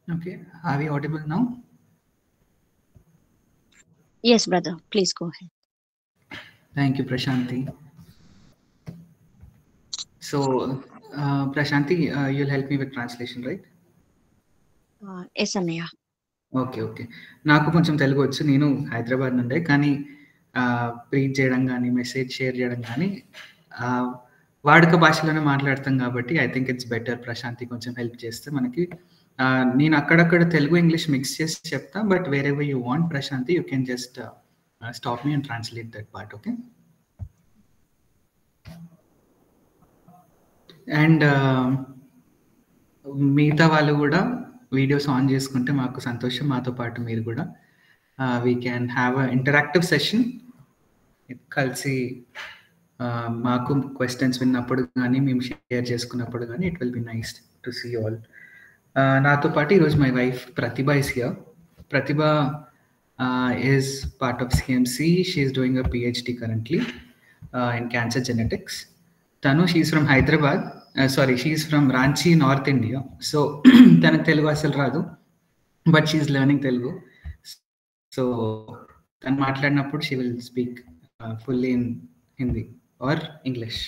Okay. Are we audible now? Yes, brother. Please go ahead. Thank you, Prashanti. So, Prashanti, you'll help me with translation, right? Yes, Annaya. Okay. Okay. నాకు కొంచెం తెలుగు వచ్చు. నేను హైదరాబాద్ నుండే. కానీ preach చేయడం గానీ, message share చేయడం గానీ వాడుక భాషలోనే మాట్లాడతాం కాబట్టి I think it's better Prashanti కొంచెం హెల్ప్ చేస్తే మనకి. నేను అక్కడక్కడ తెలుగు, ఇంగ్లీష్ మిక్స్ చేసి చెప్తా. But wherever you want Prashanti you can just stop me and translate that part. Okay. And మిగతా వాళ్ళు కూడా వీడియోస్ ఆన్ చేసుకుంటే మాకు సంతోషం. మాతో పాటు మీరు కూడా we can have a interactive session కలిసి మాకు క్వశ్చన్స్ విన్నప్పుడు కానీ మేము షేర్ చేసుకున్నప్పుడు కానీ it will be nice to see all. నాతో పాటు ఈరోజు my wife Pratibha is here. Pratibha is part of CMC. She is doing a PhD currently in cancer genetics. తను she's from Hyderabad, sorry she's from Ranchi, north India. So తనకు తెలుగు అసలు రాదు, but she's learning Telugu. So తను మాట్లాడినప్పుడు she will speak fully in Hindi or English.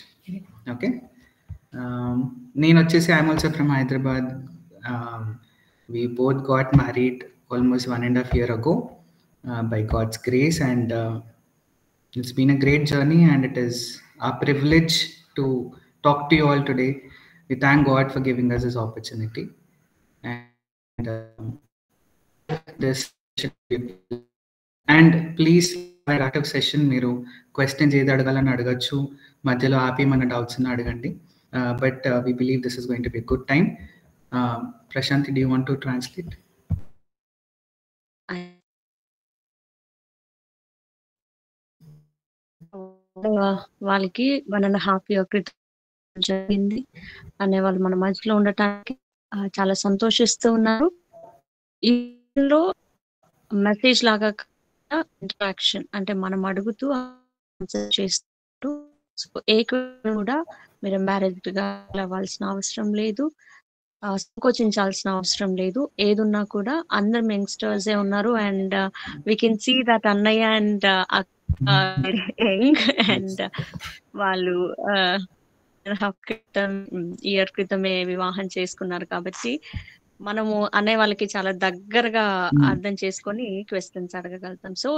Okay. నేను వచ్చేసి I'm also from Hyderabad. We both got married almost 1.5 years ago by God's grace, and it's been a great journey, and it is our privilege to talk to you all today. We thank God for giving us this opportunity, and this and please interactive session. మీరు questions ఏది అడగాలని అడగచ్చు, మధ్యలో ఆపి మన doubts అడగండి. But we believe this is going to be a good time. Prashanti, do you want to translate? వాళ్ళకి 1.5 year క్రితం జరిగింది అనే వాళ్ళు మన మధ్యలో ఉండటానికి చాలా సంతోషిస్తూ ఉన్నారు. ఇందులో మెసేజ్ లాగా ఇంటరాక్షన్ అంటే మనం అడుగుతూ చేస్తూ కూడా మీరు ఎంబారెస్డ్ గా అవ్వాల్సిన అవసరం లేదు, సంకోచించాల్సిన అవసరం లేదు. ఏదున్నా కూడా అందరు యంగ్స్టర్స్ ఉన్నారు. And we can see that అన్నయ్య అండ్ అండ్ వాళ్ళు ఇయర్ క్రితమే వివాహం చేసుకున్నారు కాబట్టి మనము అనే వాళ్ళకి చాలా దగ్గరగా అర్థం చేసుకొని క్వశ్చన్స్ అడగగలుగుతాం. సో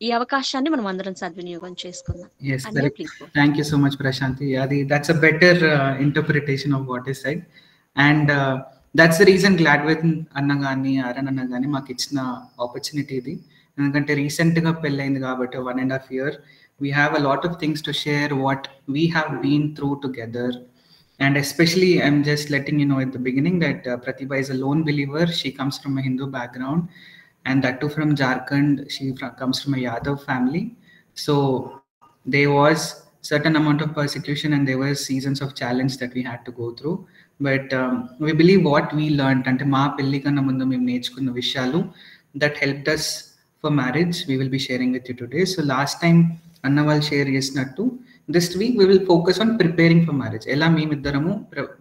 ఈ అవకాశాన్ని మనం అందరం సద్వినియోగం చేసుకుందాం. Thank you so much, Prashanti. That's a better interpretation of what is said, and that's the reason Gladwin అన్న కానీ ఆరన్ అన్న కానీ మాకు ఇచ్చిన ఆపర్చునిటీ ఇది. ఎందుకంటే రీసెంట్గా పెళ్ళైంది కాబట్టి 1.5 years we have a lot of things to share what we have been through together. And especially I'm just letting you know at the beginning that Pratibha is a lone believer. She comes from a Hindu background, and that too from Jharkhand. She comes from a Yadav family. So there was certain amount of persecution and there were seasons of challenge that we had to go through. But we believe what we learned ante ma pelli kanna mundu mem nechukunna vishayalu that helped us for marriage we will be sharing with you today. So last time అన్న వాళ్ళు share చేసినట్టు this week we will focus on preparing for marriage. ఎలా మేమిద్దరము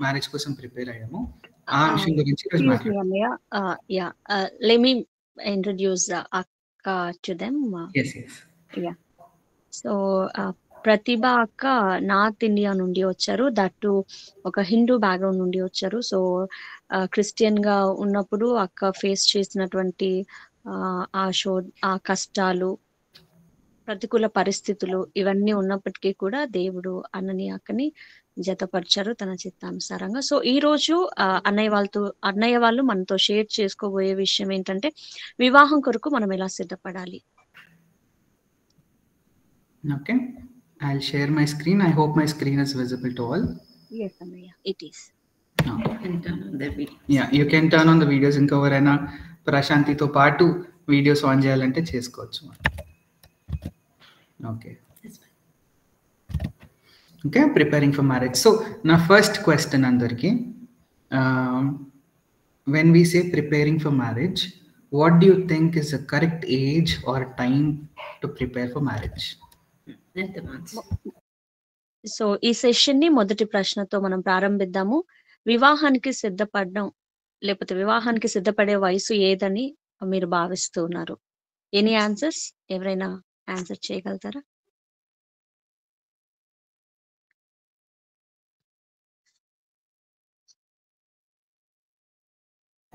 marriage కోసం prepare అయ్యాము ఆ అంశం గురించి let me introduce akka to them. Yes. Yeah. So ప్రతిభ అక్క నార్త్ ఇండియా నుండి వచ్చారు. దట్టు ఒక హిందూ బ్యాక్గ్రౌండ్ నుండి వచ్చారు. సో క్రిస్టియన్ గా ఉన్నప్పుడు అక్క ఫేస్ చేసినటువంటి ఆ కష్టాలు, ప్రతికూల పరిస్థితులు ఇవన్నీ ఉన్నప్పటికీ కూడా దేవుడు అన్నని అక్కని జతపరిచారు తన చిత్తానుసారంగా. సో ఈ రోజు అన్నయ్య వాళ్ళు మనతో షేర్ చేసుకోబోయే విషయం ఏంటంటే వివాహం కొరకు మనం ఎలా సిద్ధపడాలి. Okay, I'll share my screen. I hope my screen is visible to all. Yes, Annaya, it is. You can turn on the videos. Yeah, you can turn on the videos. ఇంకా ఎవరైనా ప్రశాంతితో పాటు వీడియోస్ ఆన్ చేయాలంటే చేసుకోవచ్చు. Okay, preparing for marriage. So now first question andarki, when we say preparing for marriage, what do you think is the correct age or time to prepare for marriage? So ఈ session ని మొదటి ప్రశ్నతో మనం ప్రారంభిద్దాము. వివాహానికి సిద్ధపడడం లేకపోతే వివాహానికి సిద్ధపడే వయసు ఏదని మీరు భావిస్తూ ఉన్నారు? Any answers? ఎవరైనా ఆన్సర్ చేయగలుగుతారా?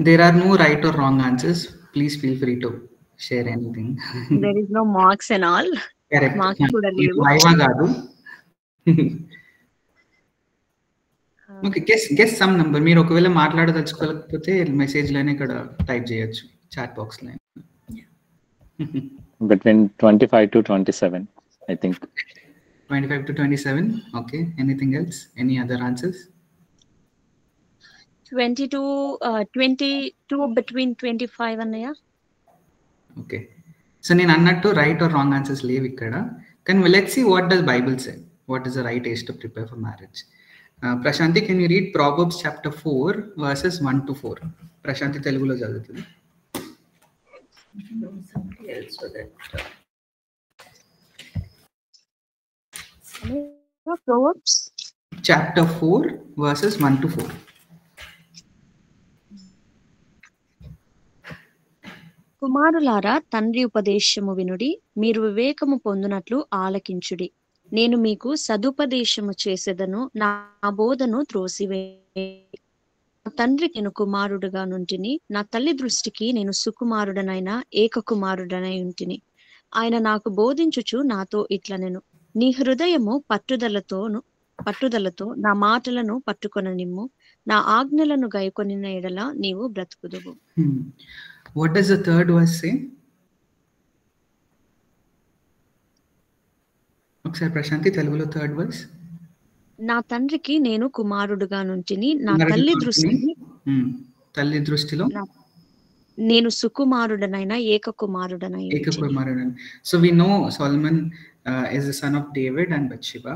There are no right or wrong answers. Please feel free to share anything. There is no marks and all. Correct. Marks కూడా ఇది లేవు. వైవా కాదు. ఓకే. Guess some number. మీరు ఒకవేళ మాట్లాడదలుచుకోలేకపోతే మెసేజ్‌లోనే ఇక్కడ టైప్ చేయొచ్చు చాట్ బాక్స్‌లో. Between 25 to 27, I think. 25 to 27. Okay. Anything else? Any other answers? 22 between 25 అన్నయ్య. ఓకే. సో నేను అన్నట్టు రైట్ ఆర్ రాంగ్ ఆన్సర్స్ లేవు ఇక్కడ. కానీ let's see what does Bible say. What is the right age to prepare for marriage? Prashanti, can you read Proverbs chapter 4 verses 1 to 4? Prashanti తెలుగులో చదువుతుంది. Proverbs chapter 4 verses 1 to 4. కుమారులారా, తండ్రి ఉపదేశము వినుడి, మీరు వివేకము పొందునట్లు ఆలకించుడి. నేను మీకు సదుపదేశము చేసేదను, నా బోధను త్రోసివేయి. నా తండ్రికి నేను కుమారుడుగా నుంటిని, నా తల్లి దృష్టికి నేను సుకుమారుడనైన ఏక కుమారుడనై ఉంటిని. ఆయన నాకు బోధించుచు నాతో ఇట్లనెను, నీ హృదయము పట్టుదలతో నా మాటలను పట్టుకొననిమ్ము, నా ఆజ్ఞలను గైకొనిన ఎడల నీవు బ్రతుకుదువు. What does the third verse say? ఒకసారి ప్రశాంతి తెలుగులో థర్డ్ వర్స్. నా తండ్రికి నేను కుమారుడుగా నుంటిని, నా తల్లి దృష్టిలో నేను సుకుమారుడనైన ఏక కుమారుడనై. So we know Solomon is the son of David and Bathsheba.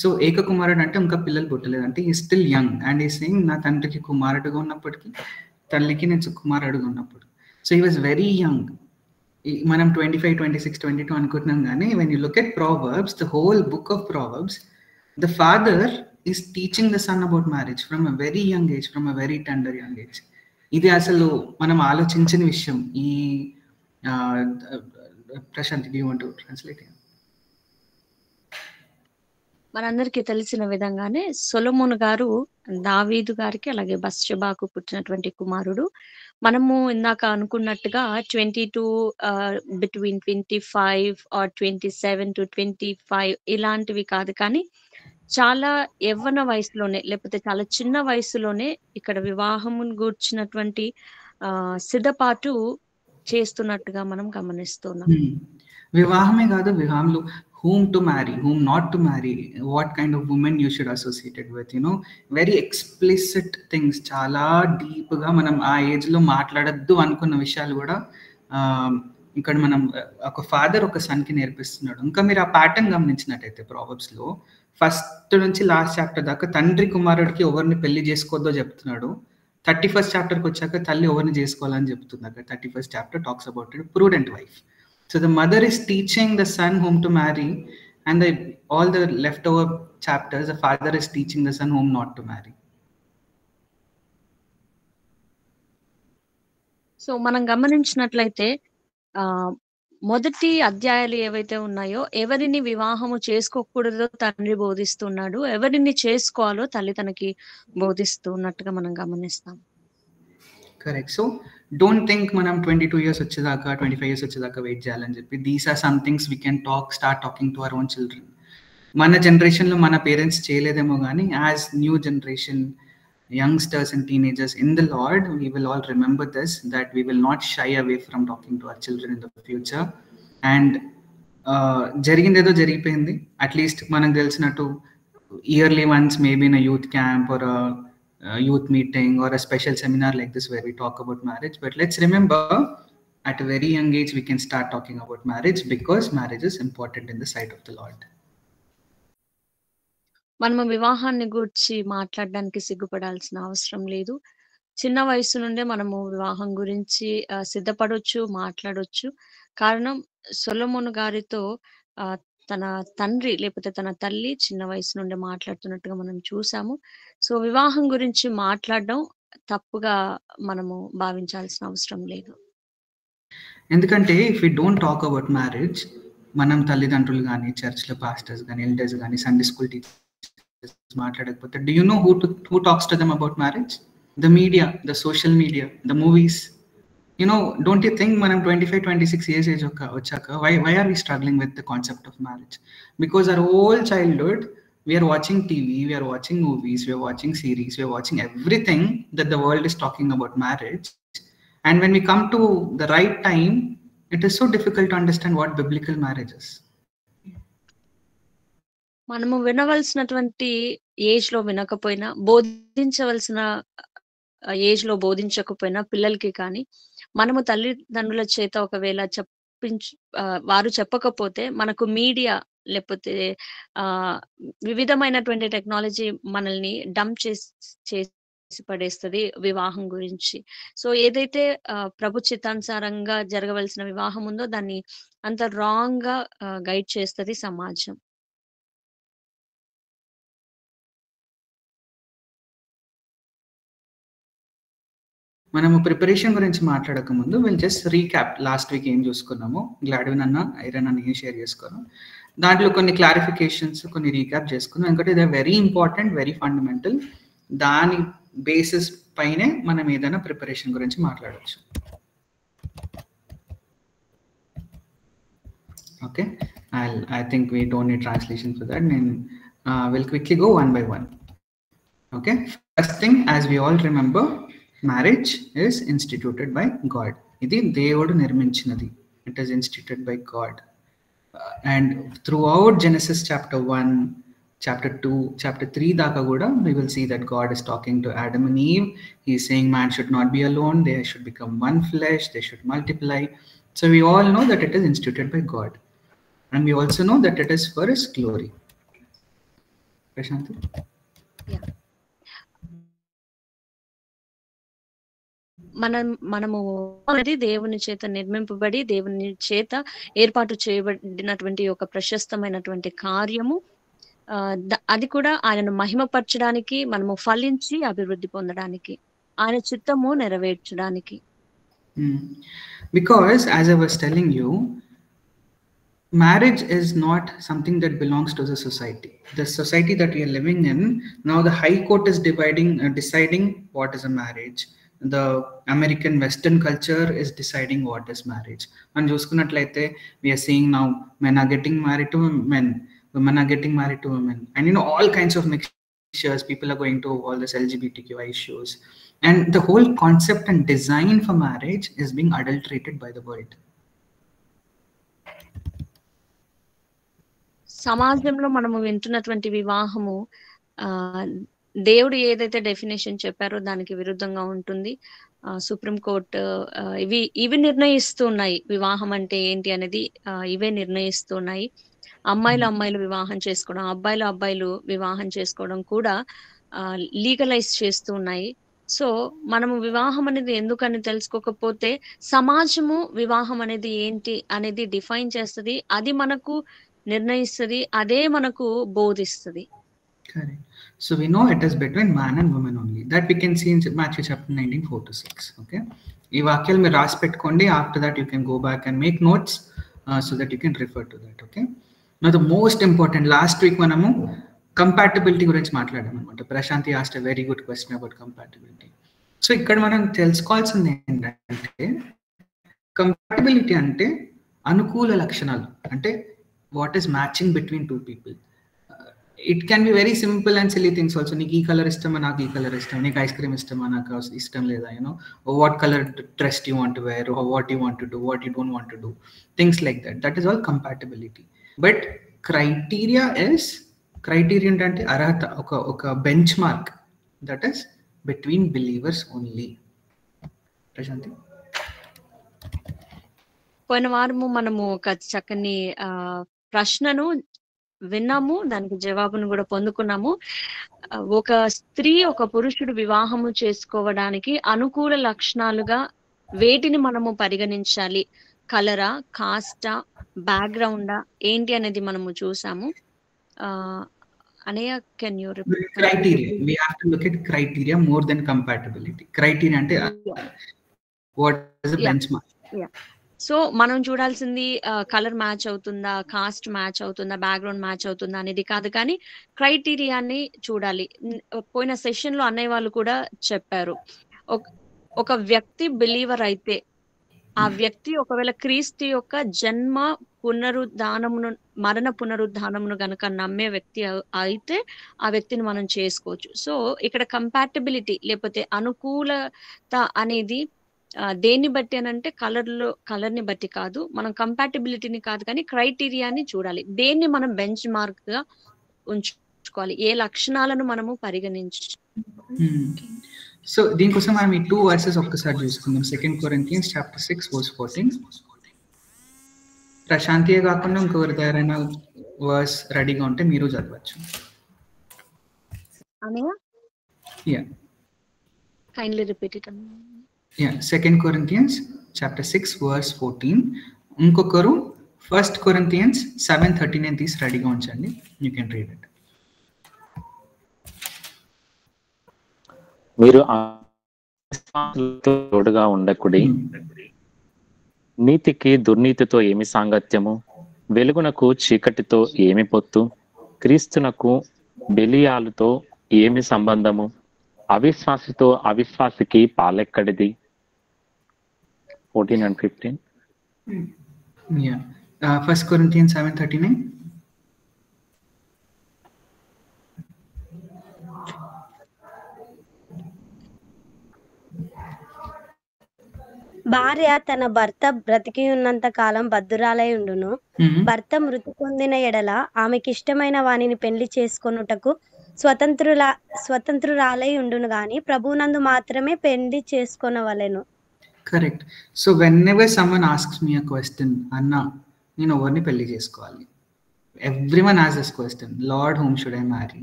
So ఏక కుమారుడు అంటే ఇంకా పిల్లలు పుట్టలేదు, అంటే ఈ స్టిల్ యంగ్ అండ్ ఈ సేయింగ్ నా తండ్రికి కుమారుడుగా ఉన్నప్పటికీ తల్లికి నేను సుకుమారుడుగా ఉన్నప్పుడు. So he was very young. మనం 25, 26, 22 అనుకుంటున్నాం, కానీ when you look at Proverbs, the whole book of Proverbs, the father is teaching the son about marriage from a very young age, from a very tender young age. ఇది అసలు మనం ఆలోచించిన విషయం. ఈ Prashant, do you want to translate? మనందరికీ తెలిసిన విధంగానే సొలొమోను గారు దావీదు గారికి అలాగే బత్షెబాకు పుట్టినటువంటి కుమారుడు. మనము ఇందాక అనుకున్నట్టుగా 22 బిట్వీన్ 25 ఆర్ 27 to 25 ఇలాంటివి కాదు, కానీ చాలా యవ్వన వయసులోనే లేకపోతే చాలా చిన్న వయసులోనే ఇక్కడ వివాహమును గూర్చినటువంటి సిద్ధపాటు చేస్తున్నట్టుగా మనం గమనిస్తున్నాం. వివాహమే కాదు, వివాహంలో whom to marry, whom not to marry, what kind of women you should associate it with, very explicit things. చాలా డీప్ గా మనం ఆ ఏజ్ లో మాట్లాడద్దు అనుకున్న విషయాలు కూడా ఇక్కడ మనం ఒక ఫాదర్ ఒక సన్ కి నేర్పిస్తున్నాడు. ఇంకా మీరు ఆ ప్యాటర్న్ గమనించినట్టయితే ప్రావర్బ్స్ లో ఫస్ట్ నుంచి లాస్ట్ చాప్టర్ దాకా తండ్రి కుమారుడికి ఎవరిని పెళ్లి చేసుకోవద్దో చెప్తున్నాడు. 31st చాప్టర్కి వచ్చాక తల్లి ఎవరిని చేసుకోవాలని చెప్తుంది. అక్కడ 31st chapter talks about it prudent wife. So the mother is teaching the son whom to marry, and all the leftover chapters, the father is teaching the son whom not to marry. So మనం గమనించినట్లయితే మొదటి అధ్యాయాలు ఏవైతే ఉన్నాయో, ఎవరిని వివాహము చేసుకోకూడదో తండ్రి బోధిస్తున్నాడు, ఎవరిని చేసుకోవాలో తల్లి తనకి బోధిస్తున్నట్టుగా మనం గమనిస్తాం. కరెక్ట్. సో డోంట్ థింక్ మనం 22 years వచ్చేదాకా 25 years వచ్చేదాకా వెయిట్ చేయాలని చెప్పి. These are some things we can start talking to our own children. మన జనరేషన్లో మన పేరెంట్స్ చేయలేదేమో కానీ as new generation youngsters and teenagers in the Lord, we will all remember this, that we will not shy away from talking to our children in the future. And జరిగిందేదో జరిగిపోయింది. At least మనకు తెలిసినట్టు yearly once maybe in a youth camp or a youth meeting or a special seminar like this where we talk about marriage. But let's remember, at a very young age we can start talking about marriage, because marriage is important in the sight of the Lord. మనము వివాహాన్ని గురించి మాట్లాడడానికి సిగ్గుపడాల్సిన అవసరం లేదు. చిన్న వయసు నుండే మనము వివాహం గురించి సిద్ధపడొచ్చు, మాట్లాడొచ్చు. కారణం సొలొమోను గారితో తన తండ్రి లేకపోతే తన తల్లి చిన్న వయసు నుండి మాట్లాడుతున్నట్టుగా మనం చూసాము. సో వివాహం గురించి మాట్లాడడం తప్పుగా మనము భావించాల్సిన అవసరం లేదు. ఎందుకంటే if we don't talk about marriage, మనం తల్లిదండ్రులు కానీ, చర్చ్లో పాస్టర్స్ కానీ, ఎల్డర్స్ కానీ, సండే స్కూల్ టీచర్స్ మాట్లాడకపోతే do you know who talks to them about marriage? The media, the social media, the movies. Don't you think మనం 25-26 years age వచ్చాక why are we struggling with the concept of marriage? Because our whole childhood we are watching TV, we are watching movies, we are watching series, we are watching everything that the world is talking about marriage. And when we come to the right time, it is so difficult to understand what biblical marriage is. మనము వినవలసినటువంటి age లో వినకపోయినా, బోధించవలసిన age లో బోధించకపోయినా పిల్లలకి కానీ, మనము తల్లిదండ్రుల చేత ఒకవేళ వారు చెప్పకపోతే మనకు మీడియా లేకపోతే వివిధమైనటువంటి టెక్నాలజీ మనల్ని డంప్ చేసి పడేస్తుంది వివాహం గురించి. సో ఏదైతే ప్రభు చిత్తానుసారంగా జరగవలసిన వివాహం ఉందో దాన్ని అంత రాంగ్ గా గైడ్ చేస్తుంది సమాజం. మనము ప్రిపరేషన్ గురించి మాట్లాడక ముందు will just recap last week ఏం చూసుకున్నాము. గ్లాడ్విన్ అన్న, ఐరన్ అన్న ఏం షేర్ చేసుకున్నాం, దాంట్లో కొన్ని క్లారిఫికేషన్స్, కొన్ని రీక్యాప్ చేసుకున్నాం. ఎందుకంటే ఇది వెరీ ఇంపార్టెంట్, వెరీ ఫండమెంటల్. దాని బేసిస్ పైనే మనం ఏదైనా ప్రిపరేషన్ గురించి మాట్లాడవచ్చు. Okay, I think we don't need translation for that. We'll quickly go one by one. Okay, first thing, as we all remember, marriage is instituted by God. Idi Devudu nirminchinadi. It is instituted by God. And throughout Genesis chapter 1, chapter 2, chapter 3 daaka kuda we will see that God is talking to Adam and Eve. He is saying man should not be alone, they should become one flesh, they should multiply. So we all know that it is instituted by God. And we also know that it is for his glory. Prashanti? Yeah. మనము అనేది దేవుని చేత నిర్మింపబడి దేవుని చేత ఏర్పాటు చేయబడినటువంటి ఒక ప్రశస్తమైనటువంటి కార్యము. అది కూడా ఆయనను మహిమపరచడానికి, మనము ఫలించి అభివృద్ధి పొందడానికి, ఆయన చిత్తము నెరవేర్చడానికి. Because as I was telling you, marriage is not something that belongs to the society. The society that we are living in now, the High Court is deciding what is a marriage. The American Western culture is deciding what is marriage. And చూసుకున్నట్లయితే we are seeing now men are getting married to men, women are getting married to women, and all kinds of mixtures. People are going to all this LGBTQI issues, and the whole concept and design for marriage is being adulterated by the world. సమాజంలో మనము వింటున్నటువంటి వివాహము దేవుడు ఏదైతే definition చెప్పారో దానికి విరుద్ధంగా ఉంటుంది. సుప్రీం కోర్టు ఇవి నిర్ణయిస్తున్నాయి వివాహం అంటే ఏంటి అనేది. ఇవే నిర్ణయిస్తున్నాయి. అమ్మాయిలు వివాహం చేసుకోవడం, అబ్బాయిలు వివాహం చేసుకోవడం కూడా లీగలైజ్ చేస్తున్నాయి. సో మనము వివాహం అనేది ఎందుకని తెలుసుకోకపోతే సమాజము వివాహం అనేది ఏంటి అనేది డిఫైన్ చేస్తుంది, అది మనకు నిర్ణయిస్తుంది, అదే మనకు బోధిస్తుంది. Correct. So we know it is between man and woman only. That we can see in Matthew chapter 19, 4-6. Okay. ఈ వాక్యాలు మీరు రాసి పెట్టుకోండి. After that you can go back and make notes so that you can refer to that. Okay. Now the most important, last week మనము compatibility గురించి మాట్లాడాం అనమాట. Prashanti asked a very good question about compatibility. So ఇక్కడ మనం తెలుసుకోవాల్సింది ఏంటంటే, compatibility అంటే అనుకూల లక్షణాలు. అంటే what is matching between two people. It can be very simple and silly things also. నీకు ఈ కలర్ ఇష్టమా, నాకు ఈ కలర్ ఇష్టం, నీకు ఐస్ క్రీమ్ ఇష్టమా, నాకు ఇష్టం లేదా, what color dress do you want to wear, or what you want to do, what you don't want to do, things like that. That is all compatibility. But criteria అంటే అర్హత, ఒక benchmark, that is between believers only. Prashanti, పోయిన వారము మనము ఒక చక్కని ప్రశ్నను విన్నాము, దానికి జవాబును కూడా పొందుకున్నాము. ఒక స్త్రీ ఒక పురుషుడు వివాహము చేసుకోవడానికి అనుకూల లక్షణాలుగా వేటిని మనము పరిగణించాలి? కలరా, కాస్టా, బ్యాక్గ్రౌండా ఏంటి అనేది మనము చూసాము. Anaya, can you criteria? We have to look at criteria more than compatibility. Criteria ante what is a benchmark? So మనం చూడాల్సింది కలర్ మ్యాచ్ అవుతుందా, కాస్ట్ మ్యాచ్ అవుతుందా, బ్యాక్గ్రౌండ్ మ్యాచ్ అవుతుందా అనేది కాదు, కానీ క్రైటీరియాని చూడాలి. పోయిన సెషన్ లో అన్నయ్య వాళ్ళు కూడా చెప్పారు, ఒక వ్యక్తి బిలీవర్ అయితే ఆ వ్యక్తి ఒకవేళ క్రీస్తు యొక్క జన్మ పునరుద్ధానమును, మరణ పునరుద్ధానమును గనక నమ్మే వ్యక్తి అయితే ఆ వ్యక్తిని మనం చేసుకోవచ్చు. సో ఇక్కడ కంపాటబిలిటీ లేకపోతే అనుకూలత అనేది దేన్ని బట్టి అని అంటే కలర్ని బట్టి కాదు, మనం కంపాటబిలిటీని కాదు, కానీ క్రైటీరియాని చూడాలి. దేన్ని మనం బెంచ్ మార్క్ గా ఉంచుకోవాలి, ఏ లక్షణాలను మనము పరిగణించు. సో దీనికోసం మనం ఈ 2 వర్సెస్ ఒక్కసారి చూసుకుందాం. 2 Corinthians chapter 6 verse 14. ప్రశాంతియే కాకుండా ఇంకొకరి దగ్గరైనా వర్స్ రెడీగా ఉంటే మీరు చదవచ్చు. Kindly repeat it. 2 Corinthians chapter 6 verse 14. ఇంకొకరు 1 Corinthians 7:39 తీసి రెడీగా ఉంచండి. You can read it. మీరు తోడుగా ఉండకుడి, నీతికి దుర్నీతితో ఏమి సాంగత్యము, వెలుగునకు చీకటితో ఏమి పొత్తు, క్రీస్తునకు బెలియాలతో ఏమి సంబంధము, అవిశ్వాసితో అవిశ్వాసికి పాలెక్కడిది. 14 and 15. 1 Corinthians 7:39. భార్య తన భర్త బ్రతికి ఉన్నంత కాలం బద్ధురాలై ఉండును. భర్త మృతి పొందిన ఎడల ఆమెకి ఇష్టమైన వానిని పెళ్లి చేసుకొనుటకు స్వతంత్రురాలై ఉండును గాని ప్రభువునందు మాత్రమే పెళ్లి చేసుకొనవలెను. Correct. So whenever someone asks me a question, అన్నా నేను ఎవరిని పెళ్లి చేసుకోవాలి, everyone asks this question, Lord, whom should I marry?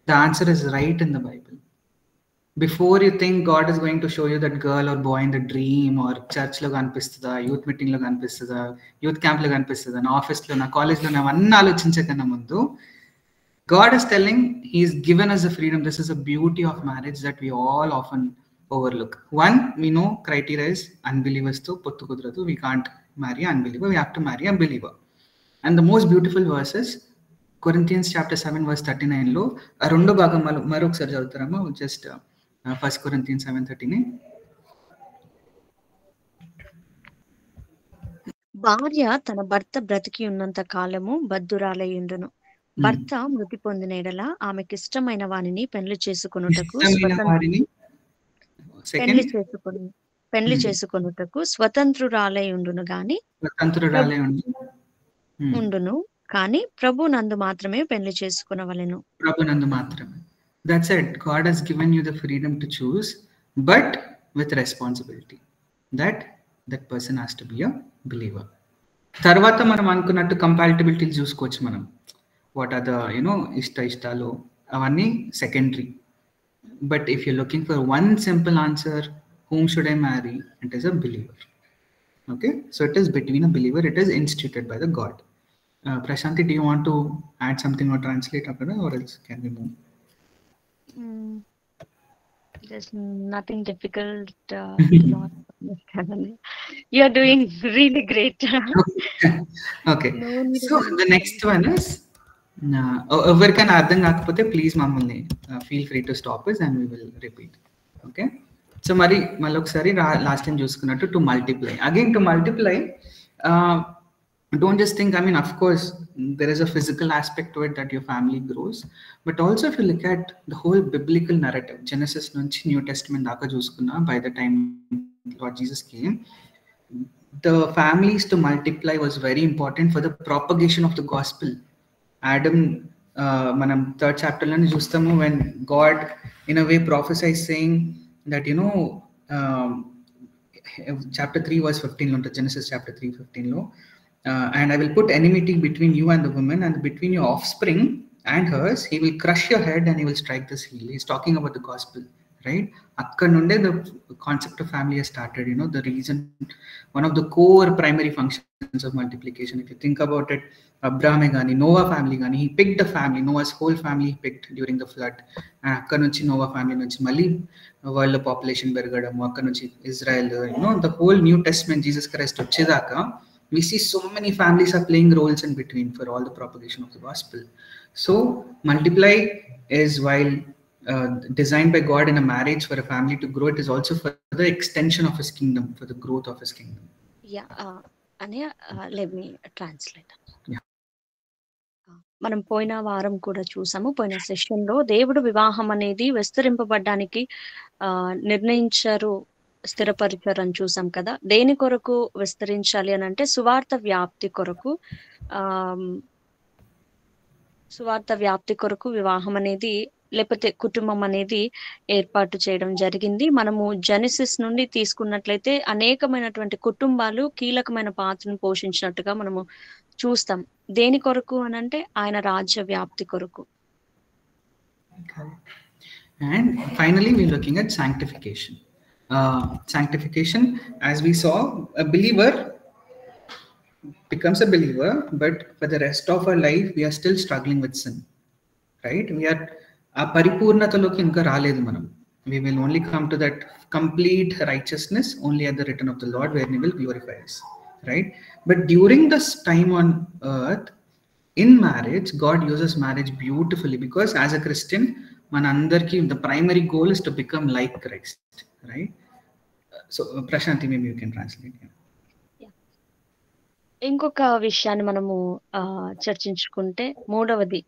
The answer is right in the Bible. Before you think God is going to show you that girl or boy in the dream, or church lo కనిపిస్తుందా, youth meeting లో కనిపిస్తుందా, youth camp లో కనిపిస్తుందా, నా office లో, నా college లో, అవన్నీ ఆలోచించకన్నా ముందు God is telling, He's given us the freedom. This is a beauty of marriage that we all often overlook. One, we know criteria is unbelievers to pottu kudradu. We can't marry unbeliever. We have to marry a believer. And the most beautiful verse is Corinthians chapter 7 verse 39 లో ఆ రెండో భాగం మరొకసారి చదువుతారమ్మా. Just 1 Corinthians 7:39. భార్య తన భర్త బ్రతికి ఉన్నంత కాలము బద్ధురాలై ఉండును. భర్త మృతి పొందిన ఎడల ఆమెకి ఇష్టమైన వానిని పెళ్లి చేసుకొనుటకు స్వతంత్రురాలై ఉండును గాని ఉండును కానీ ప్రభు నందు మాత్రమే పెళ్లి చేసుకొనవలెను. ప్రభు నందు మాత్రమే. That's it. God has given you the freedom to choose, but with responsibility that person has to be a believer. తర్వాత మనం అనుకున్నట్టు కంపాటిబిలిటీ చూసుకోవచ్చు మనం. వాట్ ఆర్ ద ఇష్టాలు అవన్నీ secondary. But if you looking for one simple answer, whom should I marry? It is a believer. Okay, so it is between a believer. It is instituted by the God. Prashanti, do you want to add something or translate akada, or else can we move? There's nothing difficult. You are doing really great. Okay. So the next one is, ఎవరికైనా అర్థం కాకపోతే please మమ్మల్ని feel free to stop us and we will repeat. Okay. So మరి మళ్ళీ ఒకసారి last time చూసుకున్నట్టు to multiply. Again to multiply, don't just think, I mean, of course, there is a physical aspect to it that your family grows, but also if you look at the whole biblical narrative, Genesis nunchi New Testament daaka chuskunna, by the time Lord Jesus came, the families to multiply was very important for the propagation of the gospel. Adam, manam 3rd chapter lo chustamu, when God in a way prophesies saying that, chapter 3 verse 15 lo, Genesis chapter 3:15 lo, and I will put enmity between you and the woman, and between your offspring and hers. He will crush your head and he will strike this heel. He's talking about the gospel, right? Akkad nunde the concept of family has started. The reason, one of the core primary functions of multiplication, if you think about it, అబ్రామే కానీ Noah family కానీ, he picked a family, నోవాస్ whole family picked during the flood. And అక్కడ నుంచి Noah family నుంచి మళ్ళీ world population పెరగడము, అక్కడ నుంచి Israel, the whole new testament Jesus Christ వచ్చేదాకా we see so many families are playing roles in between for all the propagation of the gospel. So multiply is, while designed by God in a marriage for a family to grow, it is also for the extension of his kingdom, for the growth of his kingdom. Yeah, Anya, let me translate. Yeah. మనం పోయిన వారం కూడా చూసాము, పోయిన session లో దేవుడు వివాహం అనేది విస్తరింపబడ్డానికి నిర్ణయించారు, స్థిరపరిచారు అని చూసాం కదా. దేని కొరకు విస్తరించాలి అని అంటే సువార్త వ్యాప్తి కొరకు. సువార్త వ్యాప్తి కొరకు వివాహం అనేది, లేకపోతే కుటుంబం అనేది ఏర్పాటు చేయడం జరిగింది. మనము జెనసిస్ నుండి తీసుకున్నట్లయితే అనేకమైనటువంటి కుటుంబాలు కీలకమైన పాత్రను పోషించినట్టుగా మనము చూస్తాం. దేని కొరకు అని అంటే ఆయన రాజ్య వ్యాప్తి కొరకు. And finally we're looking at sanctification. Sanctification, as we saw, a believer becomes a believer, but for the rest of our life we are still struggling with sin, right? We are a paripurnataloki inka raledu manam. We will only come to that complete righteousness only at the return of the Lord, where he will glorify us, right? But during this time on earth, in marriage, God uses marriage beautifully, because as a Christian manandarki the primary goal is to become like Christ, right? So Prashanti, maybe you can translate. ఇంకొక విషయాన్ని మనము చర్చించుకుంటే, మూడవది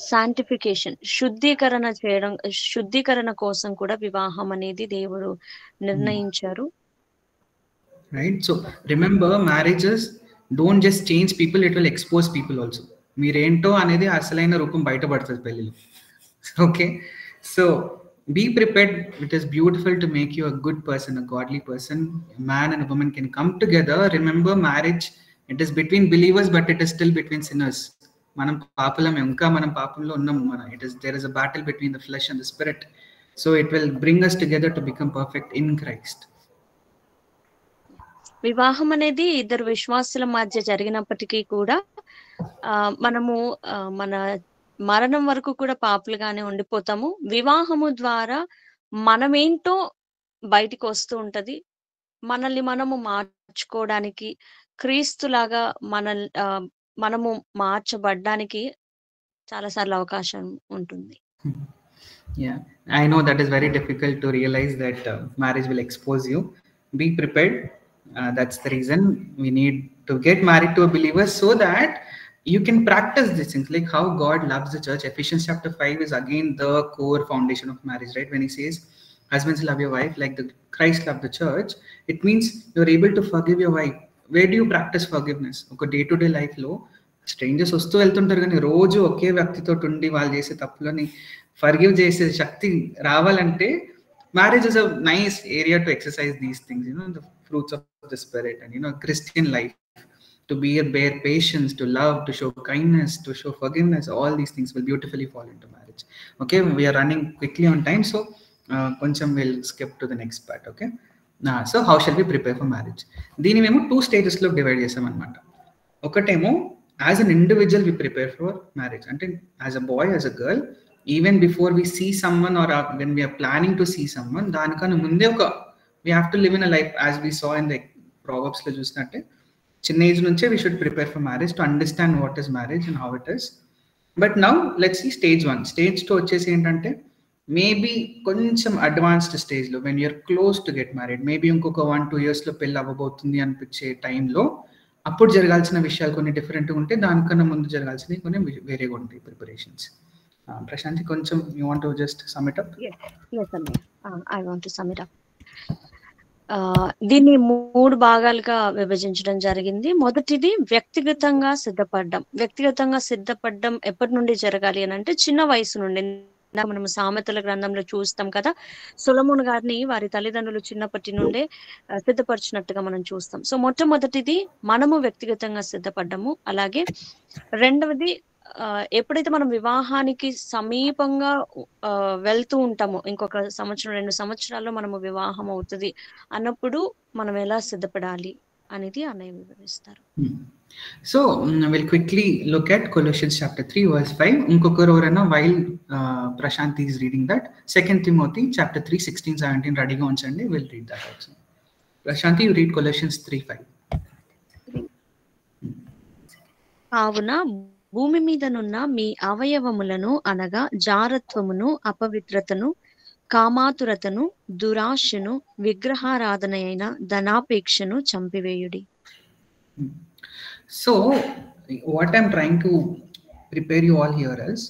sanctification, శుద్ధీకరణ కోసం కూడా వివాహం అనేది దేవుడు నిర్ణయించారు. Right? So remember, marriages don't just change people, it will expose people also. మీరేంటో అనేది అసలైన రూపం బయటపడుతుంది పెళ్ళిలో. Okay, so be prepared. It is beautiful to make you a good person, a godly person. A man and a woman can come together. Remember, marriage, it is between believers, but it is still between sinners. Manam papalam, ఇంకా మనం పాపంలో ఉన్నాము. There is a battle between the flesh and the spirit. So it will bring us together to become perfect in Christ. వివాహం అనేది ఇద్దరు విశ్వాసుల మధ్య జరిగినప్పటికీ కూడా మనము మన మరణం వరకు కూడా పాపులుగానే ఉండిపోతాము. వివాహము ద్వారా మనమేంటో బయటికి వస్తూ ఉంటది. మనల్ని మనము మార్చుకోవడానికి, క్రీస్తులాగా మనము మార్చబడ్డానికి చాలాసార్లు అవకాశం ఉంటుంది. Yeah, I know that is very difficult to realize that marriage will expose you. Be prepared. That's the reason we need to get married to a believer, so that you can practice these things, like how God loves the church. Ephesians chapter 5 is again the core foundation of marriage, right? When he says, husbands, love your wife like the Christ loved the church, it means you're able to forgive your wife. Where do you practice forgiveness? ఒక day to day life లో strangers వస్తూ వెళ్తుంటారు, కానీ రోజు ఒకే వ్యక్తితో ఉండి వాళ్ళు చేసే తప్పులని ఫర్గివ్ చేసే శక్తి రావాలంటే marriage is a nice area to exercise these things, the fruits of the spirit, and Christian life, to bear patience, to love, to show kindness, to show forgiveness. All these things will beautifully fall into marriage. Okay, we are running quickly on time, so koncham we'll skip to the next part. Okay, so how shall we prepare for marriage? Dini memo 2 stages lo divide chesam anamata. Okatemo, as an individual we prepare for marriage, ante as a boy, as a girl, even before we see someone, or when we are planning to see someone, danikana munde we have to live in a life, as we saw in the Proverbs lo chusnate, chinna age nunche we should prepare for marriage, to understand what is marriage and how it is. But now let's see stage 1. Stage 2 వచ్చేసి ఏంటంటే, maybe కొంచెం advanced stage లో, when you're close to get married, maybe ఇంకొక 1-2 years లో పెళ్ళి అవ్వబోతుంది అనిపించే టైంలో, అప్పుడు జరగాల్సిన విషయాలు కొన్ని డిఫరెంట్గా ఉంటే, దానికన్నా ముందు జరగాల్సినవి కొన్ని వేరేగా ఉంటాయి ప్రిపరేషన్స్. Prashanti, కొంచెం you want to just sum it up? Yes, I want to sum it up. దీన్ని 3 భాగాలుగా విభజించడం జరిగింది. మొదటిది వ్యక్తిగతంగా సిద్ధపడ్డం ఎప్పటి నుండి జరగాలి అని అంటే, చిన్న వయసు నుండి. మనం సామెతల గ్రంథంలో చూస్తాం కదా, సొలొమోను గారిని వారి తల్లిదండ్రులు చిన్నప్పటి నుండే సిద్ధపరిచినట్టుగా మనం చూస్తాం. సో మొట్టమొదటిది మనము వ్యక్తిగతంగా సిద్ధపడ్డము. అలాగే రెండవది, ఎప్పుడైతే మనం వివాహానికి సమీపంగా వెళ్తూ ఉంటామో, ఇంకొక 1-2 సంవత్సరాల్లో మనము వివాహం అవుతుంది అన్నప్పుడు మనం ఎలా సిద్ధపడాలి అనేది అన్నయ్య వివరిస్తారు. So we'll quickly look at Colossians chapter 3 verse 5. Unkokaru orana while Prashanti is reading that, 2 Timothy chapter 3 16 17 ready ga unchandi, we'll read that also. Prashanti, you read Colossians 3:5. కావున భూమి మీదనున్న మీ అవయవములను అనగా జారత్వమును, అపవిత్రతను, కామాతురతను, దురాశను, విగ్రహారాధన అయిన ధనాపేక్షను చంపివేయుడి. So what I'm trying to prepare you all here is,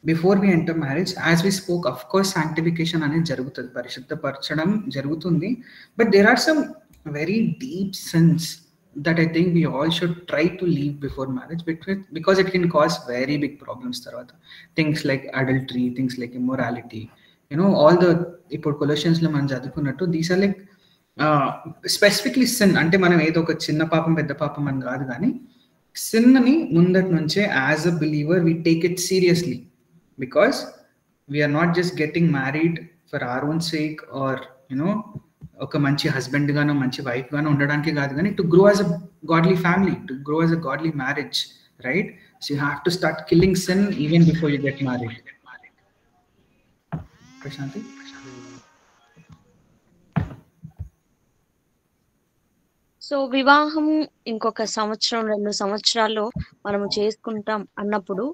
before we enter marriage, as we spoke, of course sanctification అనేది జరుగుతుంది, పరిశుద్ధపరచడం జరుగుతుంది, but there are some very deep sins that I think we all should try to leave before marriage, because it can cause very big problems tarvata. Things like adultery, things like immorality, all the ఇప్పుడు Colossians లో మనం చదువుకున్నట్టు, these are like specifically sin అంటే మనం ఏదో ఒక చిన్న పాపం పెద్ద పాపం అని కాదు, కానీ సిన్ ని ముందటి నుంచే as a believer we take it seriously, because we're not just getting married for our own sake or ఒక మంచి హస్బెండ్ గానో మంచి వైఫ్ గానో ఉండడానికి కాదు, కానీ to grow as a godly family, to grow as a godly marriage, right? So you have to start killing sin even before you get married. Prashanti? So వివాహం ఇంకొక సంవత్సరం 2 సంవత్సరాల్లో మనము చేసుకుంటాం అన్నప్పుడు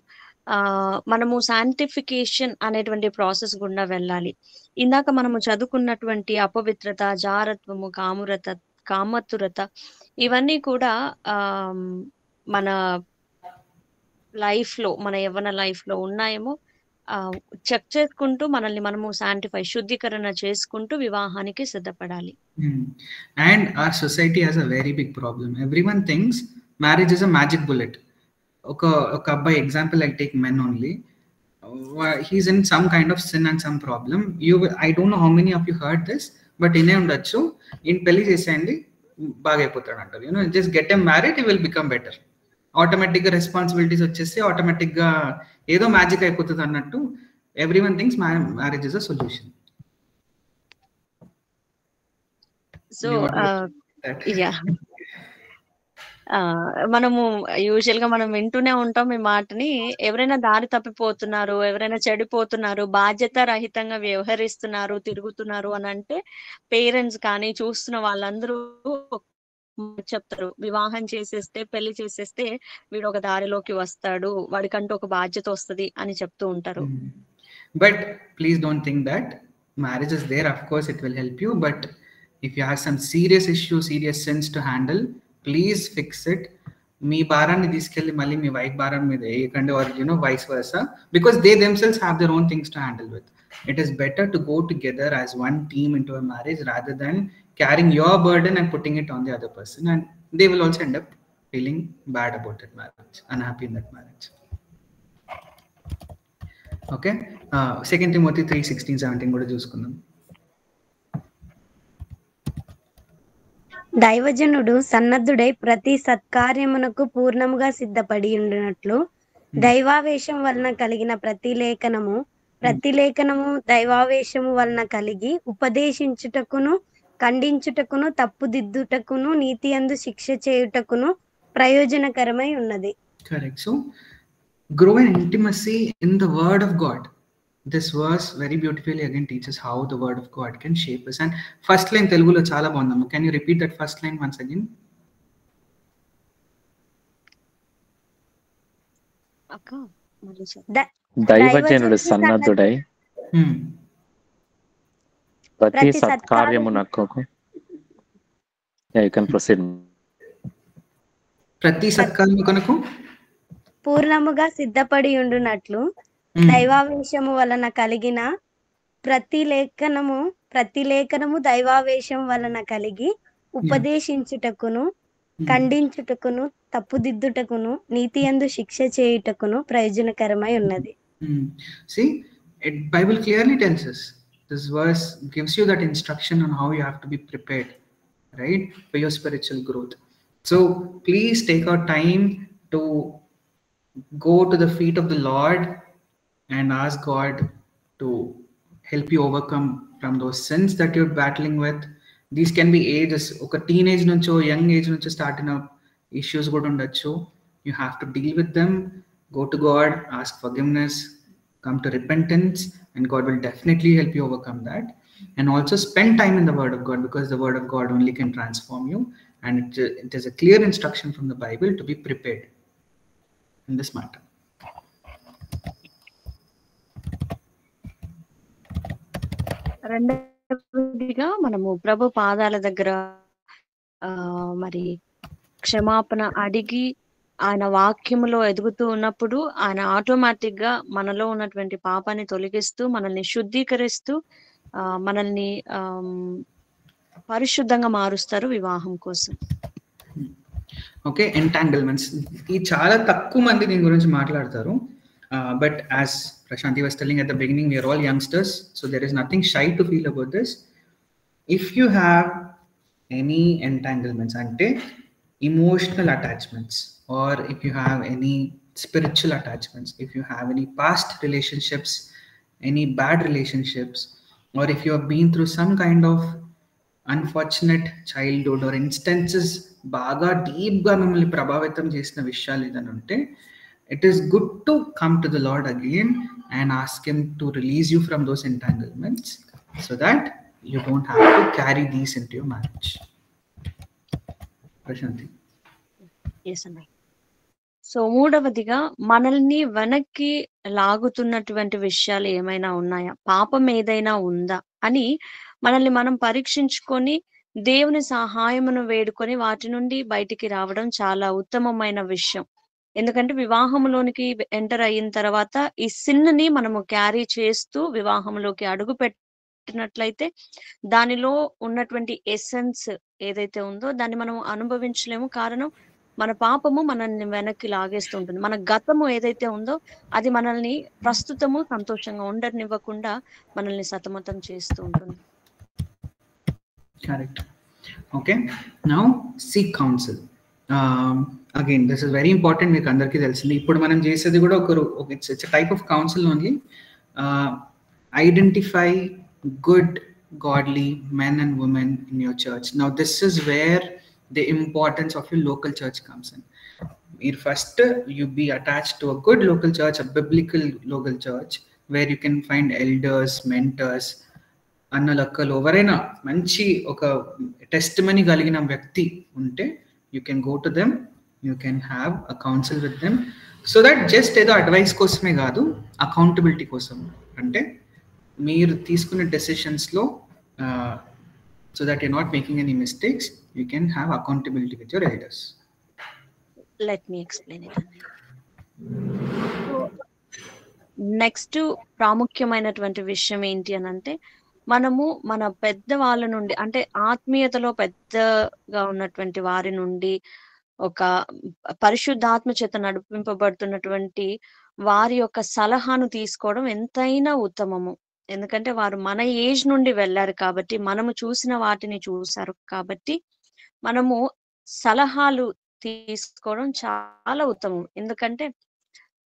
మనము శాంటిఫికేషన్ అనేటువంటి ప్రాసెస్ గుండా వెళ్ళాలి. ఇందాక మనము చదువుకున్నటువంటి అపవిత్రత, జారత్వము, కామతురత ఇవన్నీ కూడా మన లైఫ్ లో, మన యవ్వన లైఫ్ లో ఉన్నాయేమో చెక్ చేసుకుంటూ మనల్ని మనము శాంటిఫై, శుద్ధీకరణ చేసుకుంటూ వివాహానికి సిద్ధపడాలి. And our society has a very big problem. Everyone thinks marriage is a magic bullet. ఒక అబ్బాయి, example I take men only, he's in some kind of sin and some problem. I don't know how many of you heard this, but ఇనే ఉండొచ్చు, ఈయన పెళ్లి చేసేయండి బాగా అయిపోతాడు అంటారు. Just get him married, he will become better. Automatic గా responsibilities వచ్చేసి ఆటోమేటిక్ గా ఏదో మ్యాజిక్ అయిపోతుంది అన్నట్టు everyone thinks marriage is a solution. So మనము యూజువల్ గా మనం వింటూనే ఉంటాం ఈ మాటని. ఎవరైనా దారి తప్పిపోతున్నారు, ఎవరైనా చెడిపోతున్నారు, బాధ్యత రహితంగా వ్యవహరిస్తున్నారు, తిరుగుతున్నారు అని అంటే పేరెంట్స్ కానీ చూస్తున్న వాళ్ళందరూ చెప్తారు, వివాహం చేసేస్తే, పెళ్లి చేసేస్తే వీడు ఒక దారిలోకి వస్తాడు, వాడికంటూ ఒక బాధ్యత వస్తుంది అని చెప్తూ ఉంటారు. But please don't think that marriage is there. Of course it will help you, but if you have some serious issue, serious sense to handle, please fix it. మీ భారాన్ని తీసుకెళ్ళి మళ్ళీ మీ వైఫ్ భారం మీద వేయకండి, or vice versa, because they themselves have their own things to handle with. It is better to go together as one team into a marriage rather than carrying your burden and putting it on the other person, and they will also end up feeling bad about that marriage, unhappy in that marriage. Okay, 2 Timothy 3:16-17 కూడా చూసుకుందాం. దైవజనుడు సన్నద్ధుడై ప్రతి సత్కార్యమునకు పూర్ణముగా సిద్ధపడి ఉండినట్లు దైవావేశం వలన కలిగిన ప్రతి లేఖనము దైవావేశము వలన కలిగి ఉపదేశించుటకును, ఖండించుటకును, తప్పుదిద్దుటకును, నీతి యందు శిక్ష చేయుటకును ప్రయోజనకరమై ఉన్నది. Correct. So grow in intimacy in the word of God. This verse very beautifully again teaches how the word of God can shape us. And first line Telugulo chala bondam. Can you repeat that first line once again? అక్క దైవజనుడు సన్నద్ధుడై ప్రతి సత్కార్యమునకు ప్రతి సత్కార్యమునకు పూర్ణముగా సిద్ధపడి ఉండునట్లు దైవావేశము వలన కలిగిన ప్రతి లేఖనము దైవావేశం వలన కలిగి ఉపదేశించుటకును, ఖండించుటకును, తప్పుదిద్దుటకును, నీతి యందు శిక్ష చేయుటకును ప్రయోజనకరమై ఉన్నది. See, Bible clearly tells us, this verse gives you that instruction on how you have to be prepared, right, for your spiritual growth. So please take our time to go to the feet of the Lord and ask God to help you overcome from those sins that you're battling with. These can be ages, oka teenage nuncho young age nuncho start in issues కూడా ఉండొచ్చు. You have to deal with them, go to God, ask forgiveness, come to repentance, and God will definitely help you overcome that. And also spend time in the Word of God, because the Word of God only can transform you, and it is a clear instruction from the Bible to be prepared in this matter. రెండవదిగా మనము ప్రభు పాదాల దగ్గర మరి క్షమాపణ అడిగి ఆయన వాక్యములో ఎదుగుతూ ఉన్నప్పుడు ఆయన ఆటోమేటిక్ గా మనలో ఉన్నటువంటి పాపాన్ని తొలగిస్తూ మనల్ని శుద్ధీకరిస్తూ మనల్ని పరిశుద్ధంగా మారుస్తారు వివాహం కోసం. ఓకే, ఎంటాంగిల్మెంట్స్ ఈ చాలా తక్కువ మంది దీని గురించి మాట్లాడతారు. But as Prashanti was telling at the beginning, we are all youngsters, so there is nothing shy to feel about this. If you have any entanglements, ante emotional attachments, or if you have any spiritual attachments, if you have any past relationships, any bad relationships, or if you have been through some kind of unfortunate childhood or instances baga deep ga mimmalni prabhavitam chesina vishayalu edana unte, it is good to come to the Lord again and ask him to release you from those entanglements, so that you don't have to carry these into your marriage. Prashanti. Yes, Anna. So మూడవదిగా మనల్ని వెనక్కి లాగుతున్నటువంటి విషయాలు ఏమైనా ఉన్నాయా, పాపం ఏదైనా ఉందా అని మనల్ని మనం పరీక్షించుకొని దేవుని సహాయమును వేడుకొని వాటి నుండి బయటికి రావడం చాలా ఉత్తమమైన విషయం. ఎందుకంటే వివాహంలోనికి ఎంటర్ అయిన తర్వాత ఈ సిన్ని మనము క్యారీ చేస్తూ వివాహంలోకి అడుగు పెట్టినట్లయితే దానిలో ఉన్నటువంటి ఎసెన్స్ ఏదైతే ఉందో దాన్ని మనం అనుభవించలేము. కారణం మన పాపము మనల్ని వెనక్కి లాగేస్తూ ఉంటుంది. మన గతము ఏదైతే ఉందో అది మనల్ని ప్రస్తుతము సంతోషంగా ఉండనివ్వకుండా మనల్ని సతమతం చేస్తూ ఉంటుంది. Correct. Okay, now seek counsel. Again, this is very important. మీకు అందరికీ తెలిసింది. ఇప్పుడు మనం చేసేది కూడా it's a type of counsel only. Identify good godly men and women in your church. Now this is where the importance of your local church comes in. First, you be attached to a good local church, a biblical local church, where you can find elders, mentors, అన్నలక్కలు ఎవరైనా మంచి ఒక testimony కలిగిన వ్యక్తి ఉంటే you can go to them, you can have a counsel with them, so that just ఏదో advice కోసమే కాదు, accountability కోసం. అంటే మీరు తీసుకునే డెసిషన్స్లో so that you're not making any mistakes, you can have accountability with your elders. Let me explain it. Next ప్రాముఖ్యమైనటువంటి విషయం ఏంటి అని అంటే, మనము మన పెద్ద వాళ్ళ నుండి, అంటే ఆత్మీయతలో పెద్దగా ఉన్నటువంటి వారి నుండి, ఒక పరిశుద్ధాత్మ చేత నడిపింపబడుతున్నటువంటి వారి యొక్క సలహాను తీసుకోవడం ఎంతైనా ఉత్తమము. ఎందుకంటే వారు మన ఏజ్ నుండి వెళ్ళారు కాబట్టి, మనము చూసిన వాటిని చూశారు కాబట్టి మనము సలహాలు తీసుకోవడం చాలా ఉత్తమం. ఎందుకంటే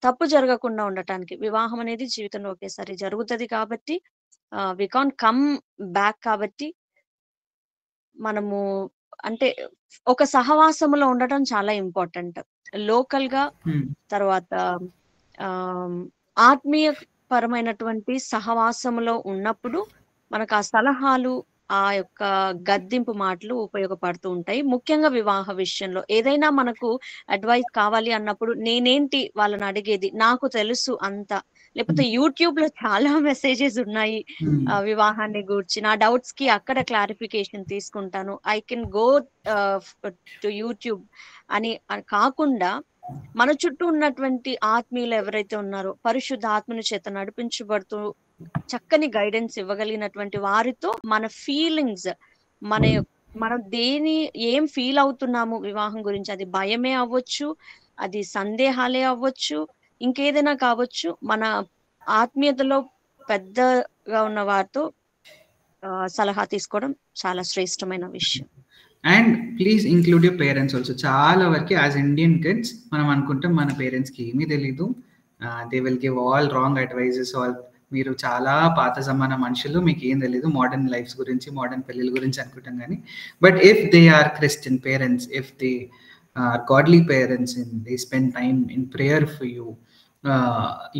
తప్పు జరగకుండా ఉండటానికి. వివాహం అనేది జీవితంలో ఒకేసారి జరుగుతుంది కాబట్టి వి కాంట్ కమ్ బ్యాక్. కాబట్టి మనము అంటే ఒక సహవాసములో ఉండటం చాలా ఇంపార్టెంట్. లోకల్ గా, తర్వాత ఆత్మీయ పరమైనటువంటి సహవాసములో ఉన్నప్పుడు మనకు ఆ సలహాలు, ఆ యొక్క గద్దింపు మాటలు ఉపయోగపడుతూ ఉంటాయి. ముఖ్యంగా వివాహ విషయంలో ఏదైనా మనకు అడ్వైస్ కావాలి అన్నప్పుడు నేనేంటి వాళ్ళని అడిగేది, నాకు తెలుసు అంతా, లేకపోతే యూట్యూబ్ లో చాలా మెసేజెస్ ఉన్నాయి వివాహాన్ని గూర్చి, నా డౌట్స్ కి అక్కడ క్లారిఫికేషన్ తీసుకుంటాను, I can go to YouTube అని కాకుండా, మన చుట్టూ ఉన్నటువంటి ఆత్మీయులు ఎవరైతే ఉన్నారో పరిశుద్ధ ఆత్మని చేత నడిపించబడుతూ చక్కని గైడెన్స్ ఇవ్వగలిగినటువంటి వారితో మన ఫీలింగ్స్, మనం ఏం ఫీల్ అవుతున్నాము వివాహం గురించి, అది భయమే అవ్వచ్చు, అది సందేహాలే అవ్వచ్చు, ఇంకేదైనా కావచ్చు, మన ఆత్మీయతలో పెద్దగా ఉన్న వారితో సలహా తీసుకోవడం చాలా శ్రేష్టమైన విషయం. And please include your parents also. చాలా వరకు యాజ్ ఇండియన్ కిడ్స్ మనం అనుకుంటాం మన పేరెంట్స్కి ఏమీ తెలీదు, they will give all wrong advises, all మీరు చాలా పాత జమానా మనుషులు, మీకు ఏం తెలీదు మోడర్న్ లైఫ్స్ గురించి, మోడర్న్ పెళ్ళిళ్ళ గురించి అనుకుంటాం. కానీ but if they are Christian parents, if they godly parents, and they spend time in prayer for you,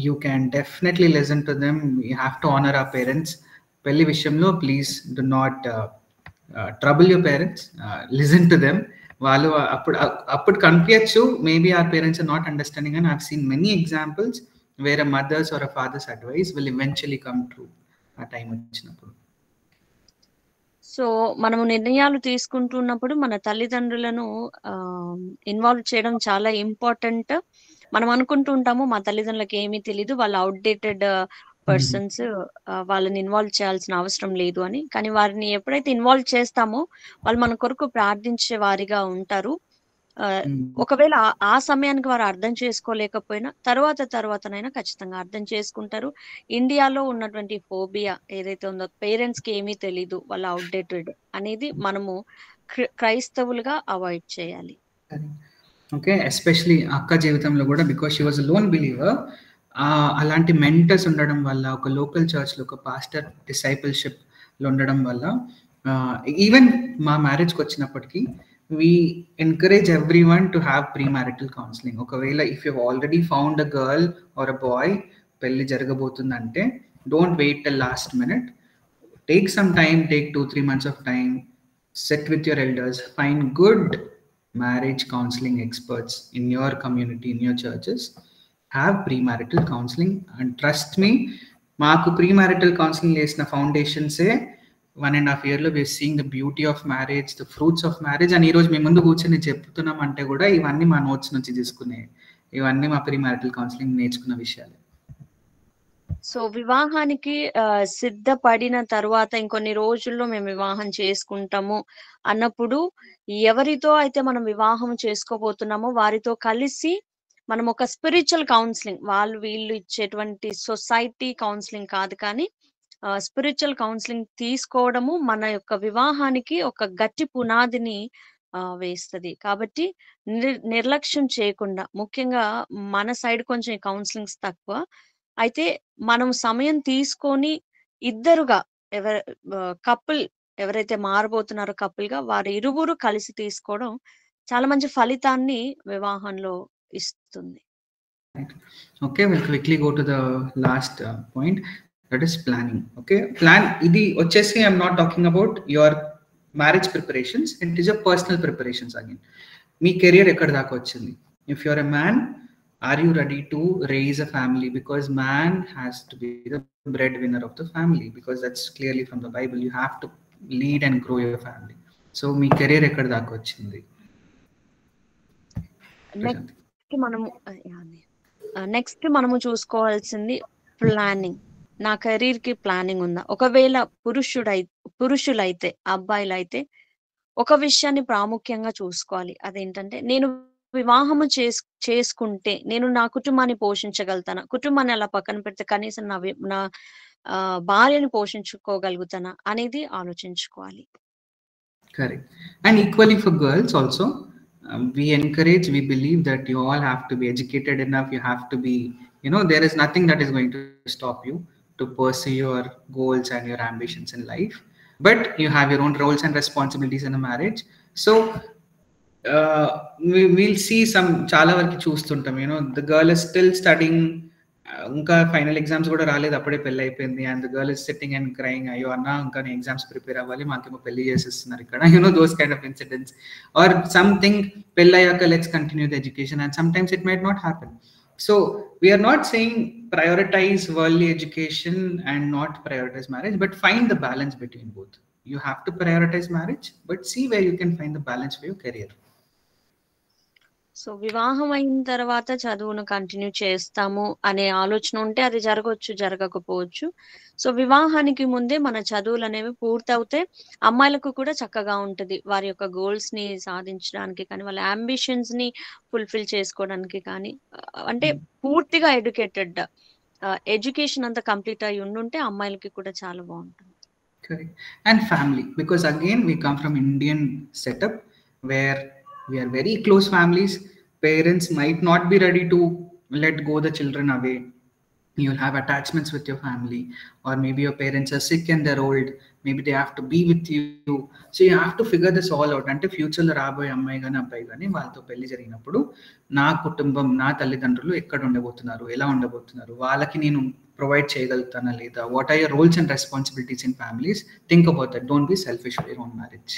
you can definitely listen to them. We have to honor our parents. Pelli vishayamlo please do not trouble your parents. Listen to them. వాళ్ళు అప్పుడు కనిపించచ్చు maybe our parents are not understanding, and I've seen many examples where a mother's or a father's advice will eventually come true ఆ time వచ్చినప్పుడు. So మనము నిర్ణయాలు తీసుకుంటున్నప్పుడు మన తల్లిదండ్రులను involve చేయడం చాలా ఇంపార్టెంట్. మనం అనుకుంటూ ఉంటాము మా తల్లిదండ్రులకి ఏమీ తెలీదు, వాళ్ళు అవుట్డేటెడ్ పర్సన్స్, వాళ్ళని ఇన్వాల్వ్ చేయాల్సిన అవసరం లేదు అని. కానీ వారిని ఎప్పుడైతే ఇన్వాల్వ్ చేస్తామో వాళ్ళు మన కొరకు ప్రార్థించే వారిగా ఉంటారు. ఒకవేళ ఆ సమయానికి వారు అర్థం చేసుకోలేకపోయినా తర్వాతనైనా ఖచ్చితంగా అర్థం చేసుకుంటారు. ఇండియాలో ఉన్నటువంటి ఫోబియా ఏదైతే ఉందో, పేరెంట్స్ కి ఏమీ తెలీదు, వాళ్ళు అవుట్డేటెడ్ అనేది మనము క్రైస్తవులుగా అవాయిడ్ చేయాలి. ఓకే, ఎస్పెషలీ అక్క జీవితంలో కూడా, because she was a loan believer, అలాంటి మెంటర్స్ ఉండడం వల్ల, ఒక లోకల్ చర్చ్లో ఒక పాస్టర్ డిసైపుల్షిప్లో ఉండడం వల్ల, ఈవెన్ మా మ్యారేజ్కి వచ్చినప్పటికీ we encourage everyone to have premarital counseling. ఒకవేళ if you've already found a girl or a boy, పెళ్లి జరగబోతుందంటే don't wait till last minute. Take some time, take 2-3 months of time, sit with your elders, find good marriage counseling experts in your community, in your churches. Have premarital counseling, and trust me, maaku premarital counseling lesna foundations e 1.5 years లో we're seeing the beauty of marriage, the fruits of marriage. and ee roju me mundu కూర్చొని చెప్తున్నాం అంటే కూడా ఇవన్నీ మా notes నుంచి తీసుకునే, ఇవన్నీ మా ప్రీ మ్యారిటల్ కౌన్సిలింగ్ నేర్చుకున్న విషయాలు. సో వివాహానికి సిద్ధపడిన తర్వాత ఇంకొన్ని రోజుల్లో మేము వివాహం చేసుకుంటాము అన్నప్పుడు, ఎవరితో అయితే మనం వివాహం చేసుకోబోతున్నామో వారితో కలిసి మనం ఒక స్పిరిచువల్ కౌన్సిలింగ్, వాళ్ళు వీళ్ళు ఇచ్చేటువంటి సొసైటీ కౌన్సిలింగ్ కాదు, కానీ స్పిరిచువల్ కౌన్సిలింగ్ తీసుకోవడము మన యొక్క వివాహానికి ఒక గట్టి పునాదిని వేస్తుంది. కాబట్టి నిర్లక్ష్యం చేయకుండా, ముఖ్యంగా మన సైడ్ కొంచెం కౌన్సిలింగ్స్ తక్కువ అయితే, మనం సమయం తీసుకొని ఇద్దరుగా కపుల్ ఎవరైతే మారబోతున్నారో కపుల్ గా వారు ఇరువురు కలిసి తీసుకోవడం చాలా మంచి ఫలితాన్ని వివాహంలో ఇస్తుంది. Okay, we'll quickly go to the last point, that is planning. Okay, plan idi vachesi, I'm not talking about your marriage preparations, it is your personal preparations again. Me career ఎక్కడ దాకా వచ్చింది? if you're a man, are you ready to raise a family? Because man has to be the breadwinner of the family, because that's clearly from the Bible. You have to lead and grow your family. So me career ఎక్కడ దాకా వచ్చింది? Next మనము చూసుకోవాల్సింది planning. నా career కి planning ఉందా? ఒకవేళ పురుషులైతే, అబ్బాయిలైతే ఒక విషయాన్ని ప్రాముఖ్యంగా చూసుకోవాలి. అదేంటంటే, నేను వివాహము చేసుకుంటే నేను నా కుటుంబాన్ని పోషించగలుగుతానా, కుటుంబాన్ని అలా పక్కన పెడితే కనీసం నా భార్యని పోషించుకోగలుగుతానా అనేది ఆలోచించుకోవాలి. Correct. And equally for girls also, we encourage, we believe that you all have to be educated enough, you have to be, there is nothing that is going to stop you to pursue your goals and your ambitions in life, but you have your own roles and responsibilities in a marriage. So we'll see some చాలా వరకు చూస్తుంటాం, the girl is still studying, ఇంకా final exams కూడా రాలేదు, అప్పుడే పెళ్లి అయిపోయింది, and the girl is sitting and crying, అయ్యో అన్న ఇంకా నేను ఎగ్జామ్స్ ప్రిపేర్ అవ్వాలి, మాకేమో పెళ్లి చేసేస్తున్నారు ఇక్కడ, those kind of incidents, or something, పెళ్లి అయ్యాక let's continue the education, and sometimes it might not happen. So we're not saying prioritize worldly education and not prioritize marriage, but find the balance between both. You have to prioritize marriage, but see where you can find the balance for your career. So వివాహం అయిన తర్వాత చదువును continue చేస్తాము అనే ఆలోచన ఉంటే అది జరగవచ్చు, జరగకపోవచ్చు. సో వివాహానికి ముందే మన చదువులు అనేవి పూర్తవుతే అమ్మాయిలకు కూడా చక్కగా ఉంటది, వారి యొక్క గోల్స్ ని సాధించడానికి కానీ, వాళ్ళ అంబిషన్స్ ని ఫుల్ఫిల్ చేసుకోవడానికి కానీ, అంటే పూర్తిగా ఎడ్యుకేటెడ్, ఎడ్యుకేషన్ అంతా కంప్లీట్ అయి ఉండుంటే అమ్మాయిలకి కూడా చాలా బాగుంటుంది. Correct. And family, because again we come from Indian setup where we are very close families. Parents might not be ready to let go the children away, you'll have attachments with your family, or maybe your parents are sick and they're old, maybe they have to be with you, so you have to figure this all out. అంటే ఫ్యూచర్లో రాబోయే అమ్మాయి కానీ అబ్బాయి కానీ వాళ్ళతో పెళ్లి జరిగినప్పుడు నా కుటుంబం, నా తల్లిదండ్రులు ఎక్కడ ఉండబోతున్నారు, ఎలా ఉండబోతున్నారు, వాళ్ళకి నేను ప్రొవైడ్ చేయగలుగుతానా లేదా, what are your roles and responsibilities in families, think about that, don't be selfish for your own marriage.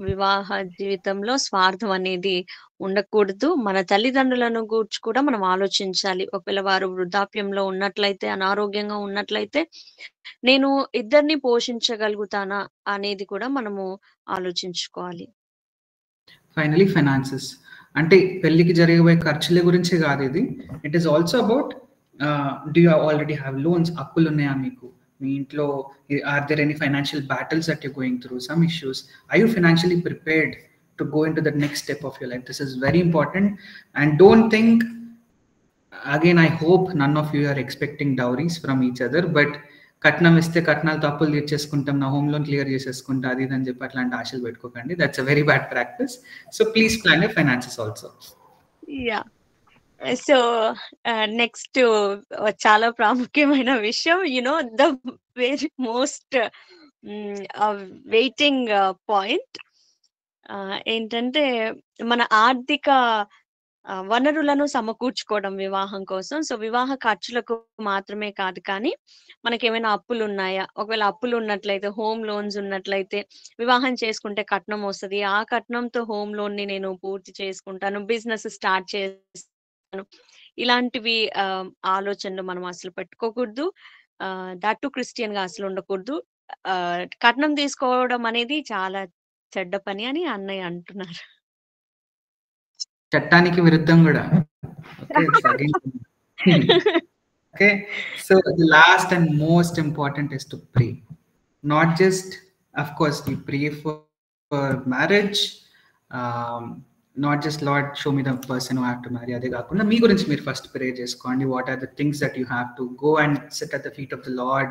వివాహ జీవితంలో స్వార్థం అనేది ఉండకూడదు. మన తల్లిదండ్రులను గూర్చి కూడా మనం ఆలోచించాలి. ఒకవేళ వారు వృద్ధాప్యంలో ఉన్నట్లయితే, అనారోగ్యంగా ఉన్నట్లయితే నేను ఇద్దరిని పోషించగలుగుతానా అనేది కూడా మనము ఆలోచించుకోవాలి. ఫైనలీ ఫైనాన్సెస్ అంటే పెళ్లికి జరిగే ఖర్చుల గురించే కాదు ఇది. It is also about do you already have loans, అప్పులు ఉన్నాయా మీకు, మీ ఇంట్లో are there any financial battles that you going through, some issues, are you financially prepared to go into the next step of your life? This is very important. And don't think, again, I hope none of you are expecting dowries from each other, but కట్నం ఇస్తే కట్నాలతో అప్పులు తీర్చేసుకుంటాం, నా home loan clear చేసేసుకుంటా, అది అని చెప్పి అట్లాంటి ఆశలు పెట్టుకోకండి. That's a very bad practice. So please plan your finances also. Yeah, so next చాలా ప్రాముఖ్యమైన విషయం, you know the very most waiting point ఏంటంటే మన ఆర్థిక వనరులను సమకూర్చుకోవడం వివాహం కోసం. సో వివాహ ఖర్చులకు మాత్రమే కాదు, కానీ మనకి ఏమైనా అప్పులు ఉన్నాయా, ఒకవేళ అప్పులు ఉన్నట్లయితే, హోమ్ లోన్స్ ఉన్నట్లయితే, వివాహం చేసుకుంటే కట్నం వస్తుంది, ఆ కట్నంతో హోమ్ లోన్ ని నేను పూర్తి చేసుకుంటాను, బిజినెస్ స్టార్ట్ చేస్తాను, ఇలాంటివి ఆలోచనలు మనం అసలు పెట్టుకోకూడదు. దట్టు క్రిస్టియన్ గా అసలు ఉండకూడదు. కట్నం తీసుకోవడం అనేది చాలా చెడ్డ పని అని అన్నయ్య అంటున్నారు. చట్టానికి విరుద్ధం కూడా. Okay, so the last and most important is to pray. Not just, of course, we pray for marriage, not just Lord show me the person who I have to marry, ade kaakunda మీ గురించి మీరు first ప్రే చేసుకోండి. What are the things that you have to go and sit at the feet of the Lord,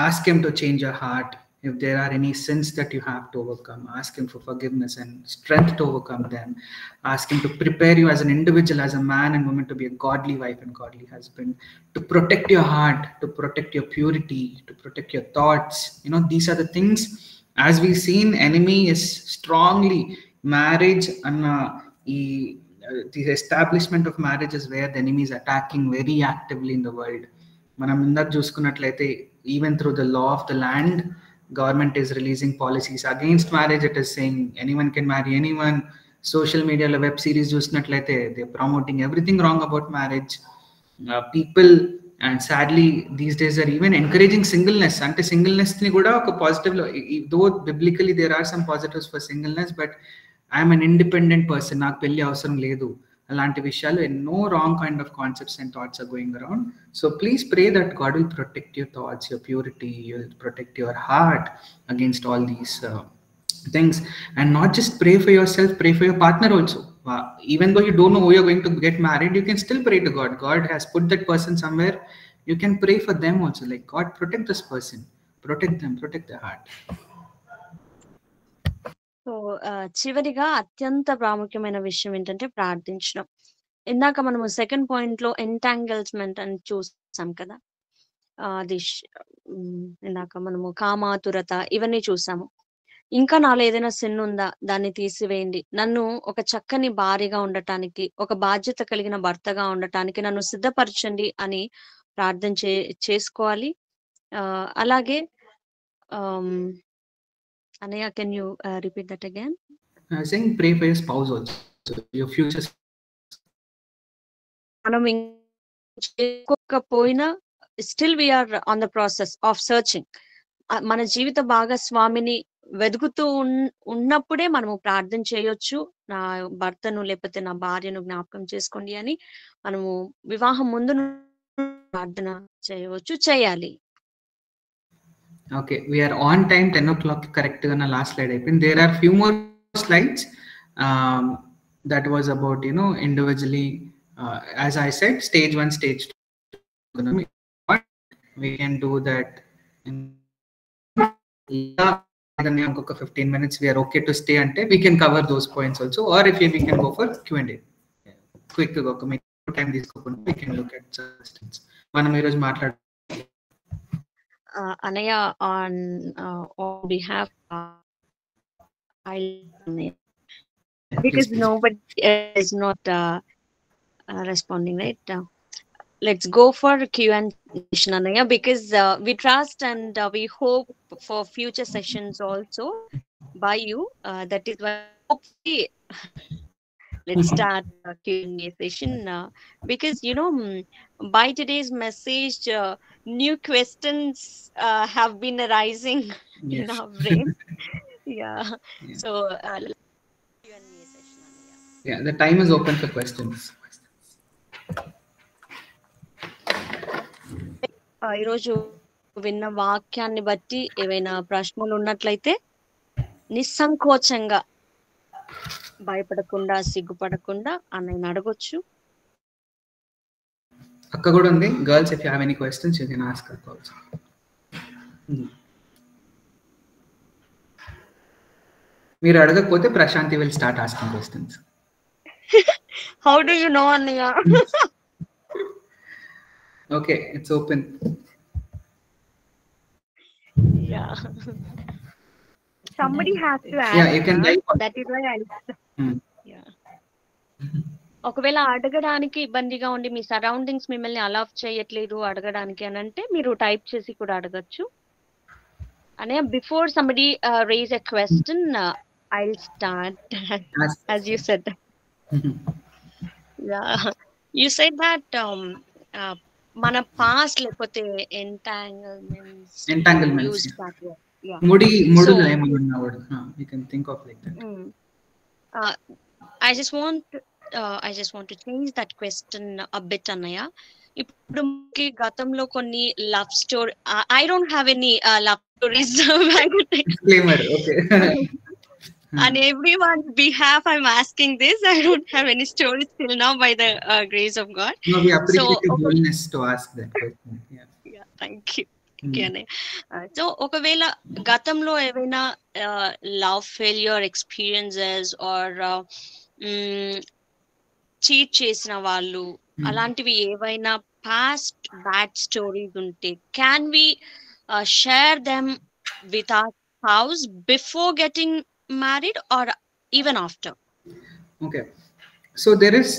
ask him to change your heart. If there are any sins that you have to overcome, ask him for forgiveness and strength to overcome them. Ask him to prepare you as an individual, as a man and woman, to be a godly wife and godly husband, to protect your heart, to protect your purity, to protect your thoughts. You know, these are the things, as we've seen, enemy is strongly marriage and the establishment of marriage is where the enemy is attacking very actively in the world. Manam indak chusukunnatlaithe, even through the law of the land, government is releasing policies against marriage. It is saying anyone can marry anyone. Social media la web series chusnatlaithe, they are promoting everything wrong about marriage. People, and sadly these days, are even encouraging singleness. Ante singleness ni kuda oka positive lo, though biblically there are some positives for singleness, but I am an independent person, నాకు పెళ్లి అవసరం లేదు, అలాంటి విషయాలు ఎన్నో wrong kind of concepts and thoughts are going around. So please pray that God will protect your thoughts, your purity, will protect your heart against all these things. And not just pray for yourself, pray for your partner also. Even though you don't know who you're going to get married, you can still pray to God. God has put that person somewhere. You can pray for them also, like, God, protect this person, protect them, protect their heart. So చివరిగా అత్యంత ప్రాముఖ్యమైన విషయం ఏంటంటే ప్రార్థించడం. ఇందాక మనము second point లో ఎంటాంగిల్స్మెంట్ అని చూసాం కదా, అది ఇందాక మనము కామాతురత ఇవన్నీ చూసాము. ఇంకా నాలో ఏదైనా సిన్ ఉందా, దాన్ని తీసివేయండి, నన్ను ఒక చక్కని భార్యగా ఉండటానికి, ఒక బాధ్యత కలిగిన భర్తగా ఉండటానికి నన్ను సిద్ధపరచండి అని ప్రార్థన చేసుకోవాలి. అలాగే Anaya, can you repeat that again? I was saying pray for your spouse also, your future. మనం చేసుకోకపోయినా still we are on the process of searching. మన జీవిత భాగస్వామిని వెతుకుతూ ఉన్నప్పుడే మనము ప్రార్థన చేయొచ్చు, నా భర్తను లేకపోతే నా భార్యను జ్ఞాపకం చేసుకోండి అని మనము వివాహం ముందు ప్రార్థన చేయవచ్చు, చేయాలి. Okay, we are on time, 10 o'clock correct ga na last slide ayipin. There are few more slides that was about, you know, individually, as I said, stage 1, stage 2. We can do that in 15 minutes. We are okay to stay ante we can cover those points also, or if we can go for Q&A. Quick గా ఒక time తీసుకోకుండా we can look at questions. మనం ఈరోజు మాట్లాడు Anaya, on behalf because nobody is not responding, right? Let's go for Q&A session, Anaya, because we trust and we hope for future sessions also by you. That is why hopefully let's start the Q&A session because by today's message new questions have been arising in our brain. Yeah. So Q&A session, Anaya. Yeah, the time is open for questions. ఈరోజు విన్న వాక్యాన్ని బట్టి ఏవైనా ప్రశ్నలు ఉన్నట్లయితే నిస్సంకోచంగా భయపడకుండా సిగ్గుపడకుండా అన్నయ్యని అడగొచ్చు. అక్క కూడా ఉంది. Girls, if you have any questions you can ask her also. మీరు అడగకపోతే Prashanti will start asking questions. How do you know, Anaya? Okay, it's open. Yeah. Somebody has to ask. Yeah, you can like that is why I yeah. ఒకవేళ అడగడానికి ఇబ్బందిగా ఉండి మీ surroundings మిమ్మల్ని allow చేయట్లేదు అడగడానికి అని అంటే మీరు టైప్ చేసి కూడా అడగచ్చు. అనే before somebody raise a question I'll start as you said. Yeah, you said that మన పాస్ట్ లేకపోతే ఎంటాంగిల్మెంట్స్ ముడులు ఏమన్నా ఉన్నవాడు you can think of like that. I just want to change that question a bit, Anaya. ఇప్పుడు గతంలో కొన్ని love story I don't have any love stories disclaimer. Okay. On everyone's behalf I'm asking this. I don't have any stories till now by the grace of God. No, we appreciate your willingness to ask that question. Yeah, thank you. So ఒకవేళ గతంలో ఏవైనా love failure experiences or cheat చేసిన వాళ్ళు అలాంటివి ఏవైనా past bad stories ఉంటే can we share them with our spouse before getting married or even after? Okay, so there is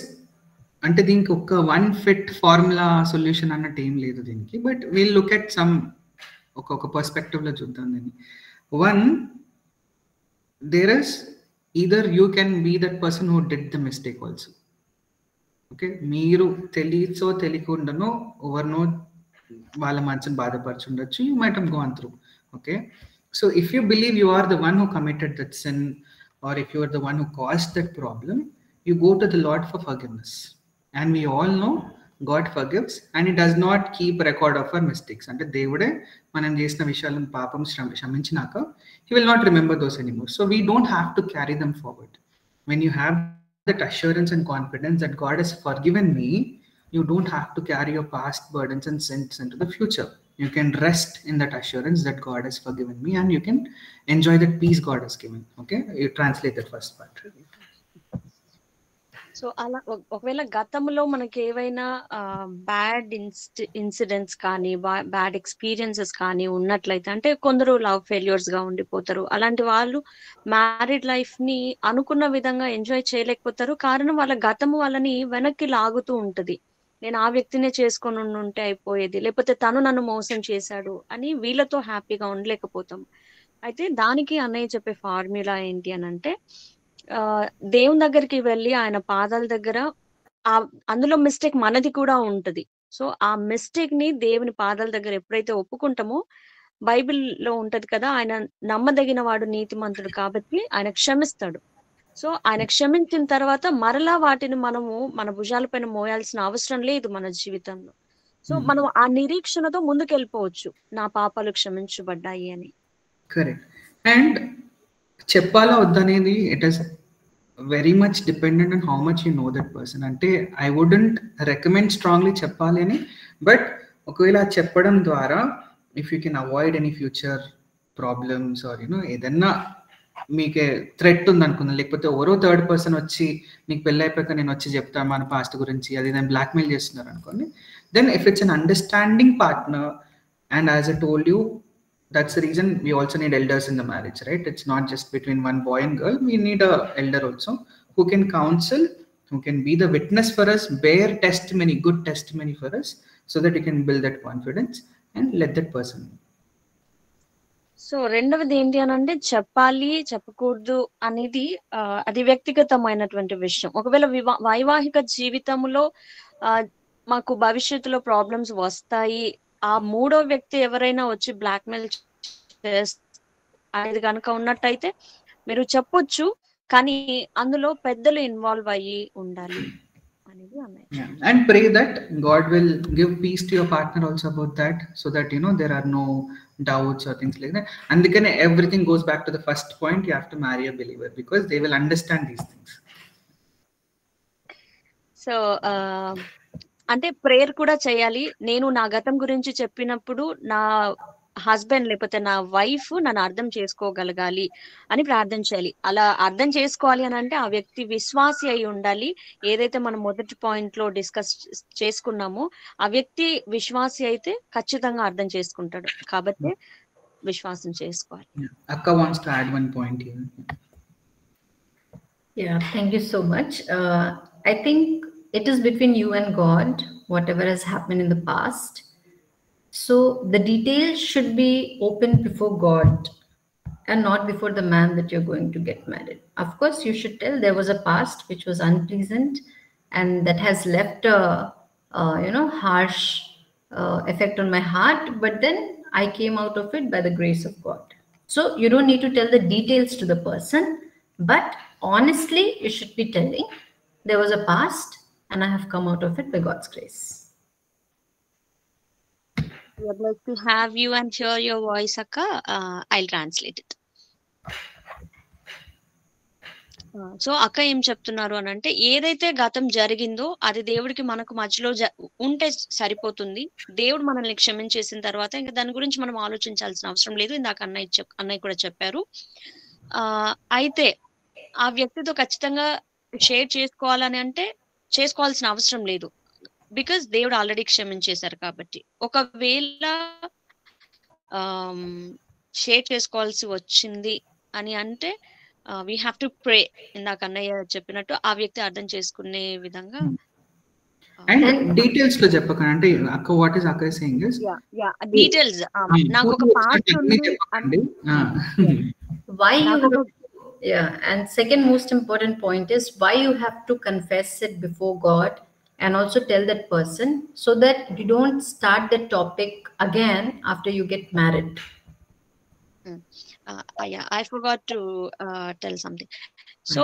అంటే దీనికి ఒక వన్ ఫిట్ ఫార్ములా సొల్యూషన్ అన్నట్టు ఏం లేదు దీనికి, but we'll look at some ఒక పర్స్పెక్టివ్లో చూద్దాం దీన్ని. One, there is either you can be that person who did the mistake also. Okay, మీరు తెలియచో తెలియకుండానో ఎవరినో వాళ్ళ మనసుని బాధపరచుండొచ్చు. You might have gone through. Okay, so if you believe you are the one who committed that sin, or if you are the one who caused that problem, you go to the Lord for forgiveness. And we all know God forgives and he does not keep record of our mistakes. Ante devude manam chesina vishayalu paapam kshaminchinaaka he will not remember those anymore. So we don't have to carry them forward. When you have that assurance and confidence that God has forgiven me, you don't have to carry your past burdens and sins into the future. You can rest in that assurance that God has forgiven me, and you can enjoy that peace God has given. Okay, you translate that first part. So అలా ఒకవేళ గతంలో మనకి ఏవైనా bad incidents కానీ bad experiences కానీ ఉన్నట్లయితే, అంటే కొందరు లవ్ ఫెయిల్యూర్స్ గా ఉండిపోతారు. అలాంటి వాళ్ళు మ్యారీడ్ లైఫ్ ని అనుకున్న విధంగా ఎంజాయ్ చేయలేకపోతారు. కారణం వాళ్ళ గతము వాళ్ళని వెనక్కి లాగుతూ ఉంటది. నేను ఆ వ్యక్తినే చేసుకొని ఉంటే అయిపోయేది, లేకపోతే తను నన్ను మోసం చేశాడు అని వీళ్ళతో హ్యాపీగా ఉండలేకపోతాం. అయితే దానికి అన్నయ్య చెప్పే ఫార్ములా ఏంటి అని అంటే, దేవుని దగ్గరికి వెళ్ళి ఆయన పాదాల దగ్గర అందులో మిస్టేక్ మనది కూడా ఉంటది. సో ఆ మిస్టేక్ ని దేవుని పాదాల దగ్గర ఎప్పుడైతే ఒప్పుకుంటామో, బైబిల్లో ఉంటది కదా, ఆయన నమ్మదగిన వాడు నీతిమంతుడు కాబట్టి ఆయన క్షమిస్తాడు. సో ఆయన క్షమించిన తర్వాత మరలా వాటిని మనము మన భుజాలపైన మోయాల్సిన అవసరం లేదు మన జీవితంలో. సో మనం ఆ నిరీక్షణతో ముందుకెళ్ళిపోవచ్చు, నా పాపాలు క్షమించబడ్డాయి అని. కరెక్ట్. అండ్ చెప్పాలా వద్దనేది it is very much dependent on how much you know that person. అంటే ఐ వుడెంట్ రికమెండ్ స్ట్రాంగ్లీ చెప్పాలి అని, బట్ ఒకవేళ చెప్పడం ద్వారా if you can avoid any future problems or ఏదన్నా మీకే థ్రెట్ ఉంది అనుకుందాం, లేకపోతే ఎవరో థర్డ్ పర్సన్ వచ్చి నీకు పెళ్ళి అయిపోయాక నేను వచ్చి చెప్తా మన పాస్ట్ గురించి, అది నేను బ్లాక్మెయిల్ చేస్తున్నారు అనుకోండి. Then if it's an understanding partner, and as I told you, that's the reason we also need elders in the marriage, right? It's not just between one boy and girl. We need a elder also who can counsel, who can be the witness for us, bear testimony, good testimony for us, so that we can build that confidence and let that person know. So రెండవది ఏంటి అని అంటే, చెప్పాలి చెప్పకూడదు అనేది అది వ్యక్తిగతమైనటువంటి విషయం. ఒకవేళ వైవాహిక జీవితంలో మాకు భవిష్యత్తులో ప్రాబ్లమ్స్ వస్తాయి, ఆ మూడో వ్యక్తి ఎవరైనా వచ్చి బ్లాక్మెయిల్ అనేది కనుక ఉన్నట్టయితే మీరు చెప్పొచ్చు, కానీ అందులో పెద్దలు ఇన్వాల్వ్ అయ్యి ఉండాలి అనేది అన్నయ్య. And pray that God will give peace to your partner also about that, so that there are no doubts or things like that. And then everything goes back to the first point, you have to marry a believer, because they will understand these things. So అంటే prayer కూడా చేయాలి. నేను నా గతం గురించి చెప్పినప్పుడు నా husband లేకపోతే నా వైఫ్ నన్ను అర్థం చేసుకోగలగాలి అని ప్రార్థన చేయాలి. అలా అర్థం చేసుకోవాలి అని అంటే ఆ వ్యక్తి విశ్వాసి అయి ఉండాలి. ఏదైతే మనం మొదటి పాయింట్ లో డిస్కస్ చేసుకున్నామో ఆ వ్యక్తి విశ్వాసి అయితే ఖచ్చితంగా అర్థం చేసుకుంటాడు. కాబట్టి విశ్వాసం చేసుకోవాలి. Akka wants to add one point here. Yeah, thank you so much. I think it is between you and God, whatever has happened in the past. So the details should be open before God and not before the man that you're going to get married. Of course, you should tell there was a past which was unpleasant and that has left a harsh effect on my heart, but then I came out of it by the grace of God. So you don't need to tell the details to the person, but honestly, you should be telling there was a past and I have come out of it by God's grace. We would like to have you and hear your voice, Akka. I'll translate it. So అక్క ఏం చెప్తున్నారు అని అంటే, ఏదైతే గతం జరిగిందో అది దేవుడికి మనకు మధ్యలో ఉంటే సరిపోతుంది. దేవుడు మనల్ని క్షమించేసిన తర్వాత ఇంకా దాని గురించి మనం ఆలోచించాల్సిన అవసరం లేదు. ఇందాక అన్నయ్య కూడా చెప్పారు. అయితే ఆ వ్యక్తితో ఖచ్చితంగా షేర్ చేసుకోవాలని అంటే చేసుకోవాల్సిన అవసరం లేదు, బికాస్ దేవుడు ఆల్రెడీ క్షమించేశారు కాబట్టి. ఒకవేళ షేర్ చేసుకోవాల్సి వచ్చింది అని అంటే వీ హ్యావ్ టు ప్రే. ఇందాక అన్నయ్య చెప్పినట్టు ఆ వ్యక్తి అర్థం చేసుకునే విధంగా. అండ్ డీటెయిల్స్ లో చెప్పకండి, అంటే అక్క వాట్ ఇస్ అక్క సేయింగ్ ఇస్ డీటెయిల్స్ నాకు ఒక పార్ట్ ఉంది. Why you have and second most important point is why you have to confess it before God and also tell that person, so that you don't start the topic again after you get married. Yeah, I forgot to tell something. So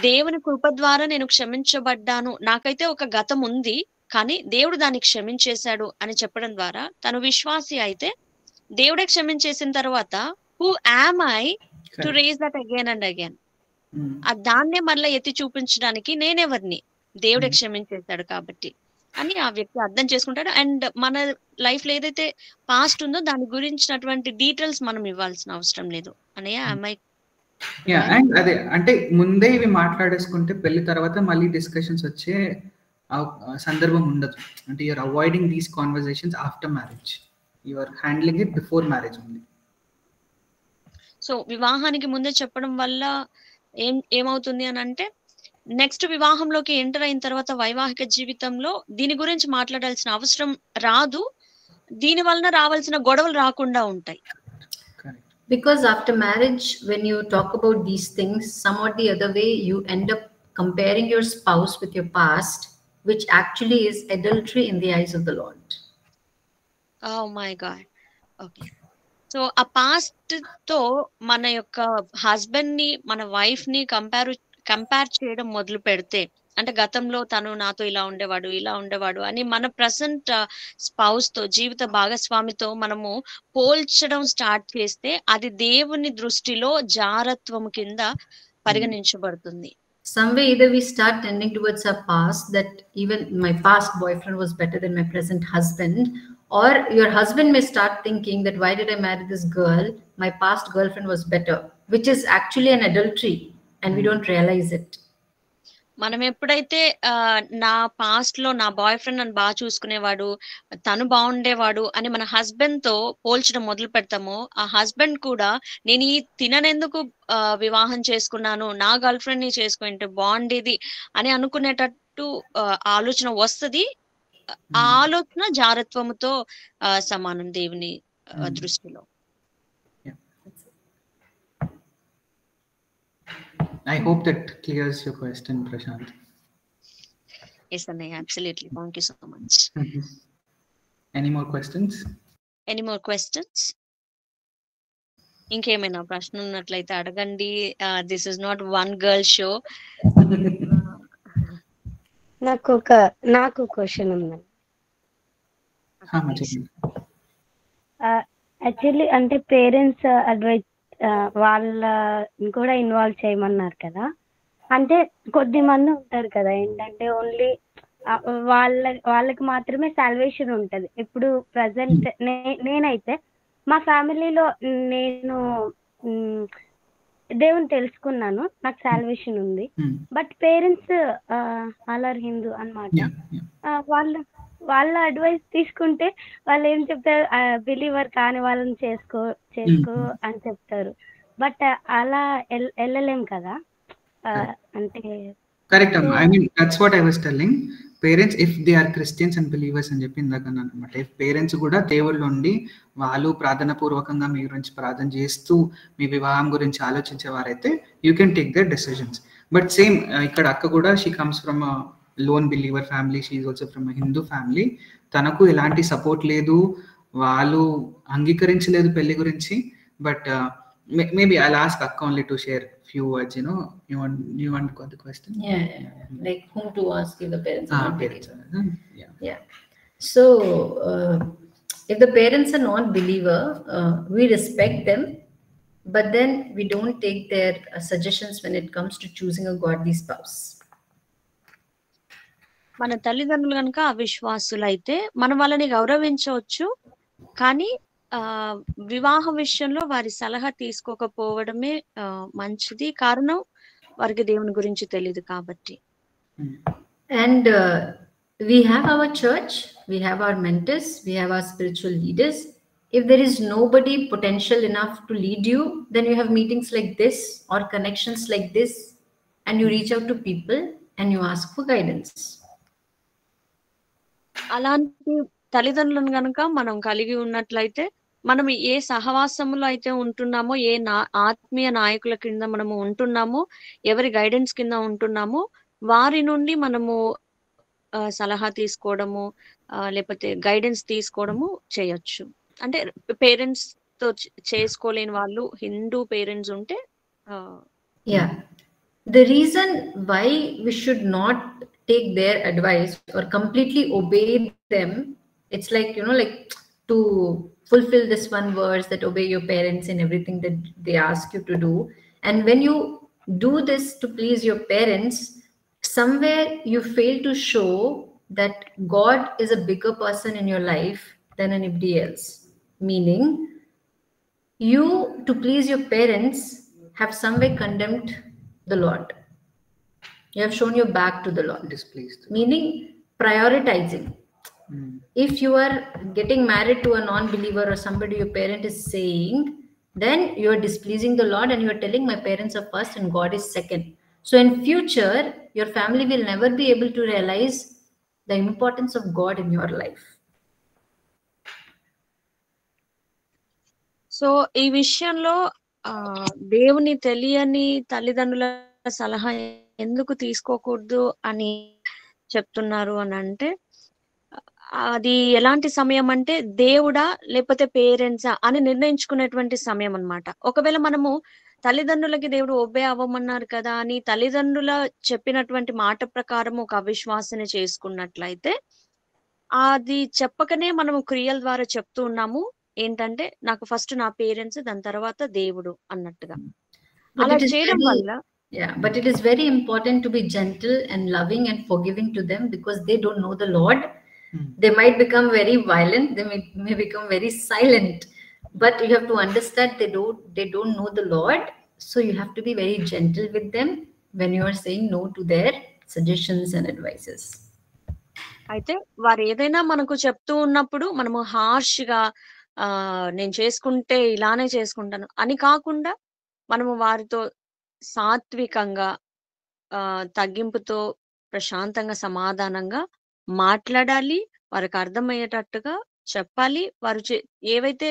దేవుని కృప ద్వారా నేను క్షమించబడ్డాను, నాకైతే ఒక గతం ఉంది కానీ దేవుడు దాన్ని క్షమించేశాడు అని చెప్పడం ద్వారా తను విశ్వాసి అయితే దేవుడే క్షమించేసిన తర్వాత who am I to raise that again and again? దాన్నే మళ్ళీ ఎత్తి చూపించడానికి నేనెవరిని, దేవుడే క్షమించేశాడు కాబట్టి అని ఆ వ్యక్తి అర్థం చేసుకుంటాడు. అండ్ మన లైఫ్ లో ఏదైతే పాస్ట్ ఉందో దాని గురించినటువంటి డీటెయిల్స్ మనం ఇవ్వాల్సిన అవసరం లేదు అన్నయ్య. అండ్ అదే అంటే ముందే ఇవి మాట్లాడేసుకుంటే పెళ్లి తర్వాత మళ్ళీ డిస్కషన్స్ వచ్చే సందర్భం ఉండదు. అంటే you're avoiding these conversations after marriage, you're handling it before marriage ఉంది. సో వివాహానికి ముందే చెప్పడం వల్ల ఏమవుతుంది అని అంటే, నెక్స్ట్ వివాహంలోకి ఎంటర్ అయిన తర్వాత వైవాహిక జీవితంలో దీని గురించి మాట్లాడాల్సిన అవసరం రాదు. దీని వలన రావాల్సిన గొడవలు రాకుండా ఉంటాయి. Because after marriage, when you talk about these things, some or the other way, you end up comparing your spouse with your past, which actually is adultery in the eyes of the Lord. Oh my God. Okay. So ఆ past తో మన యొక్క husband ని మన wife ని compare చేయడం మొదలు పెడితే, అంటే గతంలో తను నాతో ఇలా ఉండేవాడు అని మన ప్రెసెంట్ స్పౌస్ తో, జీవిత భాగస్వామితో మనము పోల్చడం స్టార్ట్ చేస్తే అది దేవుని దృష్టిలో జారత్వం కింద పరిగణించబడుతుంది. Some way either we start tending towards our past, that even my past boyfriend was better than my present husband, or your husband may start thinking that why did I marry this girl my past girlfriend was better, which is actually an adultery, and we don't realize it. మనం ఎప్పుడైతే నా past లో నా boy friend నన్ను బాగా చూసుకునేవాడు, తను బాగుండేవాడు అని మన హస్బెండ్ తో పోల్చడం మొదలు పెడతామో, ఆ హస్బెండ్ కూడా నేను ఈ తిననెందుకు వివాహం చేసుకున్నాను, నా గర్ల్ ఫ్రెండ్ ని చేసుకుంటే బాగుండేది అని అనుకునేటట్టు ఆలోచన వస్తుంది. ఆ ఆలోచన జారత్వముతో సమానం దేవుని దృష్టిలో. I hope that clears your question, Prashant. Yes, Annaya, absolutely. Thank you so much. Any more questions? Any more questions? ఇంకేమైనా ప్రశ్న ఉన్నట్లయితే అడగండి. This is not one girl show. నాకు క్వశ్చన్ ఉంది. యాక్చువల్లీ అంటే పేరెంట్స్ అడ్వైస్ వాళ్ళని కూడా ఇన్వాల్వ్ చేయమన్నారు కదా. అంటే కొద్ది మంది ఉంటారు కదా ఏంటంటే ఓన్లీ వాళ్ళకి మాత్రమే సాల్వేషన్ ఉంటుంది. ఇప్పుడు ప్రజెంట్ నేనైతే మా ఫ్యామిలీలో నేను దేవుని తెలుసుకున్నాను, నాకు సాల్వేషన్ ఉంది. బట్ పేరెంట్స్ ఆల్ హిందూ అన్నమాట. వాళ్ళ అడ్వైస్ తీసుకుంటే వాళ్ళు ఏం చెప్తారు, బిలీవర్ కాని వాళ్ళని చేసుకో అని చెప్తారు. బట్ అలా వెళ్ళలేం కదా. అంటే కరెక్ట్ అమ్మా. I mean that's what I was telling. Parents if they are Christians and believers అని చెప్పి ఇందాక అనమాట. ఇఫ్ పేరెంట్స్ కూడా దేవుళ్ళు ఉండి వాళ్ళు ప్రార్థన పూర్వకంగా మీ గురించి ప్రార్థన చేస్తూ మీ వివాహం గురించి ఆలోచించేవారైతే you can take their decisions. But same ఇక్కడ అక్క కూడా she comes from non believer family, she is also from Hindu family. తనకు ఎలాంటి సపోర్ట్ లేదు, వాళ్ళు అంగీకరించలేదు పెళ్లి గురించి. But maybe I'll ask Akka only to share few words. You want to go the question? Yeah. Like whom to ask if the parents are not parents. Yeah. So if the parents are not believer, we respect them, but then we don't take their suggestions when it comes to choosing a godly spouse. మన తల్లిదండ్రులు కనుక అవిశ్వాసులైతే మనం వాళ్ళని గౌరవించవచ్చు, కానీ వివాహ విషయంలో వారి సలహా తీసుకోకపోవడమే మంచిది. కారణం వారికి దేవుని గురించి తెలియదు కాబట్టి. And we have our church, we have our mentors, we have our spiritual leaders. If there is nobody potential enough to lead you, then you have meetings like this or connections like this, and you reach out to people and you ask for guidance. అలాంటి తల్లిదండ్రులను కనుక మనం కలిగి ఉన్నట్లయితే, మనం ఏ సహవాసంలో అయితే ఉంటున్నామో, ఏ ఆత్మీయ నాయకుల కింద మనము ఉంటున్నామో, ఎవరి గైడెన్స్ కింద ఉంటున్నామో, వారి నుండి మనము సలహా తీసుకోవడము లేకపోతే గైడెన్స్ తీసుకోవడము చేయొచ్చు. అంటే పేరెంట్స్ తో చేసుకోలేని వాళ్ళు హిందూ పేరెంట్స్ ఉంటే the reason why we should not take their advice or completely obey them, it's like like to fulfill this one verse that obey your parents in everything that they ask you to do. And when you do this to please your parents, somewhere you fail to show that God is a bigger person in your life than anybody else. Meaning, you to please your parents have somewhere condemned the Lord. You have shown your back to the Lord. Displeased. Meaning prioritizing. If you are getting married to a non-believer or somebody your parent is saying, then you are displeasing the Lord and you are telling my parents are first and God is second. So in future, your family will never be able to realize the importance of God in your life. So ఈ విషయంలో దేవుని తెలియని తల్లిదండ్రుల సలహా ఎందుకు తీసుకోకూడదు అని చెప్తున్నారు అని అంటే, అది ఎలాంటి సమయం అంటే దేవుడా లేకపోతే పేరెంట్సా అని నిర్ణయించుకునేటువంటి సమయం అన్నమాట. ఒకవేళ మనము తల్లిదండ్రులకి దేవుడు ఒబే అవ్వమన్నారు కదా అని తల్లిదండ్రుల చెప్పినటువంటి మాట ప్రకారం ఒక అవిశ్వాసన చేసుకున్నట్లయితే, అది చెప్పకనే మనము క్రియల ద్వారా చెప్తూ ఉన్నాము ఏంటంటే నాకు ఫస్ట్ నా పేరెంట్స్, దాని తర్వాత దేవుడు అన్నట్టుగా. అలా చేయడం వల్ల but it is very important to be gentle and loving and forgiving to them, because they don't know the Lord. They might become very violent, they may become very silent, but you have to understand they don't know the Lord, so you have to be very gentle with them when you are saying no to their suggestions and advices. అయితే వారు ఏదైనా మనకు చెప్తూ ఉన్నప్పుడు మనము హార్ష్గా నేను చేసుకుంటే ఇలానే చేసుకుంటాను అని కాకుండా మనము వారితో సాత్వికంగా తగ్గింపుతో ప్రశాంతంగా సమాధానంగా మాట్లాడాలి, వారికి అర్థమయ్యేటట్టుగా చెప్పాలి. వారు ఏవైతే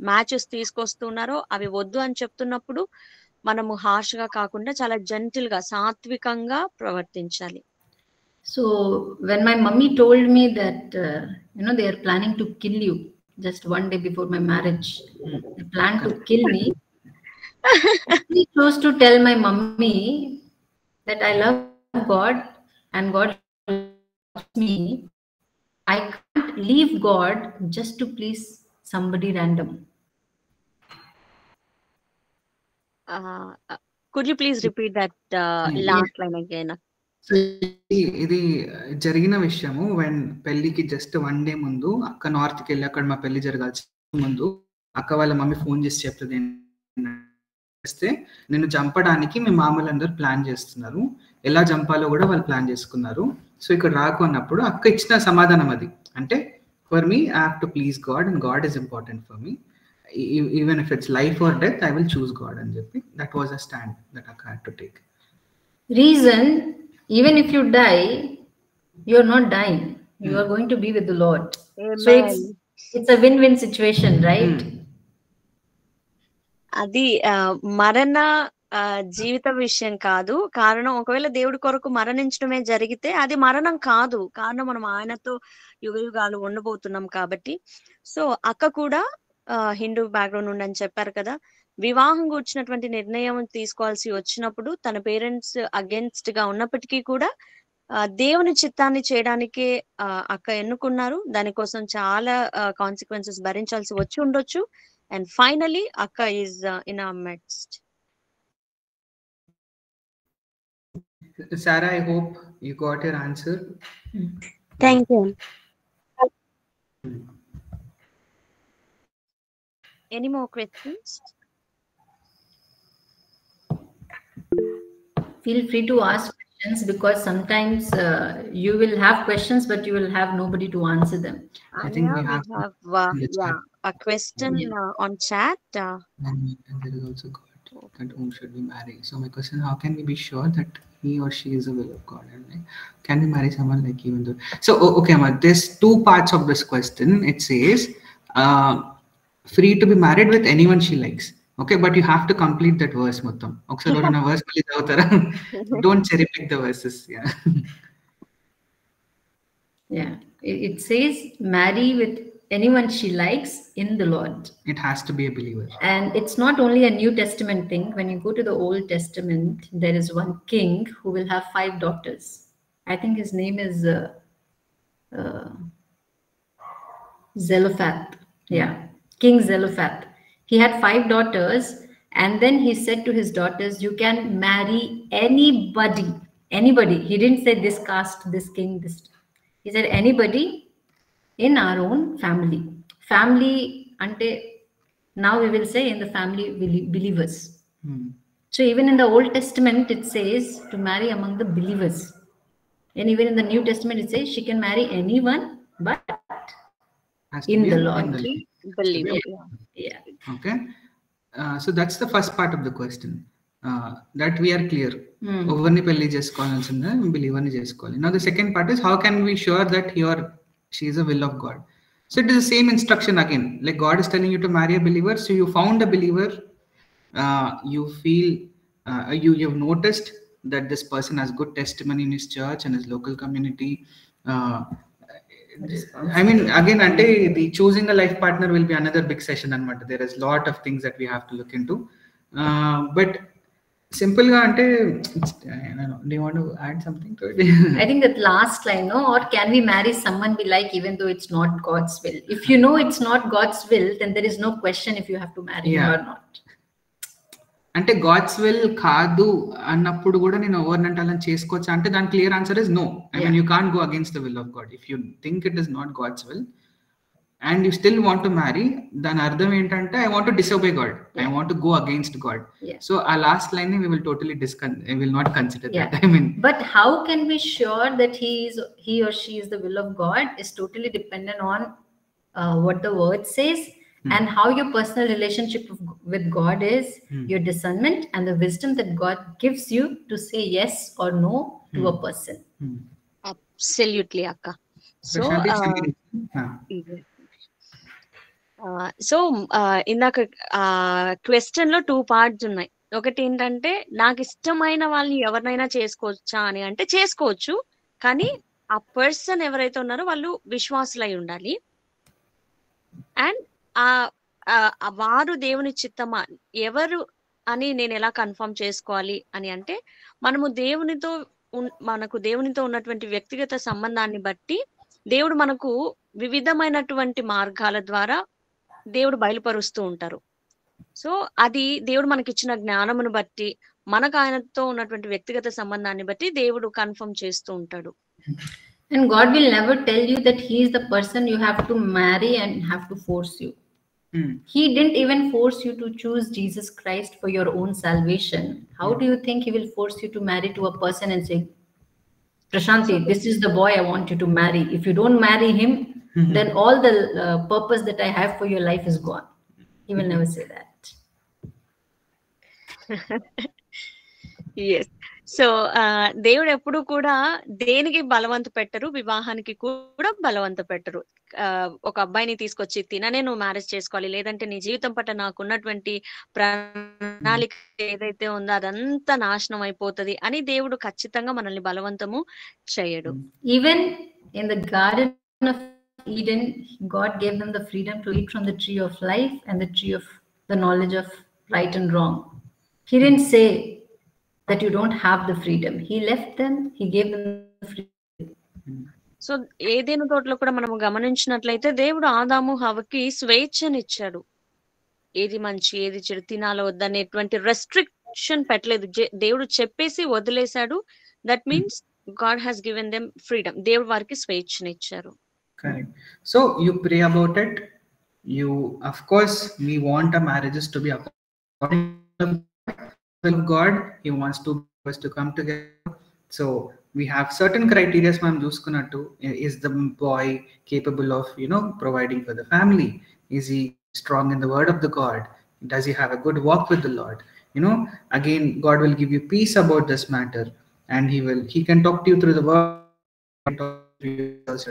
మ్యాచెస్ తీసుకొస్తున్నారో అవి వద్దు అని చెప్తున్నప్పుడు మనము హార్ష్గా కాకుండా చాలా జెంటిల్ గా సాత్వికంగా ప్రవర్తించాలి. So when my mummy told me that they are planning to kill you just one day before my marriage, they plan to kill me, I chose to tell my mummy that I love God and God loves me. I can't leave God just to please somebody random. Could you please repeat that last line again? ఇది జరిగిన విషయము when పెళ్లికి just 1 day ముందు అక్క north కి వెళ్ళి అక్కడ మా పెళ్లి జరగాల్సిన ముందు అక్క వాళ్ళ మమ్మీ ఫోన్ చేసి చెప్తుంది, నిన్ను చంపడానికి మీ మామూలందరూ ప్లాన్ చేస్తున్నారు, ఎలా చంపాలో కూడా వాళ్ళు ప్లాన్ చేసుకున్నారు, సో ఇక్కడ రాకు అన్నప్పుడు అక్క ఇచ్చిన సమాధానం అది. అంటే for me I have to please God and God is important for me, even if it's life or death I will choose God అని చెప్పి that was a stand that అక్క had to take. Reason, even if you die, you are not dying, you are going to be with the Lord. Amen. So it's a win-win situation, right? అది మరణ జీవిత విషయం కాదు. కారణం ఒకవేళ దేవుడి కొరకు మరణించడమే జరిగితే అది మరణం కాదు, కారణం మనం ఆయనతో యుగయుగాలు ఉండబోతున్నాం కాబట్టి. సో అక్క కూడా హిందూ బ్యాక్గ్రౌండ్ ఉండని చెప్పారు కదా, వివాహం కూర్చున్నటువంటి నిర్ణయం తీసుకోవాల్సి వచ్చినప్పుడు తన పేరెంట్స్ అగేన్స్ట్ గా ఉన్నప్పటికీ కూడా దేవుని చిత్తాన్ని చేయడానికే అక్క ఎన్నుకున్నారు. దానికోసం చాలా కాన్సిక్వెన్సెస్ భరించాల్సి వచ్చి ఉండొచ్చు. అండ్ ఫైనలీ అక్క is in our midst. Sarah, I hope you got your answer. Thank you. Any more questions? Feel free to ask questions, because sometimes you will have questions but you will have nobody to answer them. I think we have a question on chat. And there is also God, that whom should we marry? So my question, how can we be sure that he or she is the will of God, and like, can we marry someone like even though? So okay, Amma, there's 2 parts of this question. It says free to be married with anyone she likes. Okay, but you have to complete that verse మొత్తం. ఒకసారి నా verse మళ్ళీ చదువుతారా? Don't cherry pick the verses. Yeah, it says marry with anyone she likes in the Lord. It has to be a believer. And it's not only a New Testament thing. When you go to the Old Testament, there is one king who will have 5 daughters. I think his name is Zelophehad. Yeah, King Zelophehad. He had 5 daughters, and then he said to his daughters, you can marry anybody. He didn't say this caste, this king, this. He said anybody in our own family. Family ante now we will say in the family believers. So even in the Old Testament it says to marry among the believers, and even in the New Testament it says she can marry anyone but in the Lord. Believer. Yeah. Okay, so that's the first part of the question, that we are clear. Overni pelli chesukovalsinde believer ni chesukovali. Now the second part is, how can we sure that he or she is a will of God? So it is the same instruction again, like God is telling you to marry a believer. So you found a believer, you feel you've noticed that this person has good testimony in his church and his local community. I mean, again, the choosing a life partner will be another big session anamata. There is lot of things that we have to look into, but simple ga ante, I don't know, do you want to add something to it? I think that last line, no, or can we marry someone we like even though it's not God's will? If you know it's not God's will, then there is no question if you have to marry him or not. అంటే God's will కాదు అన్నప్పుడు కూడా నేను ఎవరినంటే అలా చేసుకోవచ్చా అంటే దాని clear answer is no. I mean you can't go against the will of God. If you think it is not God's will, and you still want to marry, then ardham entante I want to disobey God. I want to go against God. So our last line we will totally I will not consider that. I mean, but how can we sure that he or she is the will of God is totally dependent on what the word says, and how your personal relationship with God is, your discernment and the wisdom that God gives you to say yes or no to a person. Absolutely, akka. So ఇందాక question లో 2 parts ఉన్నాయి. ఒకటి ఏంటంటే నాకు ఇష్టమైన వాళ్ళని ఎవరినైనా చేసుకోవచ్చా అని అంటే చేసుకోవచ్చు, కానీ ఆ పర్సన్ ఎవరైతే ఉన్నారో వాళ్ళు విశ్వాసులై ఉండాలి. అండ్ వారు దేవుని చిత్తమా ఎవరు అని నేను ఎలా కన్ఫర్మ్ చేసుకోవాలి అని అంటే, మనకు దేవునితో ఉన్నటువంటి వ్యక్తిగత సంబంధాన్ని బట్టి దేవుడు మనకు వివిధమైనటువంటి మార్గాల ద్వారా దేవుడు బయలుపరుస్తూ ఉంటారు. సో అది దేవుడు మనకి ఇచ్చిన జ్ఞానమును బట్టి, మనకు ఆయనతో ఉన్నటువంటి వ్యక్తిగత సంబంధాన్ని బట్టి దేవుడు కన్ఫర్మ్ చేస్తూ ఉంటాడు. And God will never tell you that he is the person you have to marry and have to force you. He didn't even force you to choose Jesus Christ for your own salvation. How do you think he will force you to marry to a person and say, Prashanti, this is the boy I want you to marry. If you don't marry him, then all the purpose that I have for your life is gone. He will never say that. Yes. So దేవుడు ఎప్పుడు కూడా దేనికి బలవంత పెట్టరు, వివాహానికి కూడా బలవంత పెట్టరు. ఒక అబ్బాయిని తీసుకొచ్చి తిననే నువ్వు మ్యారేజ్ చేసుకోవాలి, లేదంటే నీ జీవితం పట్ల నాకున్నటువంటి ప్రణాళిక ఏదైతే ఉందో అదంతా నాశనం అయిపోతుంది అని దేవుడు ఖచ్చితంగా మనల్ని బలవంతము చేయడు. Even in the garden of Eden, God gave them the freedom to eat from the tree of life and the tree of the knowledge of right and wrong. He didn't say that you don't have the freedom. He left them, he gave them the freedom. So ఏదైనా తోటలో కూడా మనం గమనించినట్లయితే దేవుడు ఆదాము హవ్వకి స్వేచ్ఛనిచ్చాడు. ఏది మంచి ఏది చెడు తినాలో వద్దనేటువంటి రెస్ట్రిక్షన్ పెట్టలేదు. దేవుడు చెప్పేసి వదిలేశాడు. That means God has given them freedom. దేవుడు వారికి స్వేచ్ఛనిచ్చారు. Correct. So you pray about it. You, of course, we want our marriages to be according to the will of God. He wants us to come together. So we have certain criteria. Ma'am, chuskunnattu, is the boy capable of providing for the family? Is he strong in the word of the God? Does he have a good walk with the Lord? Again, God will give you peace about this matter, and he can talk to you through the word.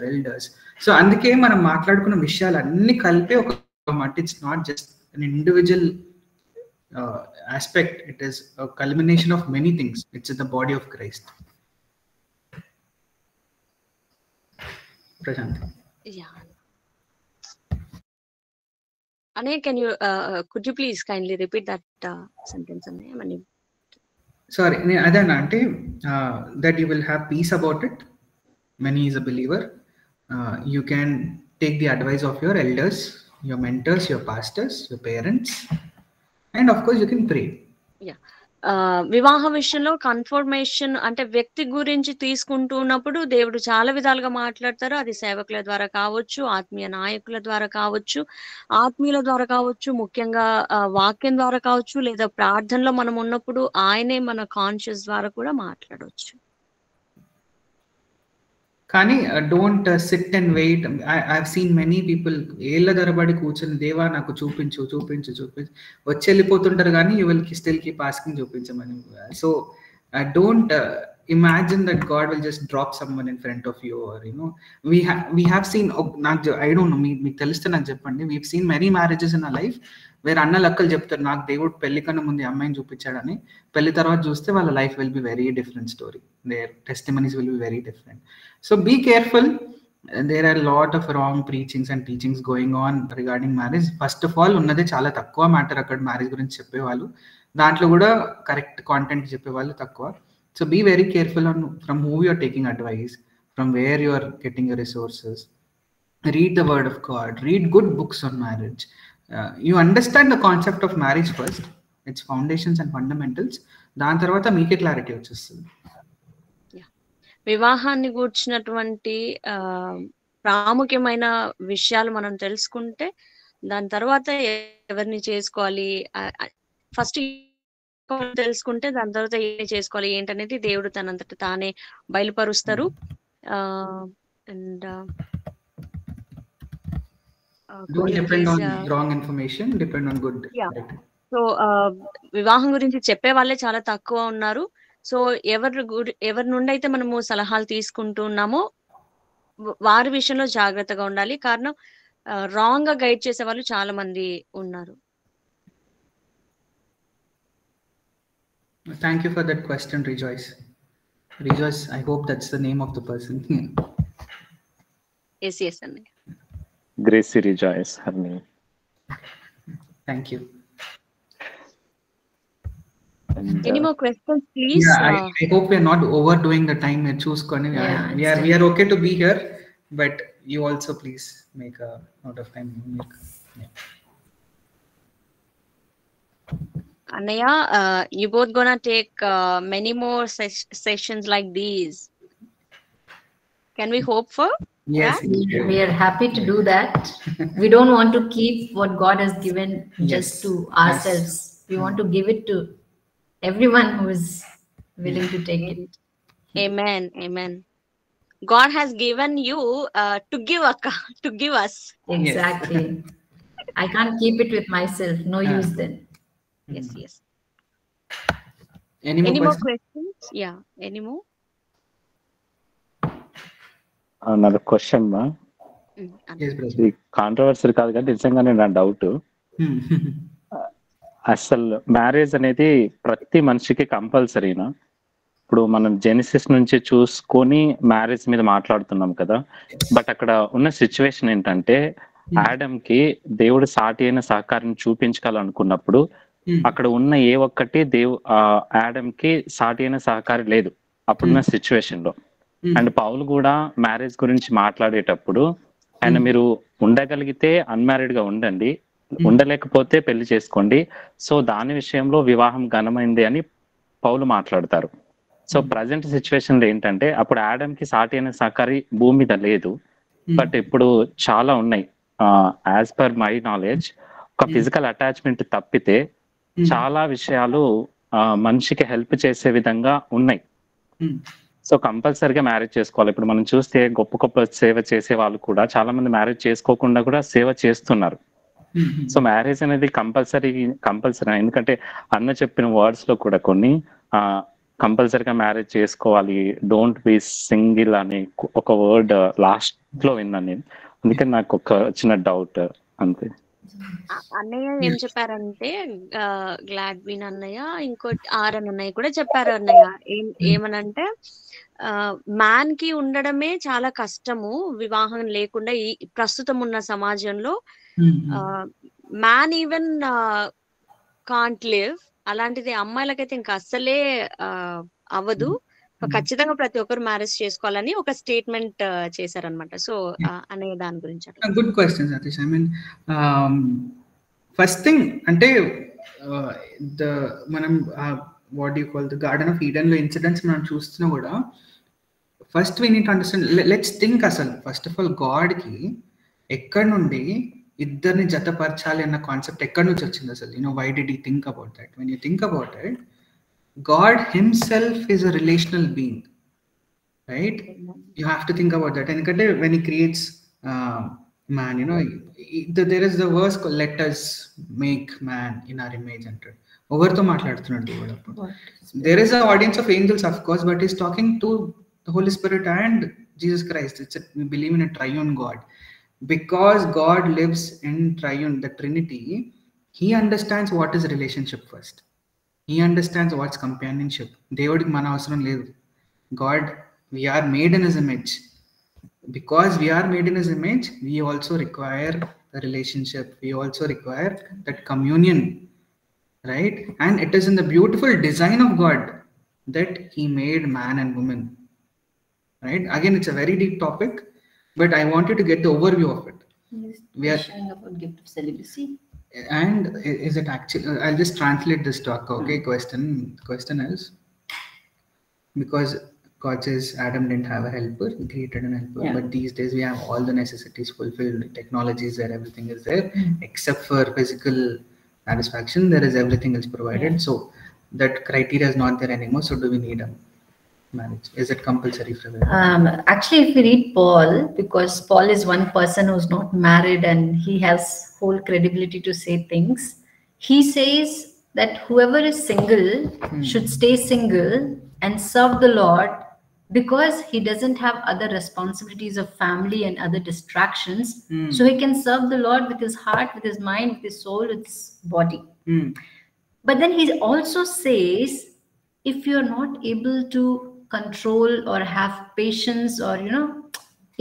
Elders. So అందుకే మనం మాట్లాడుకున్న విషయాలు అన్ని కలిపి ఒక it's not just an individual aspect, it is a culmination of many things. It's in the body of Christ. Prashant. Yeah. Ane, could you please kindly repeat that sentence? Sorry, adana ante that you will have peace about it when he is a believer. You can take the advice of your elders, your mentors, your pastors, your parents, and of course you can pray. Yeah. వివాహ విషయంలో confirmation అంటే వ్యక్తి గురించి తీసుకుంటున్నప్పుడు దేవుడు చాలా విధాలుగా మాట్లాడతారు. అది సేవకుల ద్వారా కావచ్చు, ఆత్మీయ నాయకుల ద్వారా కావచ్చు, ఆత్మీయుల ద్వారా కావచ్చు, ముఖ్యంగా వాక్యం ద్వారా కావచ్చు, లేదా ప్రార్థనలో మనం ఉన్నప్పుడు ఆయనే మన కాన్షియస్ ద్వారా కూడా మాట్లాడవచ్చు. కానీ don't sit and wait. I have seen many people ఏళ్ళ ధరబడి కూర్చొని దేవా నాకు చూపించు వచ్చి వెళ్ళిపోతుంటారు, కానీ you will still keep asking చూపించమని. So don't imagine that God will just drop someone in front of you, or we have seen, I don't know, మీకు తెలిస్తే నాకు చెప్పండి. we've seen many marriages in our life where అన్నలు అక్కలు చెప్తారు నాకు దేవుడు పెళ్లి కన్నా ముందు అమ్మాయిని చూపించాడని, పెళ్లి తర్వాత చూస్తే వాళ్ళ life will be very different story. their testimonies will be very different. So be careful. There are a lot of wrong preachings and teachings going on regarding marriage. First of all, ఉన్నదే చాలా తక్కువ matter అక్కడ marriage గురించి చెప్పేవాళ్ళు, దాంట్లో కూడా correct content చెప్పేవాళ్ళు తక్కువ. So be very careful on from who you are taking advice, from where you are getting your resources. Read the word of God, read good books on marriage. You understand the concept of marriage first, its foundations and fundamentals. దాని తర్వాత మీకే clarity వచ్చేస్తుంది. వివాహాన్ని గూర్చినటువంటి ప్రాముఖ్యమైన విషయాలు మనం తెలుసుకుంటే దాని తర్వాత ఎవరిని చేసుకోవాలి, ఫస్ట్ తెలుసుకుంటే దాని తర్వాత ఏం చేసుకోవాలి ఏంటనేది దేవుడు తనంతట తానే బయలుపరుస్తారు. And Don't depend on wrong information, depend on good. So వివాహం గురించి చెప్పే వాళ్ళే చాలా తక్కువ ఉన్నారు. సో ఎవరి నుండి అయితే మనము సలహాలు తీసుకుంటున్నామో వారి విషయంలో జాగ్రత్తగా ఉండాలి. కారణం రాంగ్ గా గైడ్ చేసే వాళ్ళు చాలా మంది ఉన్నారు. Thank you for that question, Rejoice. Rejoice, I hope that's the name of the person. Yes, Anna. Gracie Rejoice, her name. Thank you. And, any more questions, please? Yeah, I hope we are not overdoing the time. We are okay to be here, but you also please make a note of time. Annaya, you both gonna take many more sessions like these. Can we hope for? Yes, we are happy to do that. We don't want to keep what God has given just to ourselves. We want to give it to everyone who is willing to take it. Amen. God has given you to give us. Exactly. I can't keep it with myself. No use then. Yes. Any more questions? Yeah, any more? another question, ma. Yes, brother. ఇది controversy కాదు కానీ నిజంగానే నా doubt. అసలు marriage అనేది ప్రతి మనిషికి కంపల్సరీనా? ఇప్పుడు మనం జెనిసిస్ నుంచి చూసుకొని మ్యారేజ్ మీద మాట్లాడుతున్నాం కదా, బట్ అక్కడ ఉన్న సిచ్యువేషన్ ఏంటంటే ఆడమ్ కి దేవుడు సాటి అయిన సహకారం చూపించాలనుకున్నప్పుడు అక్కడ ఉన్న ఏ ఒక్కటి ఆడమ్ కి సాటి అయిన సహకారం లేదు అప్పుడున్న సిచ్యువేషన్ లో. అండ్ పౌలు కూడా మ్యారేజ్ గురించి మాట్లాడేటప్పుడు ఆయన మీరు ఉండగలిగితే అన్మ్యారీడ్ గా ఉండండి, ఉండలేకపోతే పెళ్లి చేసుకోండి, సో దాని విషయంలో వివాహం ఘనమైంది అని పౌలు మాట్లాడతారు. సో ప్రజెంట్ సిచ్యువేషన్ లో ఏంటంటే అప్పుడు ఆడమ్ కి సాటి అయిన సహకారి భూమి మీద లేదు, బట్ ఇప్పుడు చాలా ఉన్నాయి. యాజ్ పర్ మై నాలెడ్జ్ ఒక ఫిజికల్ అటాచ్మెంట్ తప్పితే చాలా విషయాలు మనిషికి హెల్ప్ చేసే విధంగా ఉన్నాయి. సో కంపల్సరిగా మ్యారేజ్ చేసుకోవాలి. ఇప్పుడు మనం చూస్తే గొప్ప గొప్ప సేవ చేసే వాళ్ళు కూడా చాలా మంది మ్యారేజ్ చేసుకోకుండా కూడా సేవ చేస్తున్నారు. సో మ్యారేజ్ అనేది కంపల్సరీ, ఎందుకంటే అన్న చెప్పిన వర్డ్స్ లో కూడా కొన్ని కంపల్సరీగా మ్యారేజ్ చేసుకోవాలి, డోంట్ బి సింగిల్ అని ఒక వర్డ్ లాస్ట్ లో విన్నాను నేను. అందుకని నాకు ఒక చిన్న డౌట్ అంతే. అన్నయ్య ఏం చెప్పారంటే గ్లాడ్విన్ అన్నయ్య ఇంకోటి ఆర్ఎన్ అన్నయ్య కూడా చెప్పారు. అన్నయ్య ఏమనంటే మ్యాన్ కి ఉండడమే చాలా కష్టము వివాహం లేకుండా ఈ ప్రస్తుతం ఉన్న సమాజంలో. మ్యాన్ ఈవెన్ కాంట్ లివ్, అలాంటిది అమ్మాయిలకైతే ఇంకా అస్సలే అవ్వదు. ఖచ్చితంగా ప్రతి ఒక్కరు మ్యారేజ్ చేసుకోవాలని ఒక స్టేట్మెంట్ చేశారనమాట. సో అనే దాని గురించి. Good question Satish. I mean first thing అంటే మనం what you call the garden of Eden లో ఇన్సిడెంట్స్ మనం చూస్తున్నా కూడా first we need to understand, let's think అసలు ఫస్ట్ ఆఫ్ ఆల్ గాడ్ కి ఎక్కడి నుండి ఇద్దరిని జతపరచాలి అన్న కాన్సెప్ట్ ఎక్కడి నుంచి వచ్చింది అసలు? Why did you think about that? When you think about it, God himself is a relational being, right? You have to think about that. And when he creates man, there is the verse called, let us make man in our image. Over to maatladutunnadu. There is an audience of angels, of course, but he's talking to the Holy Spirit and Jesus Christ. We believe in a triune God. Because God lives in triune, the Trinity, he understands what is relationship first. He understands what's companionship. దేవుడికి మన అవసరం లేదు. God, we are made in his image. Because we are made in his image, we also require the relationship. We also require that communion, right? And it is in the beautiful design of God that he made man and woman, right? Again, it's a very deep topic, but I want you to get the overview of it. We are sharing about gift of celibacy. And is it actually, I'll just translate this talk. Okay, question is, because God says Adam didn't have a helper, he created an helper. Yeah. But these days we have all the necessities fulfilled, technologies there, everything is there, except for physical satisfaction, there is everything else provided. Yeah. So that criteria is not there anymore. So do we need a marriage? Is it compulsory for everyone? Actually, if we read Paul, because Paul is one person who's not married and he has whole credibility to say things, he says that whoever is single should stay single and serve the Lord, because he doesn't have other responsibilities of family and other distractions. So he can serve the Lord with his heart, with his mind, with his soul, with his body. But then he also says, if you're not able to control or have patience, or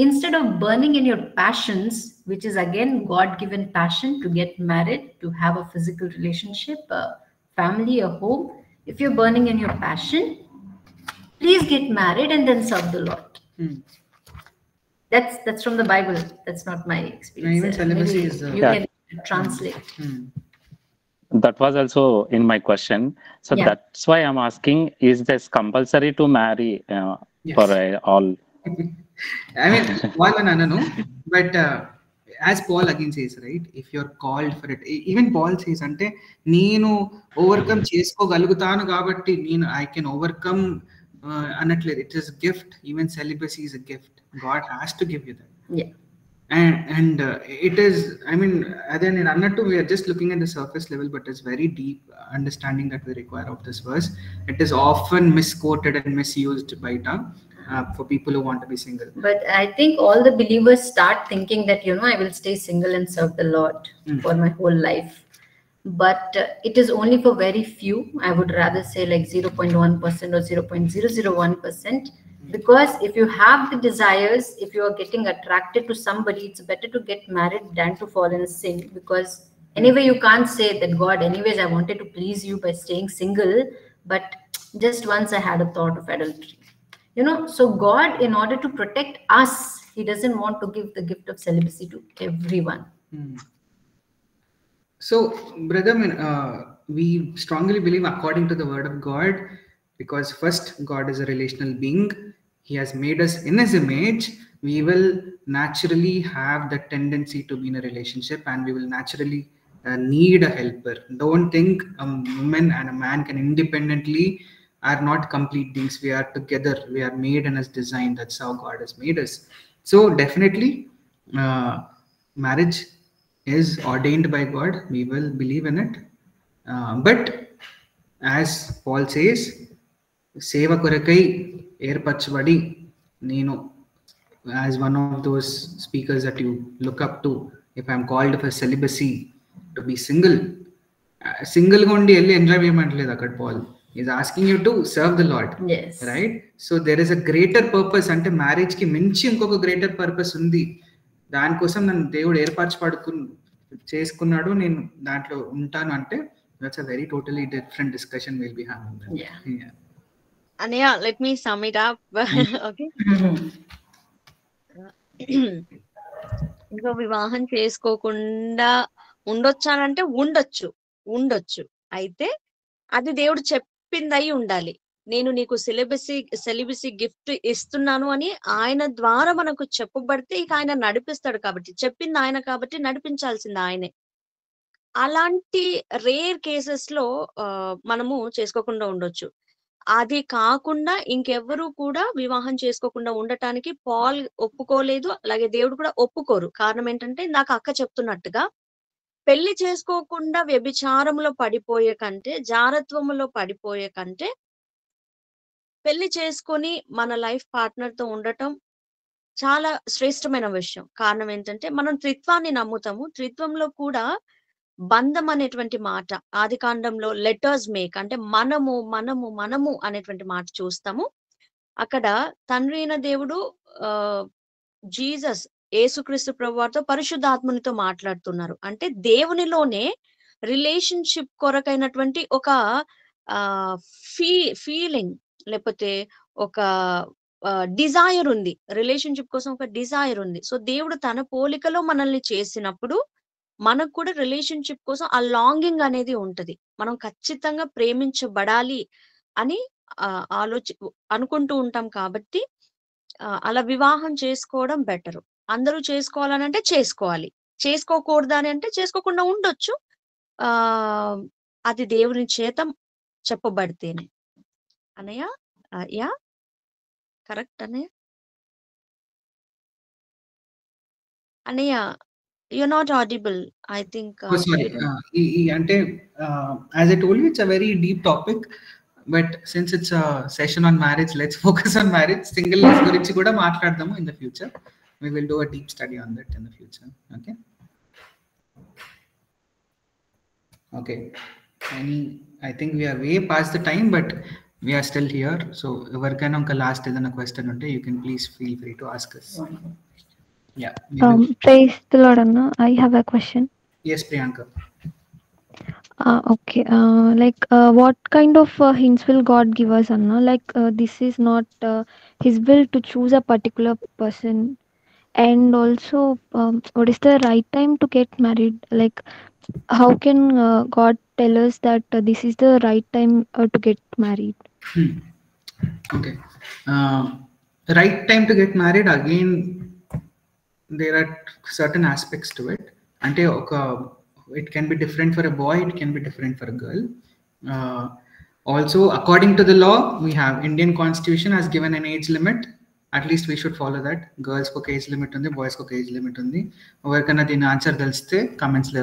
instead of burning in your passions, which is again God-given passion to get married, to have a physical relationship, a family, a home, if you're burning in your passion, please get married and then serve the Lord. That's from the Bible. That's not my experience. Even celibacy Maybe is you can translate. That was also in my question. So Yeah. that's why I'm asking, is this compulsory to marry for all? I mean, one another, but as Paul again says, right? If you're called for it, even Paul says, ante neenu overcome cheskogalugutanu kabatti neenu I can overcome anatledu. It is a gift. Even celibacy is a gift. God has to give you that. Yeah. And it is, I mean, then in Annattu, we are just looking at the surface level, but it's very deep understanding that we require of this verse. It is often misquoted and misused by tongue for people who want to be single. But I think all the believers start thinking that, I will stay single and serve the Lord for my whole life. But it is only for very few. I would rather say like 0.1% or 0.001%. Because if you have the desires, if you are getting attracted to somebody, it's better to get married than to fall in a sin. Because anyway, you can't say that, God, anyways, I wanted to please you by staying single, but just once I had a thought of adultery. So God, in order to protect us, he doesn't want to give the gift of celibacy to everyone. So, brother, we strongly believe according to the word of God, because first, God is a relational being. He has made us in his image. We will naturally have the tendency to be in a relationship, and we will naturally need a helper. Don't think a woman and a man can independently are not complete beings. We are together. We are made in his design. That's how God has made us. So definitely, marriage is ordained by God. We will believe in it. But as Paul says, seva korakai erpachvadi nenu, as one of those speakers that you look up to, if I'm called for celibacy, to be single ga undi elli enjoy cheyamantledu akkada Paul is asking you to serve the Lord. Yes. Right? So there is a greater purpose. Ante marriage ki minchi inkoka greater purpose undi. దాని కోసం నన్ను దేవుడు చేసుకున్నాడు, నేను దాంట్లో ఉంటాను అంటే, that's a very totally different discussion we'll be having then. Yeah. Anaya, let me sum it up. Okay. ఇంకా వివాహం చేసుకోకుండా ఉండొచ్చానంటే ఉండొచ్చు. అయితే అది దేవుడు చెప్పిందయి ఉండాలి. నేను నీకు సెలిబసీ గిఫ్ట్ ఇస్తున్నాను అని ఆయన ద్వారా మనకు చెప్పబడితే ఇక ఆయన నడిపిస్తాడు. కాబట్టి చెప్పింది ఆయన, కాబట్టి నడిపించాల్సింది ఆయనే. అలాంటి రేర్ కేసెస్ లో మనము చేసుకోకుండా ఉండొచ్చు. అది కాకుండా ఇంకెవ్వరూ కూడా వివాహం చేసుకోకుండా ఉండటానికి పాల్ ఒప్పుకోలేదు, అలాగే దేవుడు కూడా ఒప్పుకోరు. కారణం ఏంటంటే, నాకు అక్క చెప్తున్నట్టుగా, పెళ్లి చేసుకోకుండా వ్యభిచారంలో పడిపోయే కంటే, జారత్వములో పడిపోయే కంటే, పెళ్లి చేసుకొని మన లైఫ్ పార్ట్నర్ తో ఉండటం చాలా శ్రేష్టమైన విషయం. కారణం ఏంటంటే, మనం త్రిత్వాన్ని నమ్ముతాము. త్రిత్వంలో కూడా బంధం అనేటువంటి మాట ఆదికాండంలో లెటర్స్ మేక్, అంటే మనము అనేటువంటి మాట చూస్తాము. అక్కడ తండ్రి అయిన దేవుడు జీసస్ యేసుక్రీస్తు ప్రభువారితో పరిశుద్ధాత్మనితో మాట్లాడుతున్నారు. అంటే దేవునిలోనే రిలేషన్షిప్ కొరకైనటువంటి ఒక ఫీలింగ్, లేకపోతే ఒక డిజైర్ ఉంది. రిలేషన్షిప్ కోసం ఒక డిజైర్ ఉంది. సో దేవుడు తన పోలికలో మనల్ని చేసినప్పుడు మనకు కూడా రిలేషన్షిప్ కోసం ఆ లాంగింగ్ అనేది ఉంటది. మనం ఖచ్చితంగా ప్రేమించబడాలి అని అనుకుంటూ ఉంటాం కాబట్టి అలా వివాహం చేసుకోవడం బెటరు. అందరూ చేసుకోవాలని అంటే చేసుకోవాలి, చేసుకోకూడదు అని అంటే చేసుకోకుండా ఉండొచ్చు. అది దేవుని చేత చెప్పబడితేనే. అన్నయ్య యా కరెక్ట్ అన్నయ్య? అన్నయ్య you're not audible. I think sorry. Ante as I told you, it's a very deep topic, but since it's a session on marriage, let's focus on marriage. Singleness gurinchi kuda maatladdamu in the future. We will do a deep study on that in the future. Okay. I think we are way past the time, but we are still here. So ఎవరికైనా ఒక last ఏదైనా question ఉంటే you can please feel free to ask us. Yeah. Praise the Lord, Anna. I have a question. Yes, Priyanka. Okay. What kind of hints will God give us, Anna? This is not His will to choose a particular person, and also, what is the right time to get married? How can God tell us that this is the right time to get married? Okay. Right time to get married, again, there are certain aspects to it. Ante it can be different for a boy, it can be different for a girl. Also, according to the law, we have Indian Constitution has given an age limit. At least we should follow that. Girls ko age limit undi, boys ko age limit undi. Everkana din answer telste comments lo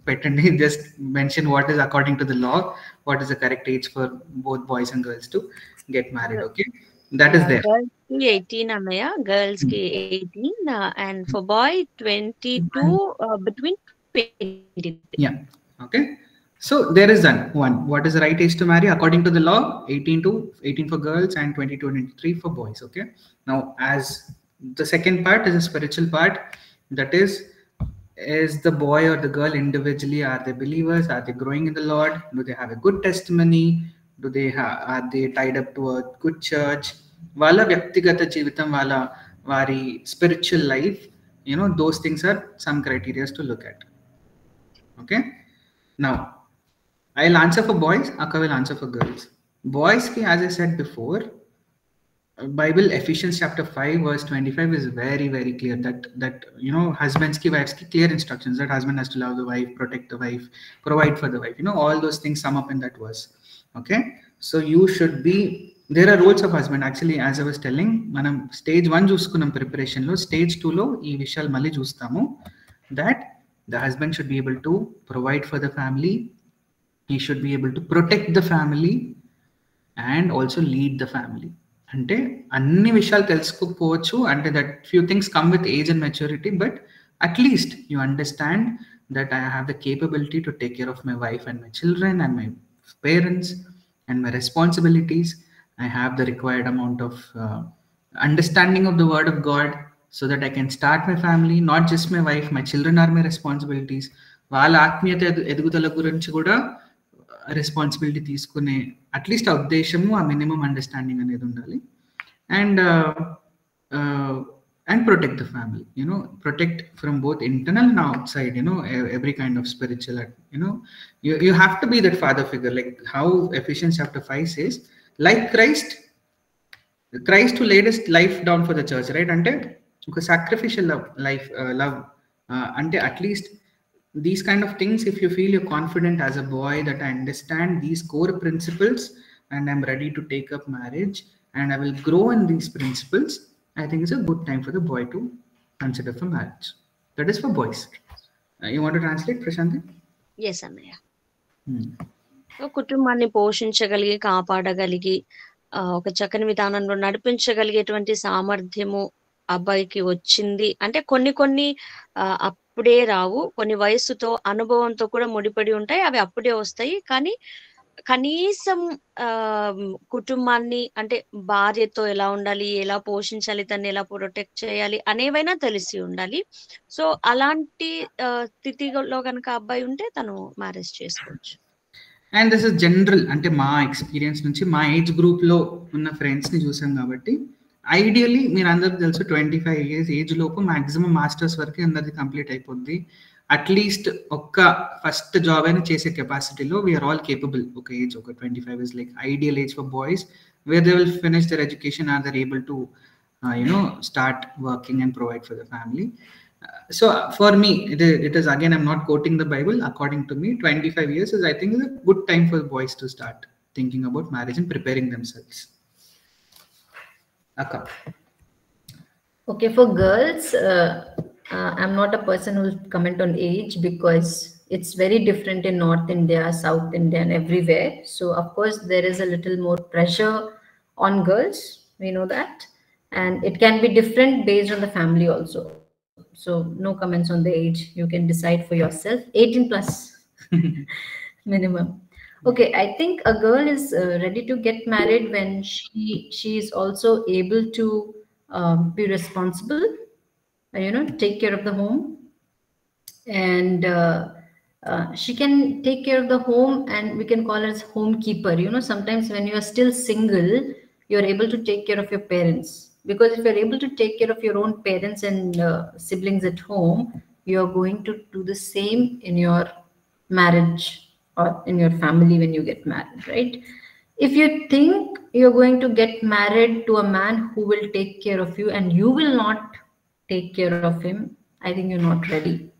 pettandi. Just mention what is according to the law, what is the correct age for both boys and girls to get married. Okay, that is there. Girls ki 18 Amaya, girls ki 18 and for boy 22 between 20. Yeah. Okay. So there is one. What is the right age to marry according to the law? 18 for girls and 22 to 23 for boys. Okay. Now, as the second part is a spiritual part. That is the boy or the girl individually, are they believers? Are they growing in the Lord? Do they have a good testimony? Are they tied up to a good church? Vala vyaktigata jeevitam, vari spiritual life, those things are some criteria to look at. Okay. Now, I'll answer for boys, Akka will answer for girls. Boys ki, as I said before, Bible Ephesians chapter 5 verse 25 is very, very clear that husbands ki, wives ki clear instructions that husband has to love the wife, protect the wife, provide for the wife. All those things sum up in that verse. Okay. So you should be, there are roles of husband. Actually, as I was telling, manam stage 1 చూసుకున్నాం preparation లో, stage 2 లో ఈ విషయాలు మళ్ళీ చూస్తాము. That the husband should be able to provide for the family, he should be able to protect the family and also lead the family. అంటే అన్ని విషయాలు తెలుసుకోకపోవచ్చు, అంటే that few things come with age and maturity, but at least you understand that I have the capability to take care of my wife and my children and my parents and my responsibilities. I have the required amount of understanding of the word of God so that I can start my family, not just my wife, my children are my responsibilities. వాళ్ళ ఆత్మీయత ఎదుగుదల గురించి కూడా responsibility తీసుకునే at least ఆ ఉద్దేశము, ఆ minimum understanding అనేది ఉండాలి. And protect the family, protect from both internal and outside, every kind of spiritual, you have to be that father figure, like how Ephesians chapter 5 says, like Christ who laid his life down for the church, right? Ante oka sacrificial love ante at least these kind of things, if you feel you're confident as a boy that I understand these core principles and I'm ready to take up marriage and I will grow in these principles, I think it's a good time for the boy to consider for marriage. That is for boys. You want to translate, Prashanti? Yes, Annaya. కుటుంబాన్ని పోషించగలిగి, కాపాడగలిగి, ఒక చక్కని విధానంలో నడిపించగలిగేటువంటి సామర్థ్యము అబ్బాయికి వచ్చింది అంటే కొన్ని అప్పుడే రావు, కొన్ని వయస్సుతో అనుభవంతో కూడా ముడిపడి ఉంటాయి, అవి అప్పుడే వస్తాయి. కానీ కనీసం కుటుంబాన్ని అంటే భార్యతో ఎలా ఉండాలి, ఎలా పోషించాలి, తన్ని ఎలా ప్రొటెక్ట్ చేయాలి అనేవైనా తెలిసి ఉండాలి. సో అలాంటి స్థితిలో కనుక అబ్బాయి ఉంటే తను మ్యారేజ్ చేసుకోవచ్చు. అండ్ దిస్ ఇస్ జనరల్, అంటే మా ఎక్స్పీరియన్స్ నుంచి మా ఏజ్ గ్రూప్ లో ఉన్న ఫ్రెండ్స్ ని చూసాం కాబట్టి ఐడియల్లీ మీరు అందరికి తెలుసు 25 years ఏజ్ లోపు మాక్సిమం మాస్టర్స్ వరకు అందరిది కంప్లీట్ అయిపోద్ది. అట్లీస్ట్ ఒక్క ఫస్ట్ జాబ్ అయినా చేసే కెపాసిటీలో వీఆర్ ఆల్ కేపబుల్. ఒక ఏజ్, ఒక 25 is like ideal age for boys where they will finish their education and they're able to start working and provide for the family. So for me, it is again, I'm not quoting the Bible. According to me, 25 years is, I think, is a good time for boys to start thinking about marriage and preparing themselves. Akka. Okay, for girls, I'm not a person who will comment on age because it's very different in North India, South India, and everywhere. So of course, there is a little more pressure on girls. We know that. And it can be different based on the family also. So no comments on the age. You can decide for yourself. 18 plus minimum. Okay, I think a girl is ready to get married when she is also able to be responsible, take care of the home, and she can take care of the home, and we can call her as homekeeper. Sometimes when you are still single, you are able to take care of your parents, because if you're able to take care of your own parents and siblings at home, you are going to do the same in your marriage or in your family when you get married, right? If you think you're going to get married to a man who will take care of you and you will not take care of him, I think you're not ready.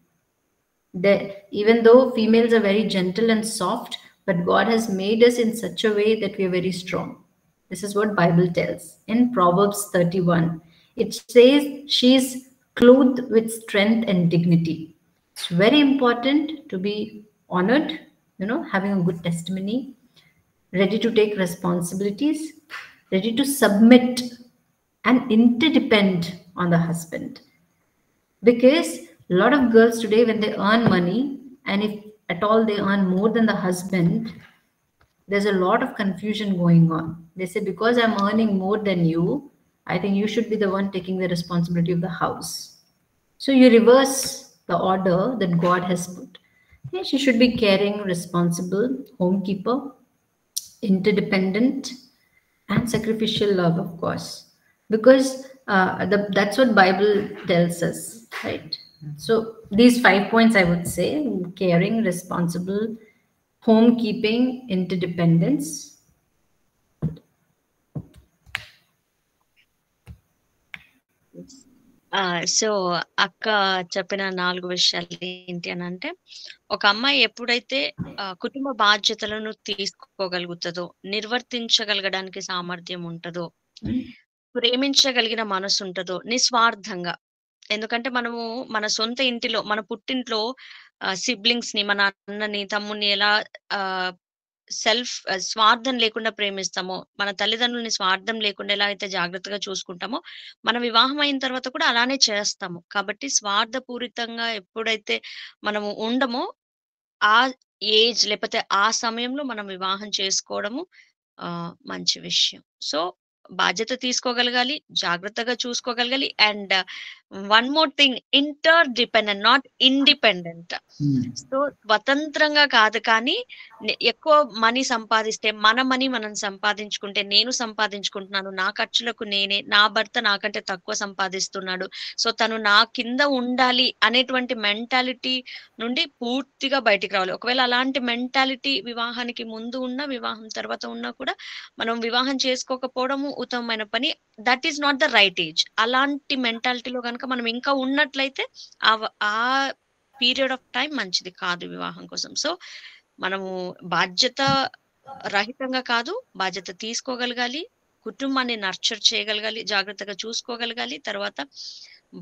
Even though females are very gentle and soft, but God has made us in such a way that we are very strong. This is what Bible tells. In Proverbs 31, it says she's clothed with strength and dignity. It's very important to be honored, having a good testimony, ready to take responsibilities, ready to submit and interdepend on the husband. Because a lot of girls today, when they earn money, and if at all they earn more than the husband, there's a lot of confusion going on. They say, because I'm earning more than you, I think you should be the one taking the responsibility of the house. So you reverse the order that God has put. Yeah, she should be caring, responsible, homekeeper, interdependent, and sacrificial love, of course, because that's what Bible tells us, right? So these 5 points, I would say: caring, responsible, homekeeping, interdependence. So అక్క చెప్పిన 4 విషయాలు ఏంటి అని అంటే, ఒక అమ్మాయి ఎప్పుడైతే కుటుంబ బాధ్యతలను తీసుకోగలుగుతుందో, నిర్వర్తించగలగడానికి సామర్థ్యం ఉంటుందో, ప్రేమించగలిగిన మనసు ఉంటుందో, నిస్వార్థంగా. ఎందుకంటే మనము మన సొంత ఇంటిలో, మన పుట్టింట్లో సిబ్లింగ్స్ ని, మన అన్నని, తమ్ముని ఎలా స్వార్థం లేకుండా ప్రేమిస్తామో, మన తల్లిదండ్రులని స్వార్థం లేకుండా ఎలా అయితే జాగ్రత్తగా చూసుకుంటామో, మన వివాహం అయిన తర్వాత కూడా అలానే చేస్తాము. కాబట్టి స్వార్థపూరితంగా ఎప్పుడైతే మనము ఉండమో, ఆ ఏజ్ లేకపోతే ఆ సమయంలో మనం వివాహం చేసుకోవడము మంచి విషయం. సో బాధ్యత తీసుకోగలగాలి, జాగ్రత్తగా చూసుకోగలగాలి. And one more thing, interdependent, not independent. So స్వతంత్రంగా కాదు, కానీ ఎక్కువ మనీ సంపాదిస్తే, మన మనీ మనం సంపాదించుకుంటే, నేను సంపాదించుకుంటున్నాను, నా ఖర్చులకు నేనే, నా భర్త నాకంటే తక్కువ సంపాదిస్తున్నాడు, సో తను నా కింద ఉండాలి అనేటువంటి మెంటాలిటీ నుండి పూర్తిగా బయటికి రావాలి. ఒకవేళ అలాంటి మెంటాలిటీ వివాహానికి ముందు ఉన్నా, వివాహం తర్వాత ఉన్నా కూడా మనం వివాహం చేసుకోకపోవడము ఉత్తమమైన పని. That is not the right age. అలాంటి మెంటాలిటీలో కనుక మనం ఇంకా ఉన్నట్లయితే ఆ పీరియడ్ ఆఫ్ టైం మంచిది కాదు వివాహం కోసం. సో మనము బాధ్యత రహితంగా కాదు, బాధ్యత తీసుకోగలగాలి, కుటుంబాన్ని నర్చర్ చేయగలగాలి, జాగ్రత్తగా చూసుకోగలగాలి, తర్వాత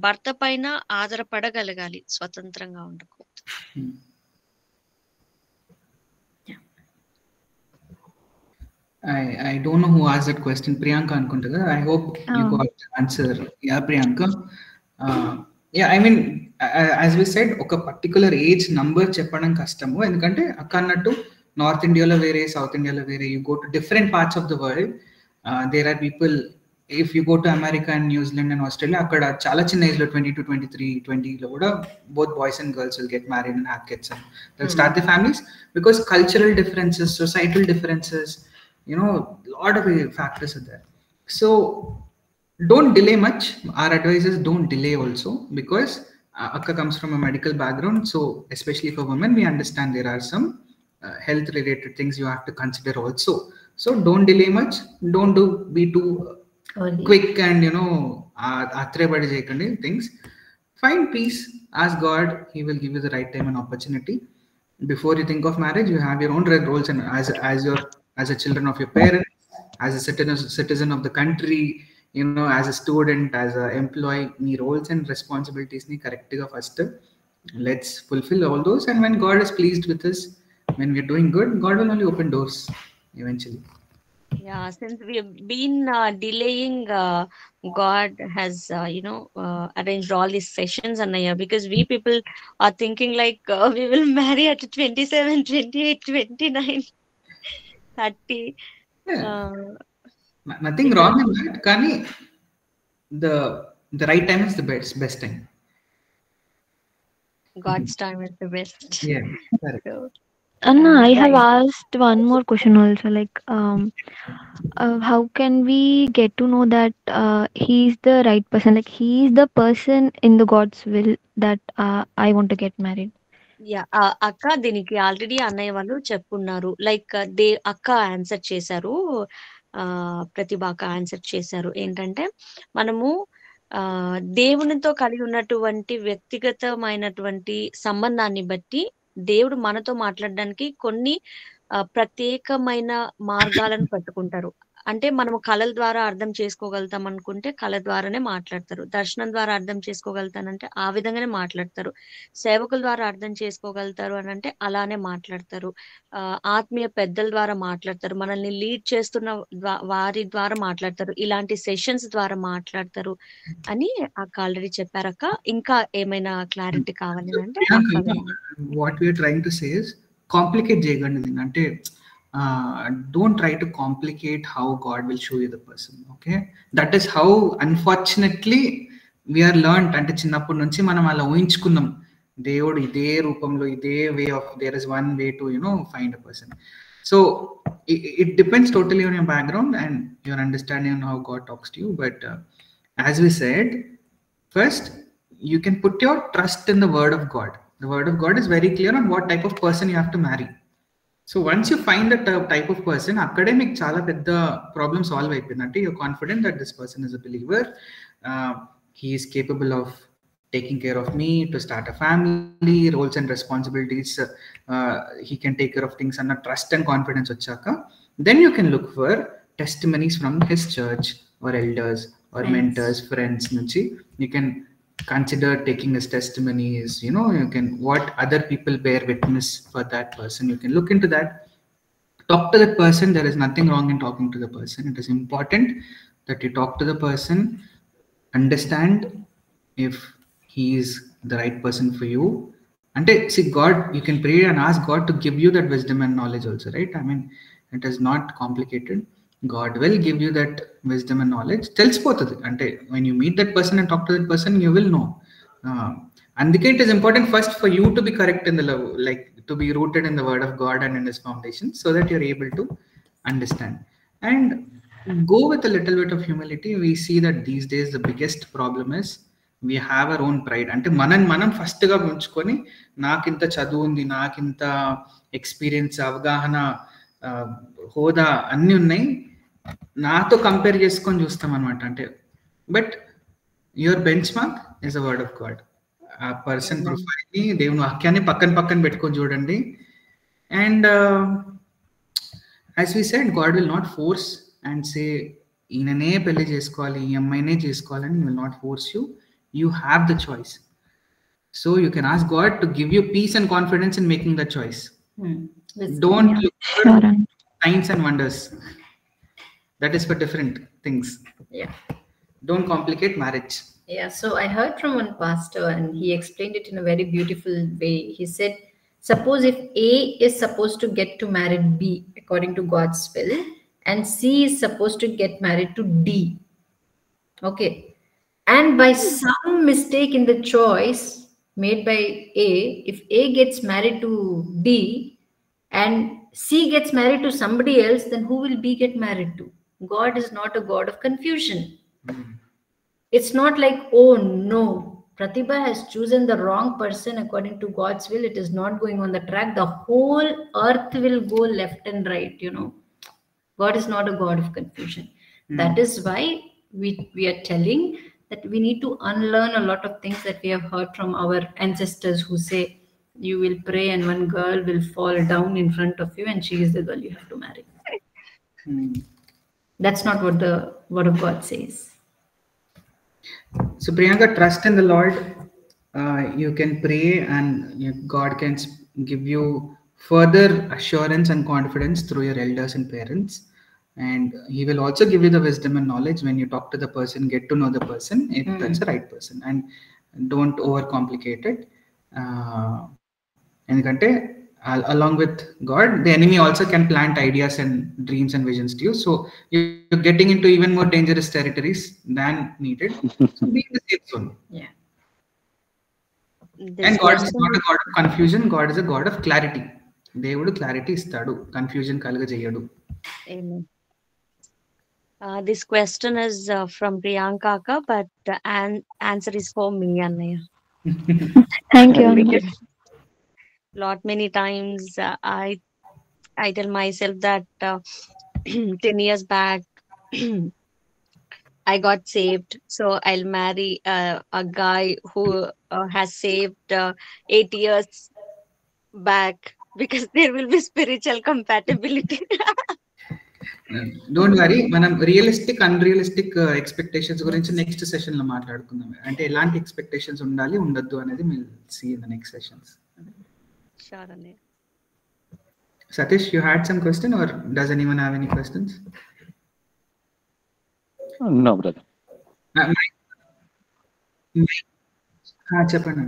భర్త పైన ఆధారపడగలగాలి, స్వతంత్రంగా ఉండకూడదు. I don't know who asked that question. Priyanka anukunta. I hope you got the answer. Yeah, Priyanka. Yeah, I mean, as we said, oka particular age number చెప్పడం కష్టము. ఎందుకంటే అక్క అన్నట్టు నార్త్ ఇండియాలో వేరే, సౌత్ ఇండియాలో వేరే. You go to different parts of the world. There are people, if you go to America and New Zealand and Australia, అక్కడ చాలా చిన్న ఏజ్ లో 20 to 23, 20 లో కూడా both boys and girls will get married and have kids and they'll start their families, because cultural differences, societal differences, lot of factors are there. So don't delay much. Our advice is don't delay also, because Akka comes from a medical background, so especially for women, we understand there are some health related things you have to consider also. So don't delay much. Don't be too quick and athrebadi cheyakandi things. Find peace. Ask God. He will give you the right time and opportunity. Before you think of marriage, you have your own roles, and as a children of your parents, as a citizen of the country, as a student, as a employee, nee roles and responsibilities ni correct ga first let's fulfill all those, and when God is pleased with us, when we're doing good, God will only open doors eventually. Yeah, since we have been delaying, God has arranged all these sessions, Annaya, because we people are thinking like we will marry at 27, 28, 29, 30. Yeah. Nothing wrong in that. Kani the right time is the best time. God's time is the best. Yeah, correct. So, Anna, I have asked one more question also, like how can we get to know that he is the right person, like he is the person in the God's will that I want to get married? Yeah అక్క దీనికి already అన్నయ్య వాళ్ళు చెప్పున్నారు. Like అక్క answer చేశారు, ప్రతిభ అక్క answer చేశారు. ఏంటంటే మనము దేవునితో కలిగి ఉన్నటువంటి వ్యక్తిగతమైనటువంటి సంబంధాన్ని బట్టి దేవుడు మనతో మాట్లాడడానికి కొన్ని ప్రత్యేకమైన మార్గాలను పెట్టుకుంటారు. అంటే మనము కళల ద్వారా అర్థం చేసుకోగలుగుతాం అనుకుంటే కళ ద్వారానే మాట్లాడతారు. దర్శనం ద్వారా అర్థం చేసుకోగలుగుతానంటే ఆ విధంగానే మాట్లాడతారు. సేవకుల ద్వారా అర్థం చేసుకోగలుగుతారు అని అంటే అలానే మాట్లాడతారు. ఆత్మీయ పెద్దల ద్వారా మాట్లాడతారు. మనల్ని లీడ్ చేస్తున్న వారి ద్వారా మాట్లాడతారు. ఇలాంటి సెషన్స్ ద్వారా మాట్లాడతారు అని అక్క ఆల్రెడీ చెప్పారక్క. ఇంకా ఏమైనా క్లారిటీ కావాలి అంటే what we're trying to say is complicate చేయకండి. అంటే don't try to complicate how God will show you the person. Okay, that is how unfortunately we are learned. అంటే చిన్నప్పటి నుంచి మనం అలా ఊహించుకున్నాం, దేవుడు ఇదే రూపంలో ఇదే way of there is one way to find a person. So it depends totally on your background and your understanding on how God talks to you. But as we said, first you can put your trust in the word of God. The word of God is very clear on what type of person you have to marry. So once you find that type of person, akkade meeku chaala pedda problem solve ayipindante. You're confident that this person is a believer, he is capable of taking care of me, to start a family, roles and responsibilities, he can take care of things, and trust and confidence vachaka, then you can look for testimonies from his church or elders or mentors, friends nunchi. You can consider taking his testimonies, you can what other people bear witness for that person. You can look into that, talk to that person. There is nothing wrong in talking to the person. It is important that you talk to the person, understand if he is the right person for you. And see, God, you can pray and ask God to give you that wisdom and knowledge also, right? I mean, it is not complicated. God will give you that wisdom and knowledge. Telspotadi ante when you meet that person and talk to that person, you will know. Andike it is important first for you to be correct in the love, like to be rooted in the word of God and in his foundation, so that you're able to understand and go with a little bit of humility. We see that these days the biggest problem is we have our own pride. Ante మనం first గా ఉంచుకొని నాకింత చదువు ఉంది, నాకింత experience, అవగాహన, హోదా అన్నీ ఉన్నాయి, నాతో కంపేర్ చేసుకొని చూస్తాం అనమాట. అంటే but your benchmark is the word of God. ఆ పర్సన్ ప్రొఫైల్ ని, దేవుని వాక్యాన్ని పక్కన పెట్టుకొని చూడండి. And as we said, God will not force and say ఈయననే పెళ్లి చేసుకోవాలి, ఈ అమ్మాయినే చేసుకోవాలని. Will not force you. You have the choice. So you can ask God to give you peace and confidence in making the choice. Don't look for signs and wonders. That is for different things. Yeah. Don't complicate marriage. Yeah. So I heard from one pastor and he explained it in a very beautiful way. He said, suppose if A is supposed to get to marry B according to God's will, and C is supposed to get married to D. Okay. And by some mistake in the choice made by A, if A gets married to D and C gets married to somebody else, then who will B get married to? God is not a God of confusion. It's not like, oh no, Pratibha has chosen the wrong person according to God's will. It is not going on the track. The whole earth will go left and right, God is not a God of confusion. That is why we are telling that we need to unlearn a lot of things that we have heard from our ancestors who say you will pray and one girl will fall down in front of you and she is the girl you have to marry. That's not what the word of God says. So Priyanka, trust in the Lord. You can pray and God can give you further assurance and confidence through your elders and parents. And he will also give you the wisdom and knowledge when you talk to the person, get to know the person, if that's the right person. And don't overcomplicate it. Endukante along with God, the enemy also can plant ideas and dreams and visions to you. So you're getting into even more dangerous territories than needed. So be in the safe zone. Yeah. And God is not a God of confusion. God is a God of clarity. దేవుడు clarity ఇస్తాడు, confusion కలుగజేయడు. Amen. This question is from Priyanka Akka, but the answer is for me, Annaya. Thank you. Many times I tell myself that 10 years back I got saved, so I'll marry a guy who has saved 8 years back, because there will be spiritual compatibility. Don't worry, మనం realistic unrealistic expectations గురించి next session లో మాట్లాడుకుందాం. అంటే ఎలాంటి expectations ఉండాలి ఉండొద్దు అనేది we'll see in the next sessions. Sure, Annaya. Satish, you had some question, or does anyone have any questions? No, brother. చెప్పండి.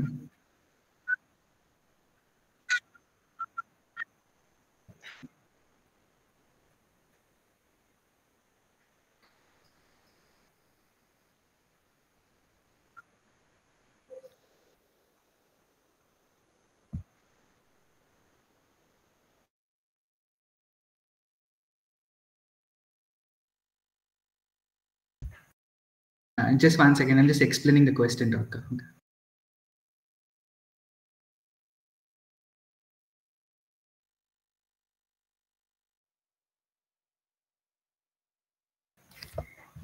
Just 1 second, I'm just explaining the question to Akka. Okay.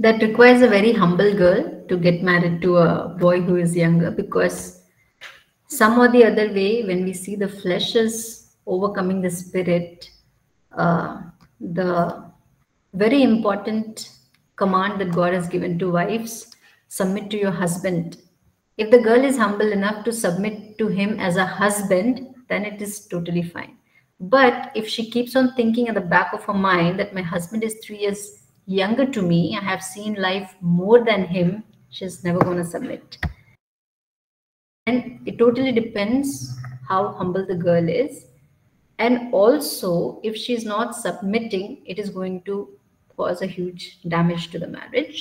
That requires a very humble girl to get married to a boy who is younger, because some or the other way, when we see the flesh is overcoming the spirit, the very important command that God has given to wives, submit to your husband. If the girl is humble enough to submit to him as a husband, then it is totally fine. But if she keeps on thinking at the back of her mind that my husband is 3 years younger to me, I have seen life more than him, she's never going to submit. And it totally depends how humble the girl is. And also, if she's not submitting, it is going to cause a huge damage to the marriage.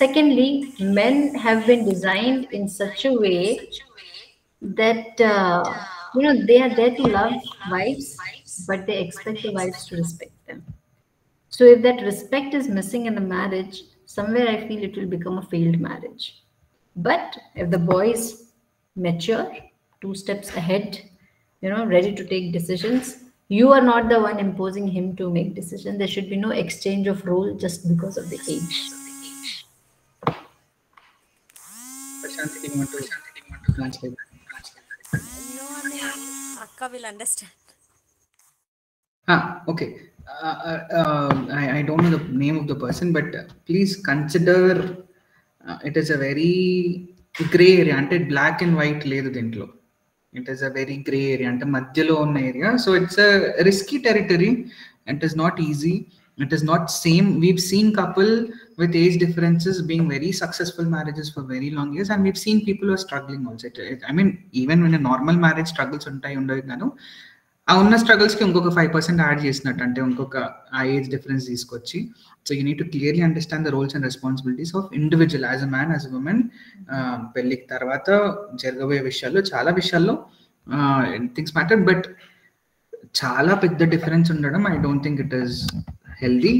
Secondly, men have been designed in such a way that they are there to love wives, but they expect the wives to respect them. So if that respect is missing in the marriage, somewhere I feel it will become a failed marriage. But if the boy is mature, 2 steps ahead, ready to take decisions, you are not the one imposing him to make decisions. There should be no exchange of role just because of the age. Prashanthi, do you want to translate? No, Annaya. Akka will understand. Okay. I don't know the name of the person, but please consider it is a very gray area. Ante black and white ledu dintlo. It is a very gray area, ante madhyalo unna area. So it's a risky territory. It is not easy. It is not same. We've seen couple with age differences being very successful marriages for very long years, and we've seen people who are struggling also. I mean, even when a normal marriage struggles untayi undadu, ఆ ఉన్న struggles కి ఇంకొక 5% add చేసినట్టు, అంటే ఇంకొక ఆ age difference తీసుకొచ్చి. So you need to clearly understand the roles and responsibilities of individual as a man, as a woman. పెళ్లికి తర్వాత జరగబోయే విషయాల్లో చాలా విషయాల్లో థింగ్స్ మ్యాటర్, బట్ చాలా పెద్ద డిఫరెన్స్ ఉండడం I don't think it is healthy.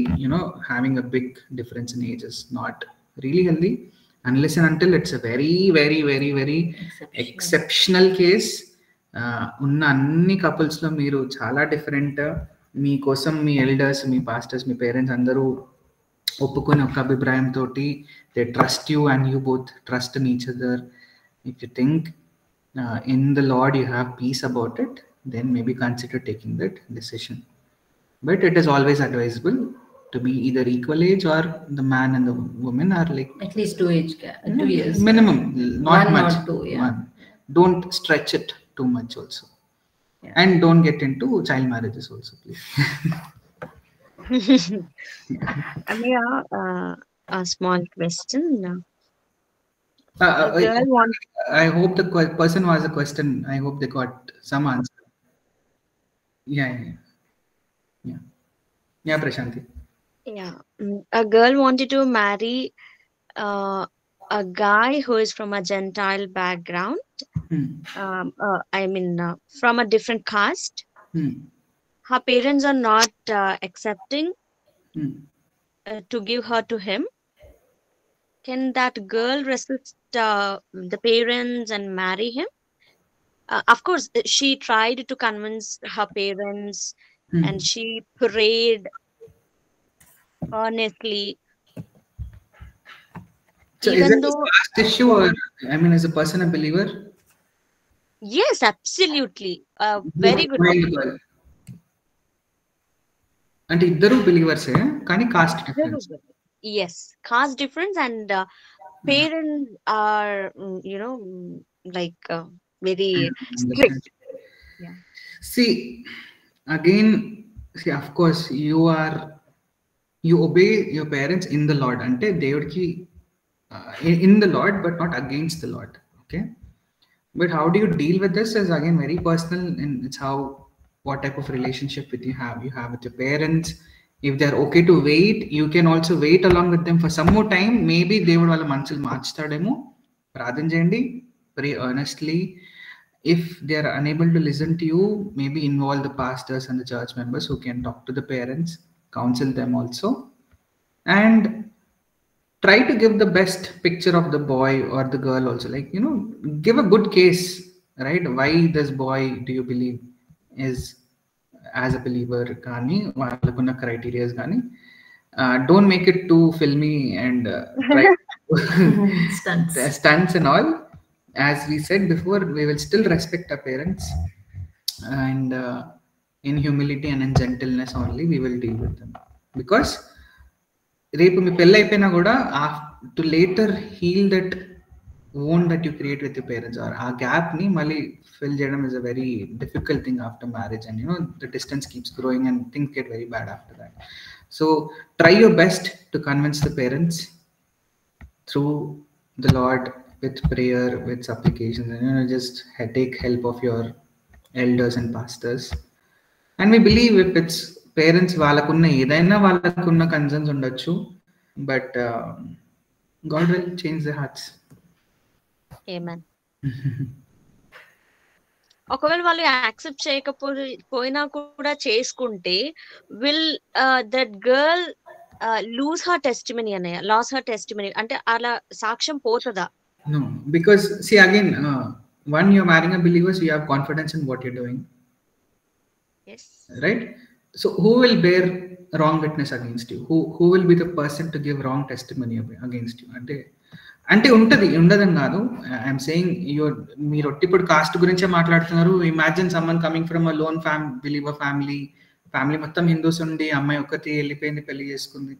Having a big difference in age is not really healthy unless and until it's a very very very very exceptional case. ఉన్న అన్ని couples లో మీరు చాలా different మీకోసం మీ elders, మీ pastors, మీ parents అందరూ ఒప్పుకొని ఒక అభిప్రాయంతో they trust you and you both trust in each other. If you think in the Lord you have peace about it, then maybe consider taking that decision. But it is always advisable to be either equal age, or the man and the woman are like at least 2 years minimum, not one much. or two, yeah. One. Don't stretch it too much also. Yeah. And don't get into child marriages also, please. Amaya, a small question. I hope the person who has a question, I hope they got some answer. Yeah, Prashanti. Yeah, a girl wanted to marry a guy who is from a Gentile background. I mean, from a different caste. Her parents are not accepting to give her to him. Can that girl resist the parents and marry him? Of course, she tried to convince her parents and she prayed earnestly. So even is it though a caste issue, or I mean, is a person a believer? Yes, absolutely. Very good. అంటే ఇద్దరు బిలీవర్సే కానీ cost difference. Yes, caste difference, and parents are like very strict. Yeah. See, of course you obey your parents in the Lord, అంటే దేవుడికి in the Lord but not against the Lord. Okay, but how do you deal with this is again very personal, and it's how what type of relationship you have with your parents. If they're okay to wait, you can also wait along with them for some more time. Maybe దేవుడు వాళ్ళ మనసులు మార్చుతాడేమో. ప్రార్థన చేయండి, pray earnestly. If they are unable to listen to you, maybe involve the pastors and the church members who can talk to the parents, counsel them also, and try to give the best picture of the boy or the girl also. Like, give a good case, right? Why this boy do you believe is as a believer, kani vallakunna criteria kani. Don't make it too filmy and try stunts and all. As we said before, we will still respect our parents, and in humility and in gentleness only we will deal with them. Because రేపు మీ పెళ్ళి అయిపోయినా కూడా to later heal that wound that you create with your parents, or ఆ gap ని మళ్ళీ fill చేయడం is a very difficult thing after marriage, and the distance keeps growing and things get very bad after that. So try your best to convince the parents through the Lord, with prayer, with supplications, and just take help of your elders and pastors. And we believe if it's parents, వాళ్ళకున్న ఏదైనా వాళ్ళకున్న concerns ఉండొచ్చు, but God will change their hearts. Amen. ఒకవేళ వాళ్ళు accept చేయకపోయినా కూడా చేసుకుంటే will that girl lose her testimony అన్నయ్య, లాస్ హర్ టెస్టిమనీ అంటే అలా సాక్ష్యం పోతుందా? No, because see again, one, you're marrying a believer, so you have confidence in what you're doing. Yes. Right? So who will bear wrong witness against you? Who will be the person to give wrong testimony against you? అంటే ఉండదని కాదు. I'm saying మీరు ఇప్పుడు cost గురించే మాట్లాడుతున్నారు. Imagine someone coming from a loan believer family మొత్తం Hindus ఉండి అమ్మాయి ఒక్కటి వెళ్ళిపోయింది, పెళ్లి చేసుకుంది.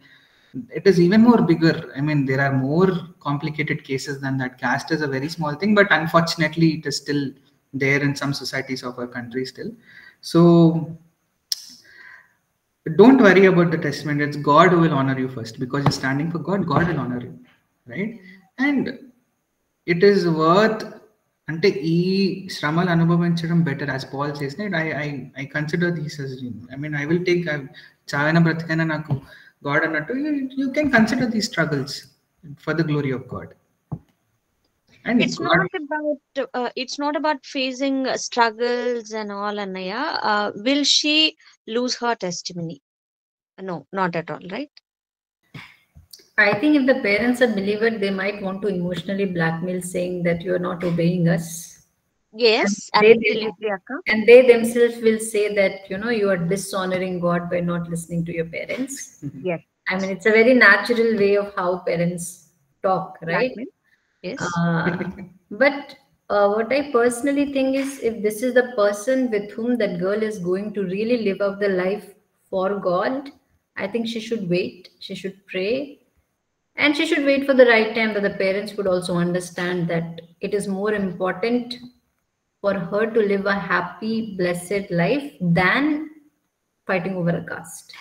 It is even more bigger. I mean, there are more complicated cases than that. Caste is a very small thing, but unfortunately it is still there in some societies of our country still. So don't worry about the testament. It's God who will honor you first, because you're standing for God. God will honor you, right? And it is worth, అంటే ఈ శ్రమలు అనుభవించడం better. As Paul says, I consider these as, I mean, I will take, చావైనా బ్రతికైనా నాకు God అన్నట్టు, you can consider these struggles for the glory of God. And it's not about facing struggles and all, Annaya. Will she lose her testimony? No, not at all, right? I think if the parents are believers, they might want to emotionally blackmail, saying that you are not obeying us. Yes, And absolutely, Akka. and they themselves will say that, you are dishonoring God by not listening to your parents. Yes. I mean, it's a very natural way of how parents talk, right? Blackmail. Yes. But what I personally think is, if this is the person with whom that girl is going to really live out the life for God, I think she should wait. She should pray. And she should wait for the right time that the parents would also understand that it is more important for her to live a happy, blessed life than fighting over a caste.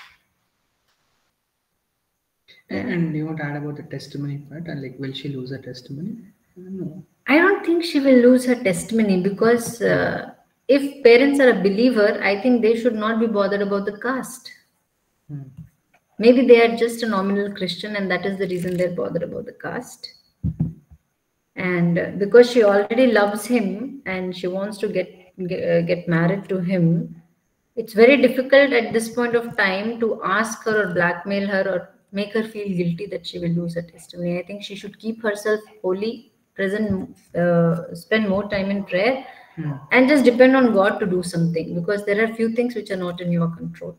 And you want to add about the testimony part? And like, will she lose her testimony? No. I don't think she will lose her testimony, because if parents are a believer, I think they should not be bothered about the caste. Maybe they are just a nominal Christian, and that is the reason they're bothered about the caste. And because she already loves him and she wants to get married to him, it's very difficult at this point of time to ask her or blackmail her or make her feel guilty that she will lose her testimony. I think she should keep herself holy, present, spend more time in prayer, and just depend on God to do something, because there are few things which are not in your control.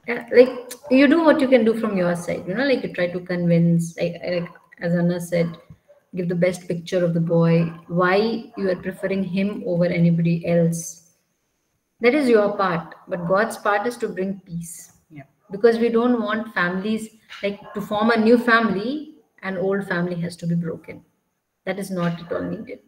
Like, you do what you can do from your side, like you try to convince, like as Anna said, give the best picture of the boy, why you are preferring him over anybody else. That is your part, but God's part is to bring peace. Yeah. Because we don't want families, like, to form a new family, an old family has to be broken. That is not at all needed.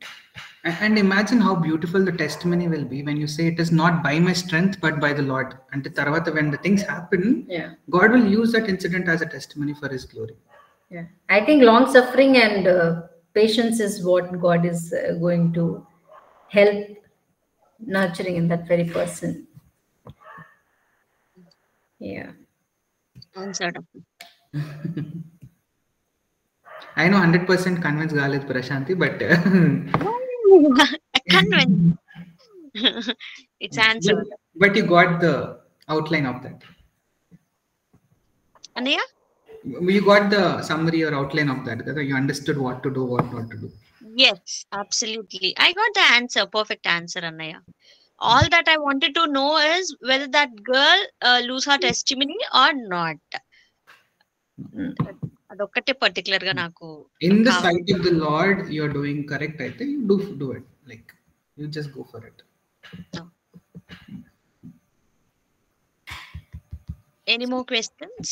And imagine how beautiful the testimony will be when you say it is not by my strength but by the Lord. And Taravata, when the things happen, God will use that incident as a testimony for His glory. Yeah, I think long suffering and patience is what God is going to help nurturing in that very person. Yeah. I know 100% convinced Galit Prashanti, but convinced. It's answered. But you got the outline of that. Anaya? You got the summary or outline of that. You understood what to do, what not to do. Yes, absolutely. I got the answer, perfect answer, Anaya. All that I wanted to know is whether that girl lose her testimony or not. అదొక్కటే particular గా నాకు in the sight of the Lord you're doing correct. I think you do it, like you just go for it. Any more questions?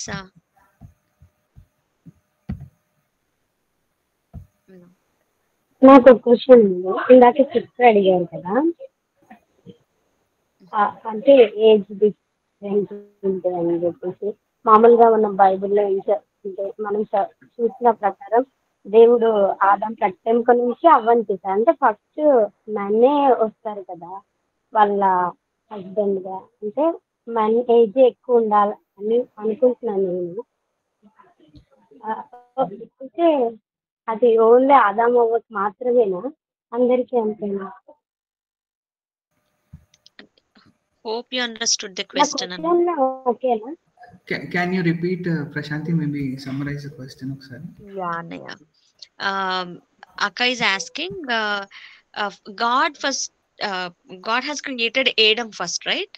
నాకు ఒక question ఉంది. ఇందాక sister అడిగారు కదా, అంటే ఏజ్ డిఫరెన్స్ ఉంటుందని చెప్పేసి, మామూలుగా మనం బైబిల్లో అంటే మనం చూసిన ప్రకారం దేవుడు ఆదాం ప్రత్యేక నుంచి అవ్వని చేశారు. అంటే ఫస్ట్ మన్నే వస్తారు కదా వాళ్ళ హస్బెండ్ గా, అంటే మన్ ఏజ్ ఎక్కువ ఉండాలి అని అనుకుంటున్నాను నేను. అంటే అది ఓన్లీ ఆదాం అవ్వకు మాత్రమేనా, అందరికీ అంతేనా? Hope you understood the question. ఓకేనా? Can you repeat, Prashanti, maybe summarize the question? Yeah, Naya. Akka is asking, God first, God has created Adam first, right?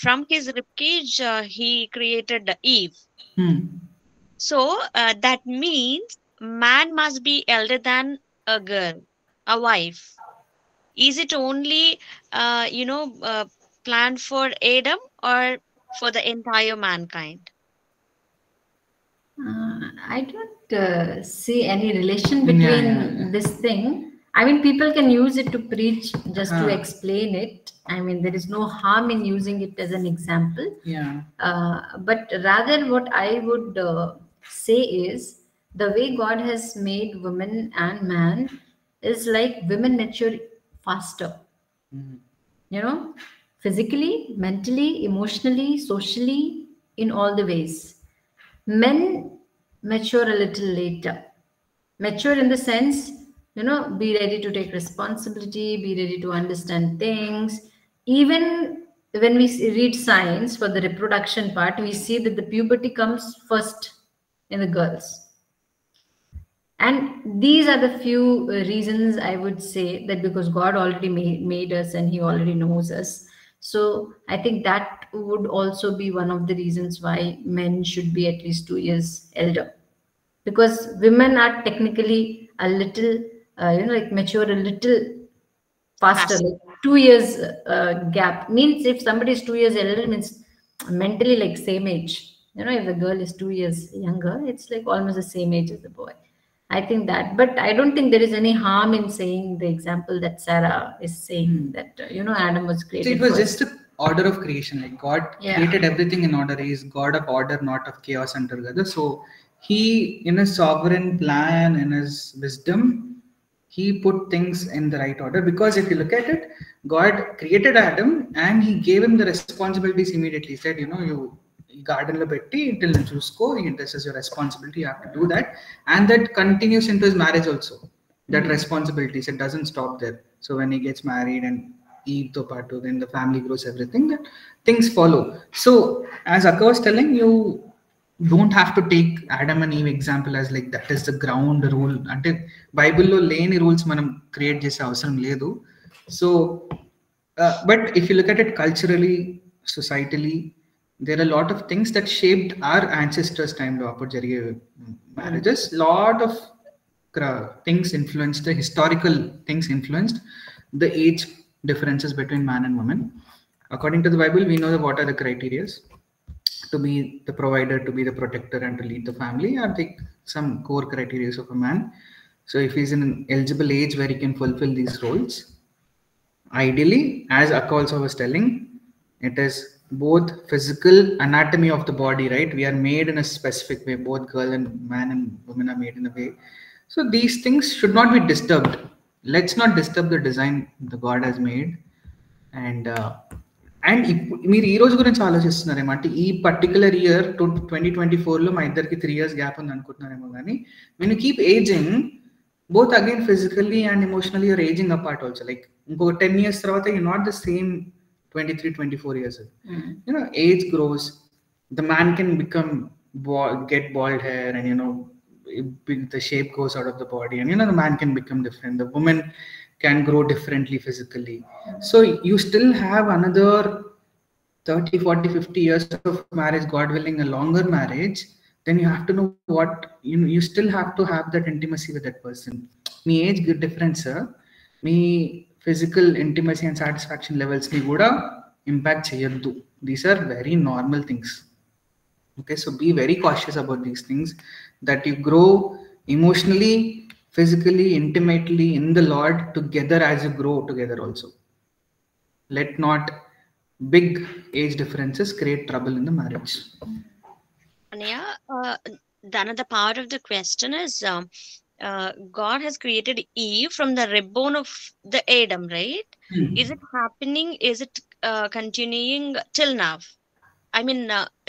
From his ribcage, he created Eve. So that means man must be elder than a girl, a wife. Is it only, planned for Adam or for the entire mankind? I don't see any relation between this thing. I mean, people can use it to preach, just to explain it. I mean, there is no harm in using it as an example. But rather what I would say is, the way God has made women and man is like women mature faster. Physically, mentally, emotionally, socially, in all the ways. Men mature a little later. Mature in the sense, be ready to take responsibility, be ready to understand things. Even when we read science for the reproduction part, we see that the puberty comes first in the girls. And these are the few reasons I would say, that because God already made us and he already knows us. So I think that would also be one of the reasons why men should be at least 2 years elder, because women are technically a little, like mature a little faster. Like 2 years gap means if somebody is 2 years elder, means mentally like same age. If the girl is 2 years younger, it's like almost the same age as the boy. I think that, but I don't think there is any harm in saying the example that Sarah is saying, that Adam was created. So it was first. just an order of creation. Like God created everything in order. He is God of order, not of chaos and together. So he, in his sovereign plan, in his wisdom, he put things in the right order. Because if you look at it, God created Adam and he gave him the responsibilities immediately. He said, you garden lo petti till chusko, this is your responsibility, you have to do that. And that continues into his marriage also, that responsibilities, it doesn't stop there. So when he gets married and Eve to patu, then the family grows, everything, that things follow. So as Akka was telling, you don't have to take Adam and Eve example as like that is the ground rule. Ante Bible lo leni rules manam create chese avasaram ledu. So but if you look at it culturally, societally, there are a lot of things that shaped our ancestors' time lo appudu jarige marriages. Lot of things influenced, the historical things influenced the age differences between man and woman. According to the Bible, we know that what are the criteria to be the provider, to be the protector, and to lead the family are like some core criteria of a man. So if he's in an eligible age where he can fulfill these roles, ideally, as Akka also was telling, it is both physical anatomy of the body, right? We are made in a specific way. Both girl and man and women are made in a way. So these things should not be disturbed. Let's not disturb the design the God has made. And మీరు ఈ రోజు గురించి ఆలోచిస్తున్నారేమో, అంటే ఈ particular year 2024లో మా ఇద్దరికి 3 years gap ఉంది అనుకుంటున్నారేమో, కానీ when you keep aging, both again physically and emotionally you're aging apart also. Like ఇంకొక 10 years తర్వాత you're not the same 23-24 years. Age grows, the man can become get bald hair, and the shape goes out of the body, and the man can become different, the woman can grow differently physically. So you still have another 30, 40, 50 years of marriage, God willing, a longer marriage. Then you have to know what you still have to have that intimacy with that person. Me age difference, me physical intimacy and satisfaction levels ni kuda impact cheyaddu. These are very normal things. Okay, so be very cautious about these things, that you grow emotionally, physically, intimately in the Lord together as you grow together also. Let not big age differences create trouble in the marriage. Another part of the question is, God has created Eve from the rib bone of the Adam, right? Is it happening? Is it continuing till now? I mean,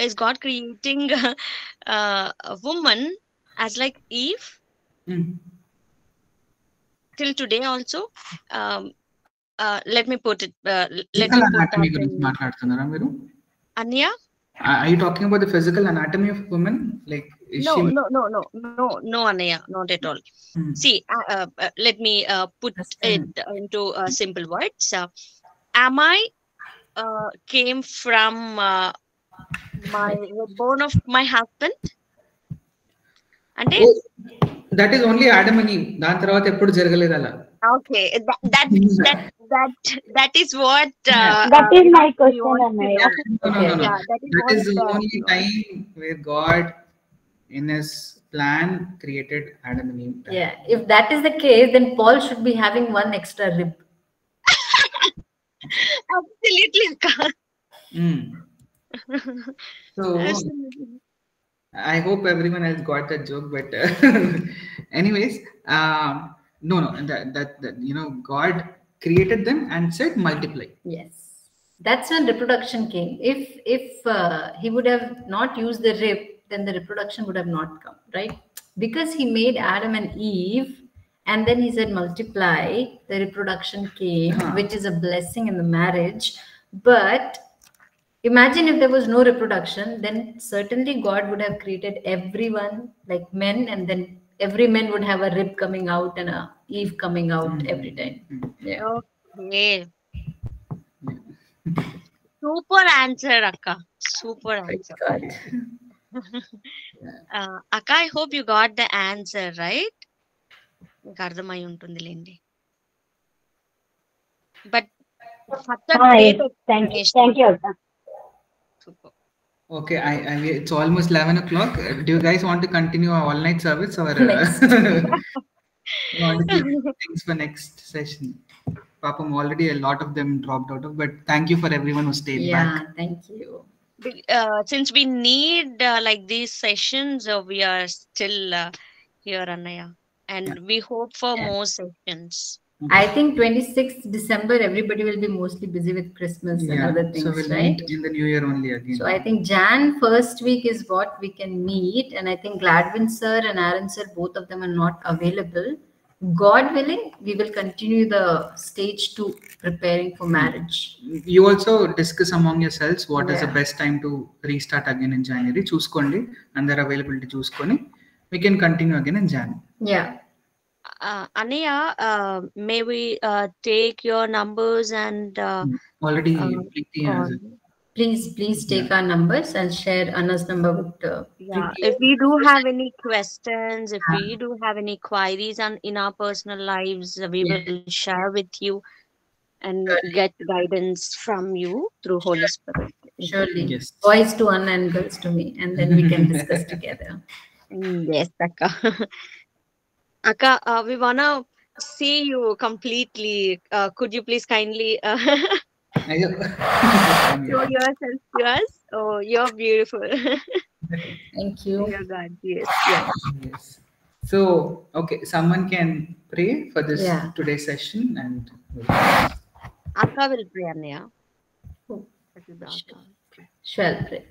is God creating a woman as like Eve till today also? Let me put it. Let me put that in. Anya? Are you talking about the physical anatomy of women? Like no, Anya, not at all. See, let me put it into simple words. Am I came from my bone of my husband? And that is only Adam and Eve. Dan tarvata eppudu jaragaledu ala. Okay, that is what that is my question, Anaya. No. Yeah, that is the only time where God in his plan created Adam and Eve. Yeah, if that is the case, then Paul should be having one extra rib. Absolutely. So I hope everyone else got that joke, but anyways, no, that God created them and said multiply. Yes, that's when reproduction came. If he would have not used the rib, then the reproduction would have not come, right? Because he made Adam and Eve, and then he said multiply, the reproduction came, which is a blessing in the marriage. But imagine if there was no reproduction, then certainly God would have created everyone like men and then every man would have a rib coming out and a Eve coming out every time. Yeah. Okay. Super answer, Akka. Super answer. Akka, I hope you got the answer, right? మీకు అర్థమై ఉంటుంది లేండి. But thank you Akka. Super. Okay, it's almost 11 o'clock. Do you guys want to continue our all-night service or you want to keep things for next session? Papam, already a lot of them dropped out of, but thank you for everyone who stayed back. Yeah, thank you. Since we need like these sessions, we are still here, Annaya, and we hope for more sessions. I think 26th December, everybody will be mostly busy with Christmas and other things, so we'll right? meet in the new year only again. So I think Jan first week is what we can meet, and I think Gladwin sir and Aaron sir, both of them are not available. God willing, we will continue the stage 2 preparing for marriage. You also discuss among yourselves what is the best time to restart again in January. Chuskondi, andar availability chuskoni, we can continue again in Jan. Yeah. Annaya, may we take your numbers and already please take our numbers and share Anna's number with if we do have any questions, if we do have any queries in our personal lives, we will share with you and get guidance from you through Holy Spirit. Surely. Yes. Boys to Anna and girls to me, and then we can discuss together. Yes, Akka. Akka, we wanna see you completely. Could you please kindly show yourself to us? Oh, you're beautiful. Thank you. Oh God, yes. So, okay, someone can pray for this today's session, and Akka will pray, Annaya. Shall pray.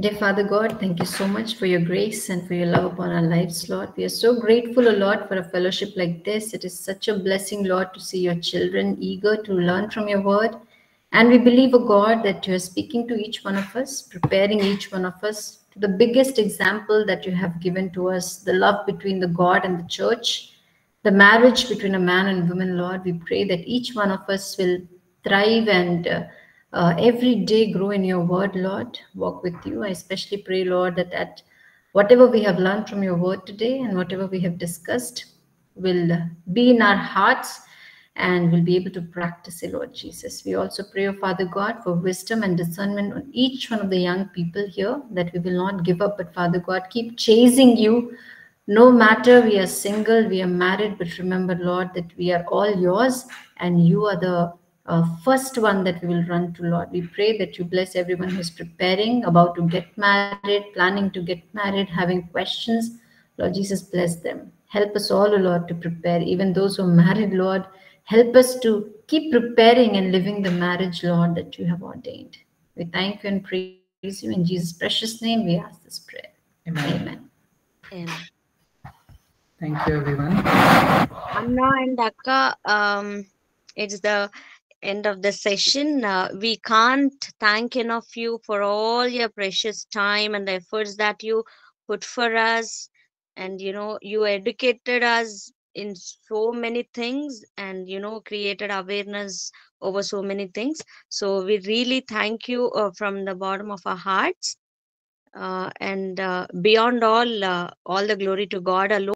Dear Father God, thank you so much for your grace and for your love upon our lives, Lord. We are so grateful, O Lord, for a fellowship like this. It is such a blessing, Lord, to see your children eager to learn from your word. And we believe, O God, that you are speaking to each one of us, preparing each one of us to the biggest example that you have given to us, the love between the God and the church, the marriage between a man and woman, Lord. We pray that each one of us will thrive and every day grow in your word, Lord, walk with you. I especially pray, Lord, that whatever we have learned from your word today and whatever we have discussed will be in our hearts and we'll be able to practice it, Lord Jesus. We also pray, Father God, for wisdom and discernment on each one of the young people here, that we will not give up, but Father God, keep chasing you. No matter we are single, we are married, but remember, Lord, that we are all yours and you are the first one that we will run to, Lord. We pray that you bless everyone who is preparing, about to get married, planning to get married, having questions. Lord Jesus, bless them. Help us all, Lord, to prepare. Even those who are married, Lord, help us to keep preparing and living the marriage, Lord, that you have ordained. We thank you and praise you. In Jesus' precious name, we ask this prayer. Amen. Amen. Thank you, everyone. Anna and Akka, it's the end of the session. We can't thank enough you for all your precious time and the efforts that you put for us. And, you educated us in so many things and, created awareness over so many things. So we really thank you from the bottom of our hearts. And beyond all the glory to God alone.